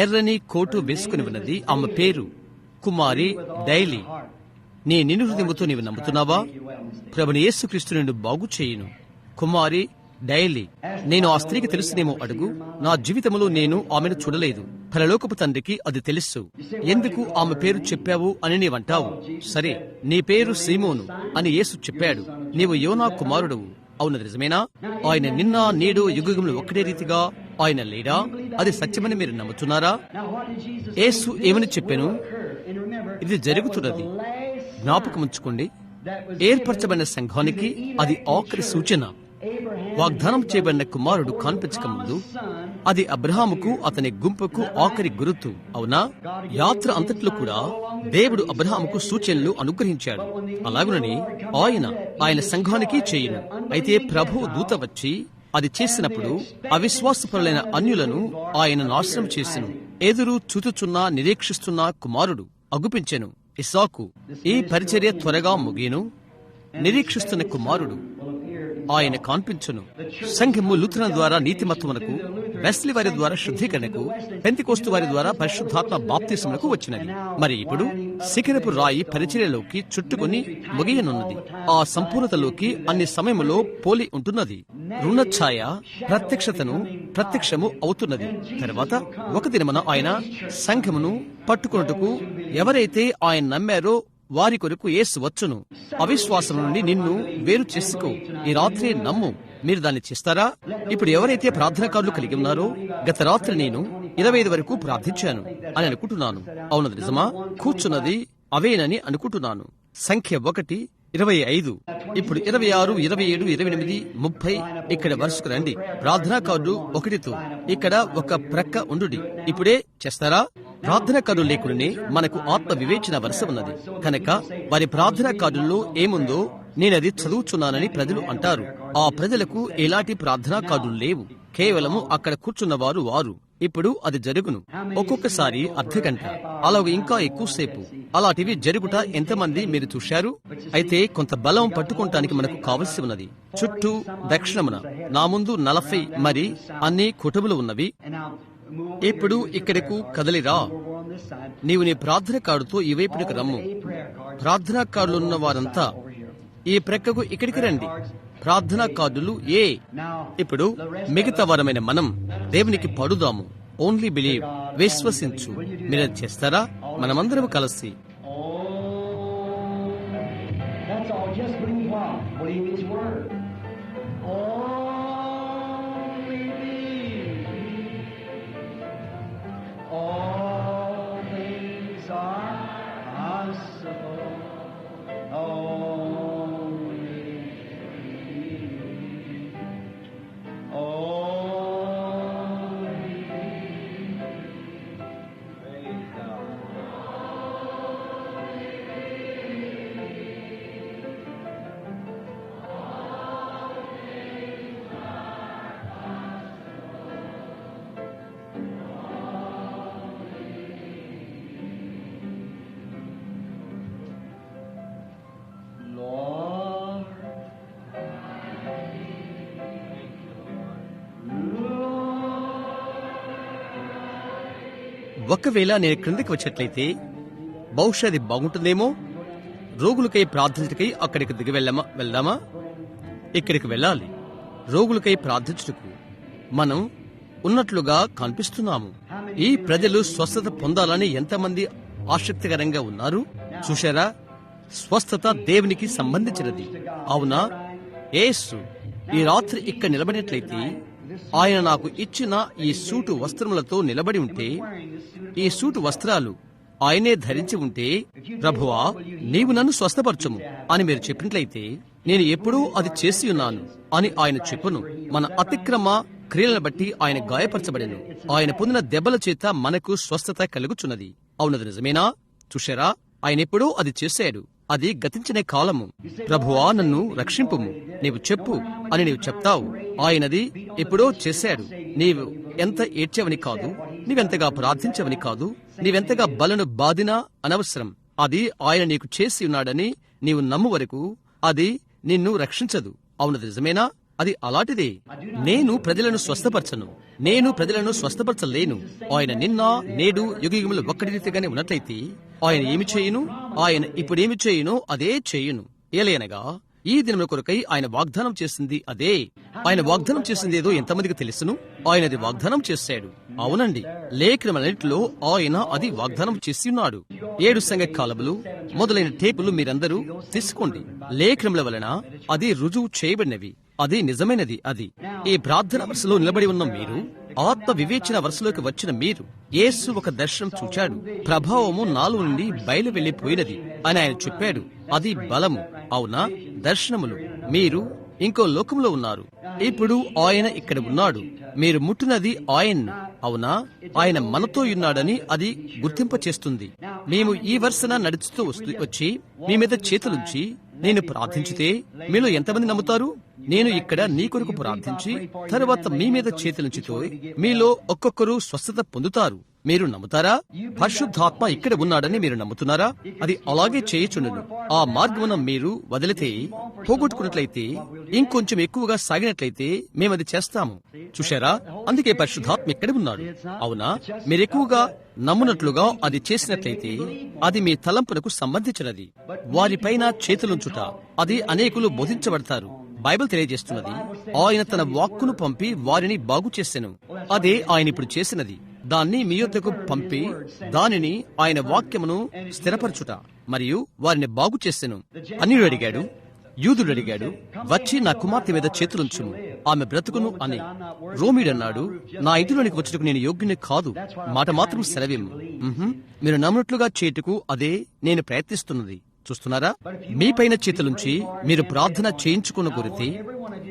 ఎర్రని కోటు వేసుకుని ఉన్నది. ఆమె పేరు కుమారి డైలీ. నీ నిన్ను హృదయముతో నీవు నమ్ముతున్నావా? ప్రభుని యేసుక్రీస్తు నిన్ను బాగు చేయును. కుమారి డైలీ. నేను ఆ స్త్రీకి తెలుసునేమో అడుగు. నా జీవితంలో నేను ఆమెను చూడలేదు. పరలోకపు తండ్రికి అది తెలుసు. ఎందుకు ఆమె పేరు చెప్పావు అని నీవంటావు. సరే, నీ పేరు సీమోను అని యేసు చెప్పాడు. నీవు యోనా కుమారుడవు. అవునది నిజమేనా? ఆయన నిన్న నేడు యుగములు ఒక్కటే రీతిగా ఆయన లేడా? అది సత్యమని మీరు నమ్ముతున్నారా? యేసు ఏమని చెప్పాను? ఇది జరుగుతున్నది. జ్ఞాపకం ఉంచుకోండి. ఏర్పరచబడిన సంఘానికి అది ఆఖరి సూచన. వాగ్దానం చేయబడిన కుమారుడు కనిపించక ముందు అది అబ్రహాముకు అతని గుంపుకు ఆఖరి గుర్తు. అవునా? యాత్ర అంతట్లో కూడా దేవుడు అబ్రహాముకు సూచనలు అనుగ్రహించాడు. అలాగునని ఆయన సంఘానికి చేయును. అయితే ప్రభు దూత వచ్చి అది చేసినప్పుడు అవిశ్వాసపరులైన అన్యులను ఆయన నాశనం చేసెను. ఎదురు చూచుచున్న నిరీక్షిస్తున్న కుమారుడు అగుపించెను ఇస్సాకు. ఈ పరిచర్య త్వరగా ముగియను. నిరీక్షిస్తున్న కుమారుడు ఆయన కాన్పించును. సంఘము లూథరన్ ద్వారా నీతిమత్వమునకు, వెస్లీ వారి ద్వారా శుద్ధీకరణకు, పెంతెకోస్తు వారి ద్వారా పరిశుద్ధాత్మ బాప్తిసమునకు వచ్చినది. మరి ఇప్పుడు శిఖరపు రాయి పరిచర్యలోకి చుట్టుకుని ముగియనున్నది. ఆ సంపూర్ణతలోకి అన్ని సమయములో పోలి ఉంటున్నది. రుణఛాయ ప్రత్యక్షము అవుతున్నది. తర్వాత ఒక దినమున ఆయన సంఘమును పట్టుకొనుటకు ఎవరైతే ఆయన నమ్మారో వారి కొరకు యేసు వచ్చును. అవిశ్వాసం నుండి నిన్ను వేరు చేసుకో. ఈ రాత్రి నమ్ము. మీరు దాన్ని చేస్తారా? ఇప్పుడు ఎవరైతే ప్రార్థనాకారులు కలిగి ఉన్నారో, గత రాత్రి నేను 25 వరకు ప్రార్థించాను అని అనుకుంటున్నాను. అవునది నిజమా? కూర్చున్నది అవేనని అనుకుంటున్నాను. సంఖ్య 1, 25. ఇప్పుడు 26, 27, 28, 30 ఇక్కడ వరుసకు రండి. ప్రార్థనాకారుడు 1తో ఇక్కడ ఒక ప్రక్క ఉండుడి. ఇప్పుడే చేస్తారా? ప్రార్థనాకారులు లేకుండానే మనకు ఆత్మ వివేచన వరుస ఉన్నది కనుక వారి ప్రార్థనాకారుల్లో ఏముందో నేనది చదువుచున్నానని ప్రజలు అంటారు. ఆ ప్రజలకు ఎలాంటి ప్రార్థనాకారులు లేవు. కేవలము అక్కడ కూర్చున్నవారు వారు. ఇప్పుడు అది జరుగును. ఒక్కొక్కసారి అర్ధగంట, అలాగే ఇంకా ఎక్కువసేపు అలాంటివి జరుగుట ఎంతమంది మీరు చూశారు? అయితే కొంత బలం పట్టుకోవటానికి మనకు కావలసి ఉన్నది. చుట్టూ దక్షిణమున నా ముందు 40 మరి అన్ని కుటుంబులు ఉన్నవి. ఇప్పుడు ఇక్కడకు కదలిరా. నీవు నీ ప్రార్థనాకారుడితో ఈ వైపునికి రమ్ము. ప్రార్థనాకారులున్న వారంతా ఈ ప్రక్కకు ఇక్కడికి రండి. ప్రార్థనా కార్డులు ఇప్పుడు మిగతా వారమైన మనం దేవునికి పడుదాము. ఓన్లీ బిలీవ్, విశ్వసించు. మీరు అది చేస్తారా? మనమందరం కలిసి ఒకవేళ నేను క్రిందికి వచ్చేట్లయితే బహుశా అది బాగుంటుందేమో. రోగులకై ప్రార్థించటకై అక్కడికి దిగి వెళ్దామా? ఇక్కడికి వెళ్ళాలి. రోగులకై ప్రార్థించుటకు మనం ఉన్నట్లుగా కనిపిస్తున్నాము. ఈ ప్రజలు స్వస్థత పొందాలని ఎంతమంది ఆసక్తికరంగా ఉన్నారు చూశారా? స్వస్థత దేవునికి సంబంధించినది. అవునా? యేసు ఈ రాత్రి ఇక్కడ నిలబడినట్లయితే ఆయన నాకు ఇచ్చిన ఈ సూటు వస్త్రములతో నిలబడి ఉంటే, ఈ సూటు వస్త్రాలు ఆయనే ధరించి ఉంటే, ప్రభువా నీవు నన్ను స్వస్థపరచము అని మీరు చెప్పినట్లయితే, నేను ఎప్పుడూ అది చేసి ఉన్నాను అని ఆయన చెప్పును. మన అతిక్రమ క్రియలను బట్టి ఆయన గాయపరచబడెను. ఆయన పొందిన దెబ్బల చేత మనకు స్వస్థత కలుగుచున్నది. అవునది నిజమేనా? చూశారా? ఆయన ఎప్పుడూ అది చేశాడు. అది గతించిన కాలము. ప్రభువా నన్ను రక్షింపుము నీవు చెప్పు అని నీవు చెప్తావు. ఆయనది ఎప్పుడో చేశాడు. నీవు ఎంత ఏడ్చవని కాదు, నీవెంతగా ప్రార్థించవని కాదు, నీవెంతగా బలను బాధినా అనవసరం. అది ఆయన నీకు చేసి ఉన్నాడని నీవు నమ్ము వరకు అది నిన్ను రక్షించదు. అవునది నిజమేనా? అది అలాంటిదే. నేను ప్రజలను స్వస్థపరచను, నేను ప్రజలను స్వస్థపరచలేను. ఆయన నిన్న నేడు యుగయుగములు ఒక్కటి రీతిగానే ఉన్నట్లయితే ఆయన ఏమి చేయును? ఆయన ఇప్పుడేమి చేయునో అదే చేయును. ఏలయనగా ఈ దినముల కొరకై ఆయన వాగ్దానం చేసింది అదే. ఆయన వాగ్దానం చేసింది ఏదో ఎంతమందికి తెలుసును? ఆయనది వాగ్దానం చేశాడు. అవునండి, లేఖనములన్నిటిలో ఆయన అది వాగ్దానం చేసి ఉన్నాడు. 7 సంఘ కాలములు మొదలైన టేపులు మీరందరూ తీసుకోండి. లేఖనముల వలన అది రుజువు చేయబడినవి. అది నిజమైనది. అది ఈ ప్రార్థన వరుసలో నిలబడి ఉన్న మీరు, ఆత్మ వివేచన వరుసలోకి వచ్చిన మీరు, యేసు ఒక దర్శనం చూచాడు. ప్రభావము నాలో నుండి బయలు వెళ్లిపోయినది అని ఆయన చెప్పాడు. అది బలము. అవునా? దర్శనములు. మీరు ఇంకో లోకంలో ఉన్నారు. ఇప్పుడు ఆయన ఇక్కడ ఉన్నాడు. మీరు ముట్టినది ఆయన్ను, అవునా? ఆయన మనతో ఉన్నాడని అది గుర్తింప చేస్తుంది. మేము ఈ వరుసన నడుచుతూ వచ్చి మీ మీద చేతులుంచి నేను ప్రార్థించితే మీలో ఎంతమంది నమ్ముతారు? నేను ఇక్కడ నీ కొరకు ప్రార్థించి తరువాత మీ మీద చేతులుంచితో మీలో ఒక్కొక్కరు స్వస్థత పొందుతారు. మీరు నమ్ముతారా? పరిశుద్ధాత్మ ఇక్కడ ఉన్నాడని మీరు నమ్ముతున్నారా? అది అలాగే చేయుచుండును. ఆ మార్గమున మీరు వదిలితే, పోగొట్టుకున్నట్లయితే, ఇంకొంచెం ఎక్కువగా సాగినట్లయితే మేమది చేస్తాము. చూశారా? అందుకే పరిశుద్ధాత్మ ఇక్కడ ఉన్నాడు. అవునా? మీరెక్కువగా నమ్మునట్లుగా అది చేసినట్లయితే అది మీ తలంపులకు సంబంధించినది. వారిపైన చేతులుంచుట, అది అనేకులు బోధించబడతారు. బైబిల్ తెలియజేస్తున్నది, ఆయన తన వాక్కును పంపి వారిని బాగు చేసెను. అదే ఆయన ఇప్పుడు చేసినది. దాన్ని మీ యొద్దకు పంపి దానిని ఆయన వాక్యమును స్థిరపరచుట మరియు వారిని బాగు చేసెను. అన్యుడు అడిగాడు, యూదుడు అడిగాడు, వచ్చి నా కుమార్తె మీద చేతులుంచుము, ఆమె బ్రతుకును అని. రోమీడన్నాడు, నా ఇంటిలోనికి వచ్చుటకు నేను యోగ్యుని కాదు, మాట మాత్రం సెలవిమ్ము. మీరు నమ్మునట్లుగా చేయుటకు అదే నేను ప్రయత్నిస్తున్నది. చూస్తున్నారా? మీ పైన చేతులుంచి మీరు ప్రార్థన చేయించుకున్న గురితే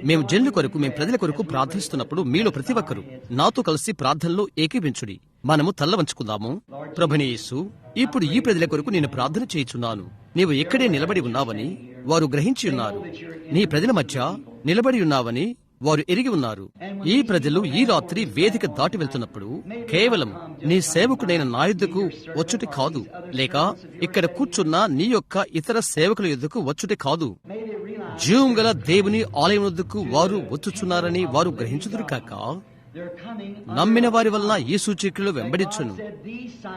మేము జనుల కొరకు, మేము ప్రజల కొరకు ప్రార్థిస్తున్నప్పుడు మీలో ప్రతి ఒక్కరు నాతో కలిసి ప్రార్థనలో ఏకీభించుడి. మనము తల్ల వంచుకుందాము. ప్రభువైన యేసు, ఇప్పుడు ఈ ప్రజల కొరకు నేను ప్రార్థన చేయుచున్నాను. నీవు ఇక్కడే నిలబడి ఉన్నావని వారు గ్రహించి ఉన్నారు. నీ ప్రజల మధ్య నిలబడి ఉన్నావని వారు ఎరిగి ఉన్నారు. ఈ ప్రజలు ఈ రాత్రి వేదిక దాటి వెళ్తున్నప్పుడు కేవలం నీ సేవకుడైన నా యుద్ధకు వచ్చుటి కాదు, లేక ఇక్కడ కూర్చున్న నీ యొక్క ఇతర సేవకుల యుద్ధకు వచ్చుటి కాదు, జీవం గల దేవుని ఆలయం వద్దకు వారు వచ్చుచున్నారని వారు గ్రహించుదురు కాక, నమ్మిన వారి వలన ఈ సూచకులు వెంబడించును.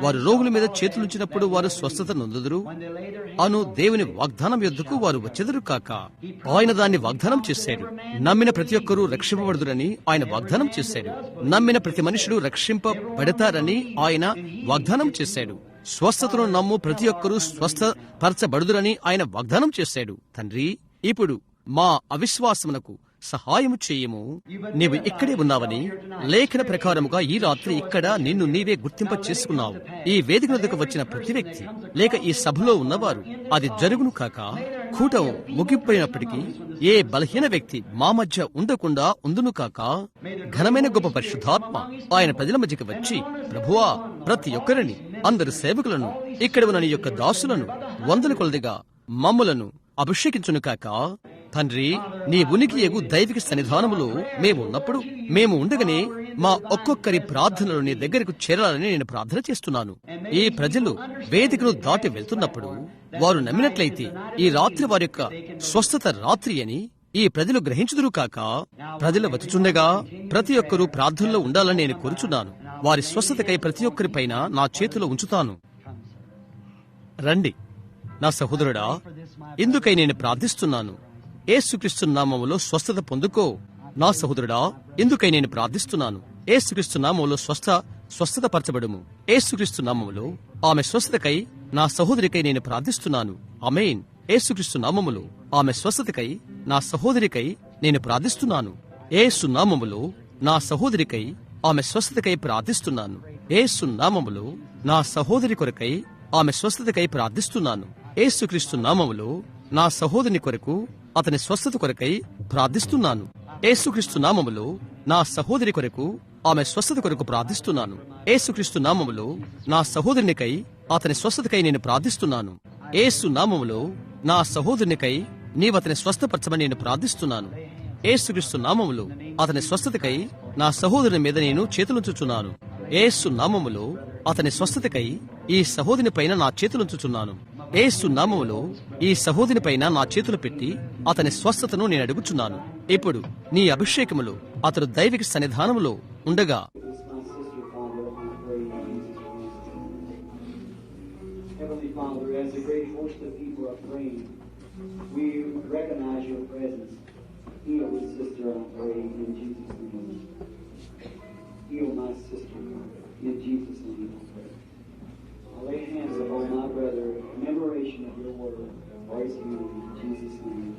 వారు రోగుల మీద చేతులుంచినప్పుడు వారు స్వస్థత నొందుదురు అను దేవుని వాగ్దానం యొద్దకు వారు వచ్చెదరు కాక. ఆయన దాన్ని వాగ్దానం చేశాడు. నమ్మిన ప్రతి ఒక్కరూ రక్షింపబడుదురని ఆయన వాగ్దానం చేశాడు. నమ్మిన ప్రతి మనుషుడు రక్షింపబడతారని ఆయన వాగ్దానం చేశాడు. స్వస్థతను నమ్ము ప్రతి ఒక్కరూ స్వస్థపరచబడుదురని ఆయన వాగ్దానం చేశాడు. తండ్రి, ఇప్పుడు మా అవిశ్వాసమునకు సహాయము చేయము. నీవు ఇక్కడే ఉన్నావని లేఖన ప్రకారముగా ఈ రాత్రి ఇక్కడ నిన్ను నీవే గుర్తింప చేసుకున్నావు. ఈ వేదిక వద్దకు వచ్చిన ప్రతి వ్యక్తి లేక ఈ సభలో ఉన్నవారు అది జరుగును కాక, కూటం ముగిపోయినప్పటికీ ఏ బలహీన వ్యక్తి మా మధ్య ఉండకుండా ఉండును కాక. ఘనమైన గొప్ప పరిశుద్ధాత్మ ఆయన ప్రజల మధ్యకి వచ్చి, ప్రభువా, ప్రతి ఒక్కరిని, అందరు సేవకులను, ఇక్కడ ఉన్న నీ యొక్క దాసులను, వందల కొలదిగా మమ్ములను అభిషేకించును కాక. తండ్రి, నీ ఉనికి ఎగు దైవిక సన్నిధానములో మేము ఉన్నప్పుడు, మేము ఉండగానే మా ఒక్కొక్కరి ప్రార్థనలు నీ దగ్గరకు చేరాలని నేను ప్రార్థన చేస్తున్నాను. ఈ ప్రజలు వేదికను దాటి వెళ్తున్నప్పుడు వారు నమ్మినట్లయితే ఈ రాత్రి వారి యొక్క స్వస్థత రాత్రి అని ఈ ప్రజలు గ్రహించుదురు కాక. ప్రజలు వచ్చుచుండగా ప్రతి ఒక్కరూ ప్రార్థనలో ఉండాలని నేను కోరుచున్నాను. వారి స్వస్థతకై ప్రతి ఒక్కరి పైన నా చేతిలో ఉంచుతాను. రండి నా సహోదరుడా, ఇందుకై నేను ప్రార్థిస్తున్నాను. యేసుక్రీస్తు నామములో స్వస్థత పొందుకో. నా సహోదరుడా, ఇందుకై నేను ప్రార్థిస్తున్నాను. యేసుక్రీస్తు నామములో స్వస్థత పరచబడుము. యేసుక్రీస్తు నామములో ఆమె స్వస్థతకై నా సహోదరికై నేను ప్రార్థిస్తున్నాను. ఆమేన్. యేసుక్రీస్తు నామములో ఆమె స్వస్థతకై నా సహోదరికై నేను ప్రార్థిస్తున్నాను. యేసు నామములో నా సహోదరికై ఆమె స్వస్థతకై ప్రార్థిస్తున్నాను. యేసు నామములో నా సహోదరి కొరకై ఆమె స్వస్థతకై ప్రార్థిస్తున్నాను. యేసుక్రీస్తు నామములో నా సహోదరుని కొరకు, అతని స్వస్థత కొరకై ప్రార్థిస్తున్నాను. యేసుక్రీస్తు నామములో నా సహోదరి కొరకు, ఆమె స్వస్థత కొరకు ప్రార్థిస్తున్నాను. యేసుక్రీస్తు నామములో నా సహోదరునికై, అతని స్వస్థతకై నేను ప్రార్థిస్తున్నాను. యేసు నామములో నా సహోదరునికై నీవతని స్వస్థపరచమని నేను ప్రార్థిస్తున్నాను. యేసుక్రీస్తు నామములో అతని స్వస్థతకై నా సహోదరుని మీద నేను చేతులుంచుచున్నాను. యేసు నామములో అతని స్వస్థతకై ఈ సహోదరుని పైన నా చేతులుంచుచున్నాను. యేసు నామములో ఈ సహోదరుని పైన నా చేతులు పెట్టి అతని స్వస్థతను నేను అడుగుచున్నాను. ఇప్పుడు నీ అభిషేకములో అతడు దైవిక సన్నిధానములో ఉండగా I lay hands upon my brother in commemoration of your word, for his healing in Jesus' name.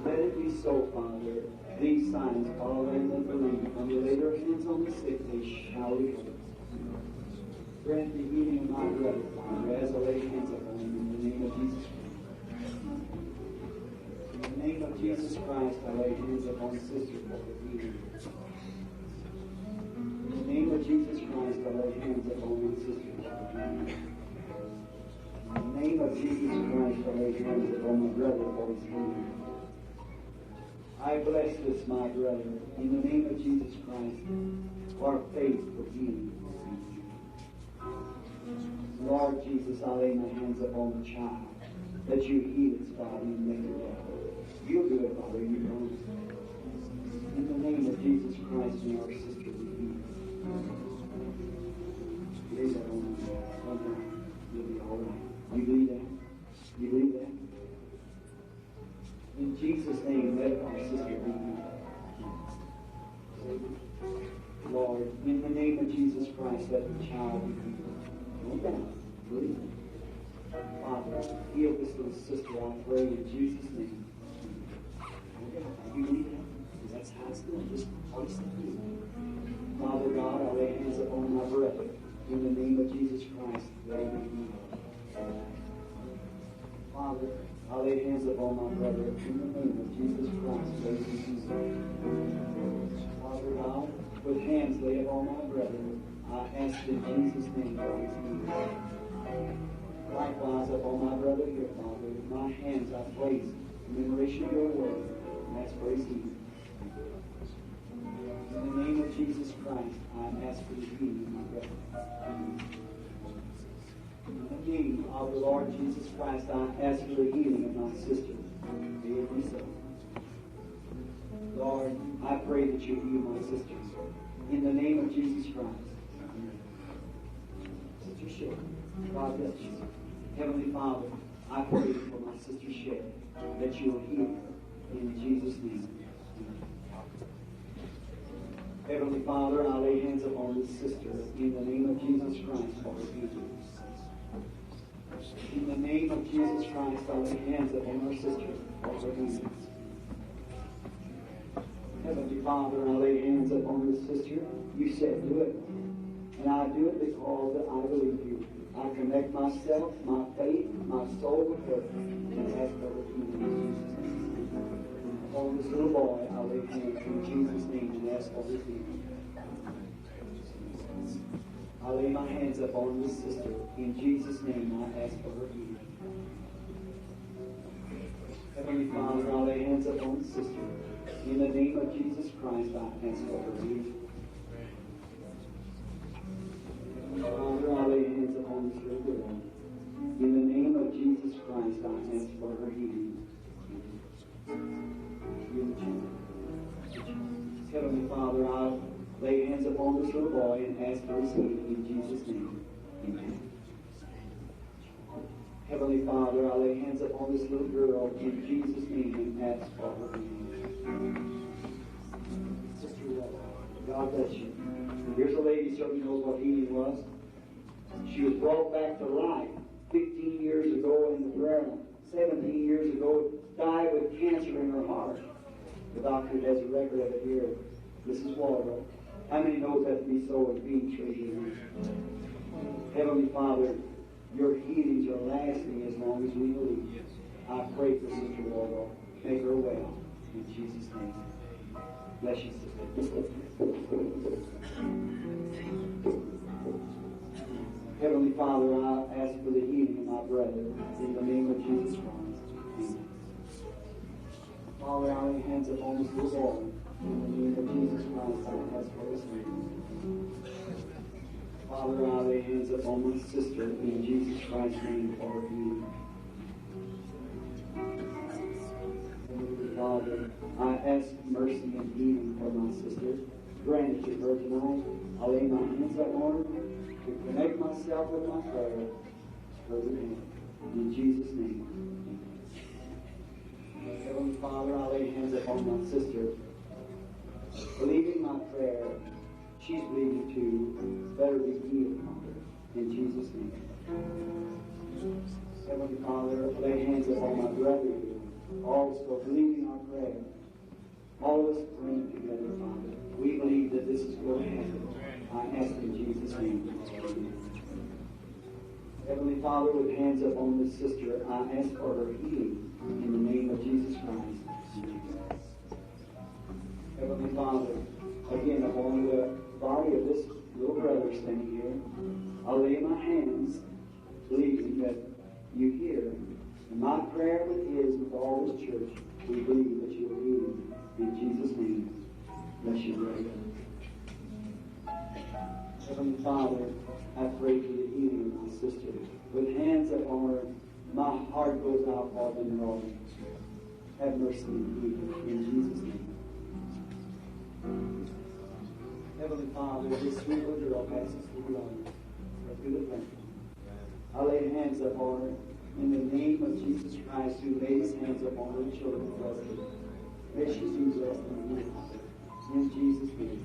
Let it be so, Father. These signs follow them that believe. When they lay their hands on the sick, they shall recover. Grant the healing of my brother, Father, as I lay hands upon him in the name of Jesus. In the name of Jesus Christ, I lay hands upon the sister for the healing. In the name of Jesus Christ, I lay hands upon the sister for the healing. In the name of Jesus Christ, I lay hands upon my brother for his healing. I bless this, my brother, in the name of Jesus Christ, for faith for healing. Lord Jesus, I lay my hands upon the child, that you heal its body and make it well. You'll do it, Father, you promise. In the name of Jesus Christ, may our sister be healed. Lay that on me. You'll be all right. You believe that? You believe that? In Jesus' name, let our sister be healed. Lord, in the name of Jesus Christ, let the child be healed. No doubt. Believe it. Father, heal this little sister, I pray, in Jesus' name. No doubt. You believe that? Because that's how it's done. Just place it. Father God, I lay hands upon my brother. In the name of Jesus Christ, let him be healed. Father, I lay hands upon my brother. In the name of Jesus Christ, let him be healed. Father God, with hands laid upon my brother, I ask in Jesus' name for his healing. Likewise upon my brother here, Father, with my hands I place in memoration of your word, and ask for his healing. In the name of Jesus Christ, I ask for the healing of my brother. In the name of the Lord Jesus Christ, I ask for the healing of my sister. Be it be so. Lord, I pray that you heal my sisters. In the name of Jesus Christ. Sister Shay, God bless you. Heavenly Father, I pray for my sister Shay that you will heal her in Jesus' name. Heavenly Father, I lay hands upon this sister in the name of Jesus Christ for her healing. In the name of Jesus Christ, I lay hands upon our sister for her healing. Heavenly Father, I lay hands upon this sister. You said do it. And I do it because I believe you. I connect myself, my faith, my soul with her, and ask for her healing. On this little boy, I lay hands in Jesus' name and ask for his healing. I lay my hands upon this sister. In Jesus' name, I ask for her healing. Heavenly Father, I lay hands upon the sister. In the name of Jesus Christ, I ask for her healing. Father, I lay hands upon this little girl. In the name of Jesus Christ, I ask for her healing. Heavenly Father, I lay hands upon this little boy and ask for his healing in Jesus' name. Amen. Heavenly Father, I lay hands upon this little girl in Jesus' name and ask for her healing. Sister, God bless you. Here's a lady certainly knows what healing was. She was brought back to life 15 years ago in the prayer line. 17 years ago, died with cancer in her heart. The doctor has a record of it here. Mrs. Waldo. How many knows that to be so in being treated? Heavenly Father, your healings are lasting as long as we believe. I pray for Sister Waldo. Make her well. In Jesus' name. Bless you, sister. Heavenly Father, I ask for the healing of my brother in the name of Jesus Christ. Amen. Father, I lay hands upon this little boy. In the name of Jesus Christ, I ask for his healing. Father, I lay hands upon my sister in Jesus Christ's name for her healing. Father, I ask mercy and healing for my sister. Grant it to her tonight. I lay my hands upon her to connect myself with my prayer. In Jesus' name. Heavenly Father, I lay hands upon my sister. Believing my prayer, she's believing too. Better be healed, Father. In Jesus' name. Heavenly Father, lay hands upon my brother here. Also believing our prayer. All of us praying together, Father. We believe that this is going to happen. I ask in Jesus' name. Heavenly Father, with hands upon this sister, I ask for her healing in the name of Jesus Christ. Heavenly Father, again, upon the body of this little brother standing here, I lay my hands, believing that you hear. And my prayer with his, with all this church, we believe that you will heal him. In Jesus' name, bless you, brother. Heavenly Father, I pray for the healing of my sister. With hands upon her, my heart goes out, Father, and Lord. Have mercy and heal her. In Jesus' name. Heavenly Father, this sweet little girl passes through life, through the family. I lay hands upon her in the name of Jesus Christ, who laid his hands upon her children and blessed her. May she be blessed and healed. In Jesus' name.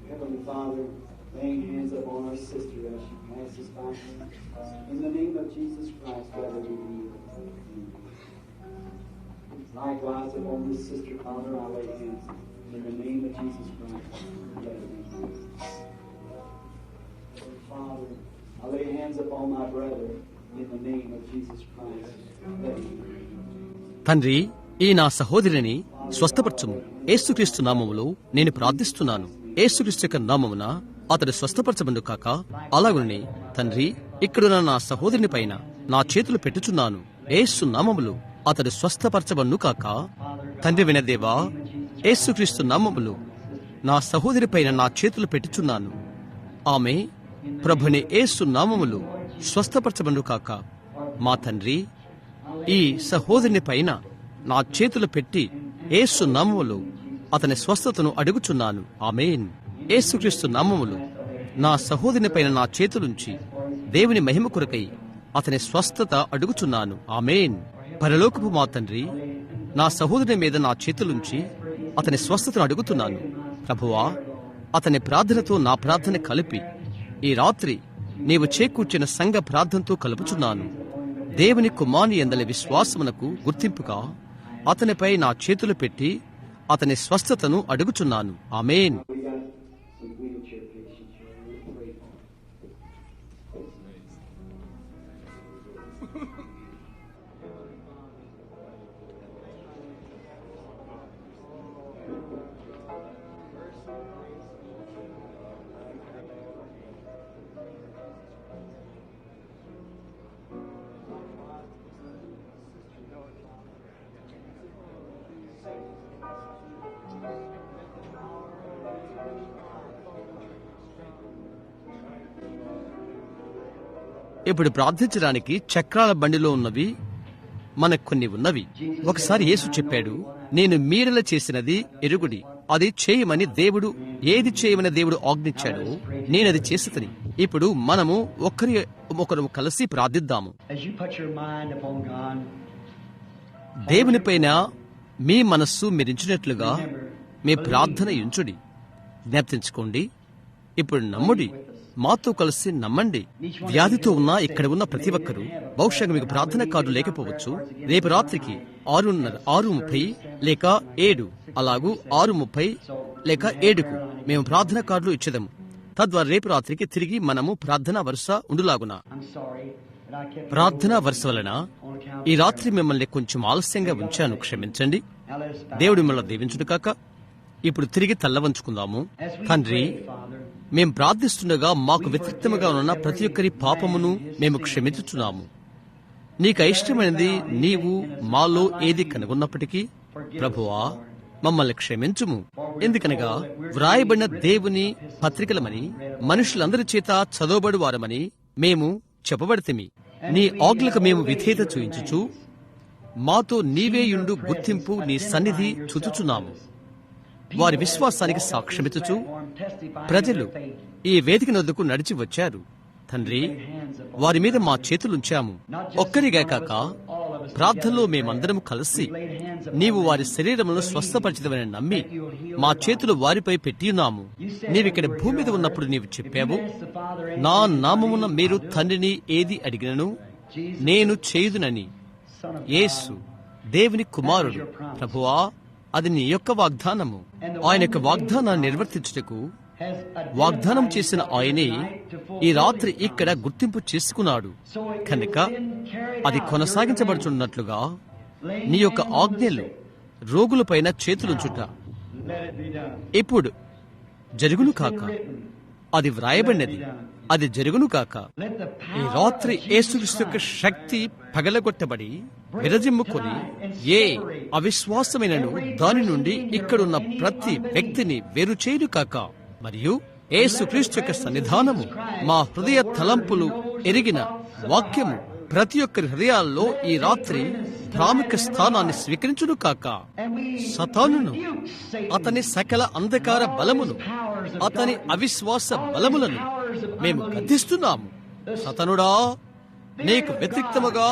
Heavenly Father, laying hands upon our sister as she passes by. In the name of Jesus Christ, let her be healed. Likewise, upon this sister, Father, I lay hands. In the name of Jesus Christ, let her be healed. Father, I lay hands upon my brother. In the name of Jesus Christ, let him be healed. తండ్రి, ఈ నా సహోదరిని స్వస్థపరచుము. యేసుక్రీస్తు నామములో నేను ప్రార్థిస్తున్నాను. యేసుక్రీస్తు యొక్క నామమున అతడు స్వస్థపరచబడు కాక. అలాగుని తండ్రి, ఇక్కడున్న నా సహోదరుని పైన నా చేతులు పెట్టుచున్నాను. యేసు నామములో అతడు స్వస్థపరచబడు కాక. తండ్రి వినదేవా, యేసుక్రీస్తు నామములో నా సహోదరి పైన నా చేతులు పెట్టుచున్నాను. ఆమె ప్రభుని యేసు నామములో స్వస్థపరచబడు కాక. మా తండ్రి, ఈ సహోదరుని పైన నా చేతులు పెట్టి యేసు నామములో అతని స్వస్థతను అడుగుచున్నాను. ఆమేన్. యేసుక్రీస్తు నామములో నా సహోదరుని పైన నా చేతులుంచి దేవుని మహిమ కొరకై అతని స్వస్థత అడుగుచున్నాను. ఆమేన్. పరలోకపు మా తండ్రి, నా సహోదరుని మీద నా చేతులుంచి అతని స్వస్థతను అడుగుతున్నాను. ప్రభువా, అతని ప్రార్థనతో నా ప్రార్థన కలిపి ఈ రాత్రి నీవు చేకూర్చిన సంఘ ప్రార్థనతో కలుపుచున్నాను. దేవుని కుమారుని యందలి విశ్వాసమునకు గుర్తింపుగా అతనిపై నా చేతులు పెట్టి అతని స్వస్థతను అడుగుచున్నాను. ఆమేన్. We got some wheelchair patients here. We'll pray for them. ఇప్పుడు ప్రార్థించడానికి చక్రాల బండిలో ఉన్నవి మనకు కొన్ని ఉన్నవి. ఒకసారి యేసు చెప్పాడు, నేను మీరల చేసినది ఎరుగుడి, అది చేయమని దేవుడు, ఏది చేయమని దేవుడు ఆజ్ఞించాడో నేనది చేసితని. ఇప్పుడు మనము ఒకరు కలిసి ప్రార్థిద్దాము. దేవునిపైన మీ మనస్సు మీరించినట్లుగా మీ ప్రార్థన ఉంచుడి. జ్ఞాపతించుకోండి. ఇప్పుడు నమ్ముడి, మాతో కలిసి నమ్మండి. వ్యాధితో ఉన్న ఇక్కడ ఉన్న ప్రతి ఒక్కరూ, బహుశా మీకు ప్రార్థన కార్డు లేకపోవచ్చు, రేపు రాత్రికి 6:30 లేక 7, అలాగూ 6:30 లేక 7కు మేము ప్రార్థన కార్డులు ఇచ్చేదాము. తద్వారా రేపు రాత్రికి తిరిగి మనము ప్రార్థనా వరుస ఉండులాగున. ప్రార్థనా వరుస వలన ఈ రాత్రి మిమ్మల్ని కొంచెం ఆలస్యంగా ఉంచాను, క్షమించండి. దేవుడు మిమ్మల్ని దీవించును కాక. ఇప్పుడు తిరిగి తల్లవంచుకుందాము. తండ్రి, మేం ప్రార్థిస్తుండగా మాకు వ్యతిరేక్తముగా ఉన్న ప్రతి ఒక్కరి పాపమును మేము క్షమించుచున్నాము. నీకు ఇష్టమైనది నీవు మాలో ఏది కనుగొన్నప్పటికీ ప్రభువా మమ్మల్ని క్షమించుము. ఎందుకనగా వ్రాయబడిన దేవుని పత్రికలమని మనుషులందరి చేత చదవబడు వారమని మేము చెప్పబడితిమి. నీ ఆజ్ఞలకు మేము విధేయత చూయించుచు మాతో నీవేయుండు గుర్తింపు నీ సన్నిధి చూచుచున్నాము. వారి విశ్వాసానికి సాక్ష్యమిచ్చుచు ప్రజలు ఈ వేదిక నొద్దకు నడిచి వచ్చారు. తండ్రి, వారి మీద మా చేతులుంచాము. ఒక్కరిగా కాక ప్రార్థనలో మేమందరం కలిసి నీవు వారి శరీరములను స్వస్థపరిచితమని నమ్మి మా చేతులు వారిపై పెట్టియున్నాము. నీవిక్కడ భూమి మీద ఉన్నప్పుడు నీవు చెప్పావు, నా నామమున మీరు తండ్రిని ఏది అడిగినను నేను చేయుదునని. యేసు దేవుని కుమారుడు. ప్రభువా, అది నీ యొక్క వాగ్దానము. ఆయన యొక్క వాగ్దానాన్ని నిర్వర్తించుటకు వాగ్దానం చేసిన ఆయనే ఈ రాత్రి ఇక్కడ గుర్తింపు చేసుకున్నాడు. కనుక అది కొనసాగించబడుచున్నట్లుగా నీ యొక్క ఆజ్ఞలు రోగులపైన చేతులుంచుట ఇప్పుడు జరుగును కాక. అది వ్రాయబడినది, అది జరుగును కాక. ఈ రాత్రి యేసుక్రీస్తు యొక్క శక్తి పగలగొట్టబడి విరజిమ్ముకొని ఏ అవిశ్వాసమైనను దాని నుండి ఇక్కడున్న ప్రతి వ్యక్తిని వేరు చేయును కాక. మరియు యేసుక్రీస్తు యొక్క సన్నిధానము, మా హృదయ తలంపులు ఎరిగిన వాక్యము ప్రతి ఒక్కరి హృదయాల్లో ఈ రాత్రి ప్రాముఖ్య స్థానాన్ని స్వీకరించును కాక. సతానును, అతని సకల అంధకార బలమును, అతని అవిశ్వాస బలములను మేము గద్దిస్తున్నాము. సతనుడా, నీకు వ్యతిరేక్తముగా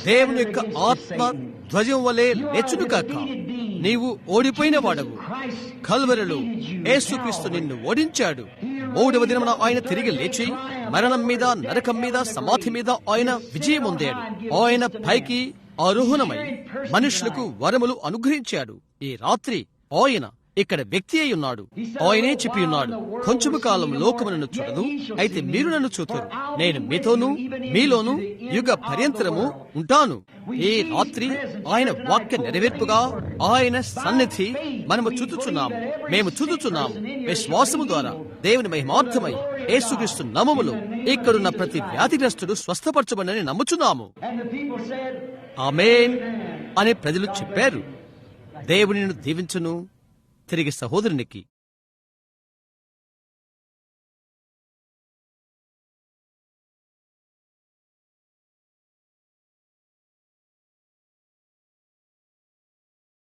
దేవుని యొక్క ఆత్మ ధ్వజం వలె లేచును కాక. నీవు ఓడిపోయిన వాడవు. కల్వరిలో యేసుక్రీస్తు నిన్ను ఓడించాడు. 3వ దినమున ఆయన తిరిగి లేచి మరణం మీద, నరకం మీద, సమాధి మీద ఆయన విజయం పొందాడు. ఆయన పైకి ఆరోహణమై మనుషులకు వరములు అనుగ్రహించాడు. ఈ రాత్రి ఆయన ఇక్కడ వ్యక్తి అయి ఉన్నాడు. ఆయనే చెప్పి ఉన్నాడు, కొంచెము కాలం లోకమును చూడదు, అయితే మీరు నన్ను చూతురు. నేను మీతోనూ మీలోనూ యుగ పర్యంతరము ఉంటాను. ఈ రాత్రి ఆయన వాక్య నెరవేర్పుగా ఆయన సన్నిధి మనము చూచుచున్నాము. మేము చూచుచున్నాము. విశ్వాసము ద్వారా దేవుని మహిమార్థమై యేసుక్రీస్తు నామములో ఇక్కడున్న ప్రతి వ్యాధిగ్రస్తుడు స్వస్థపరచబడని నమ్ముచున్నాము. ఆమేన్ అని ప్రజలు చెప్పారు. దేవుని దీవించును. తిరిగి సహోదరునికి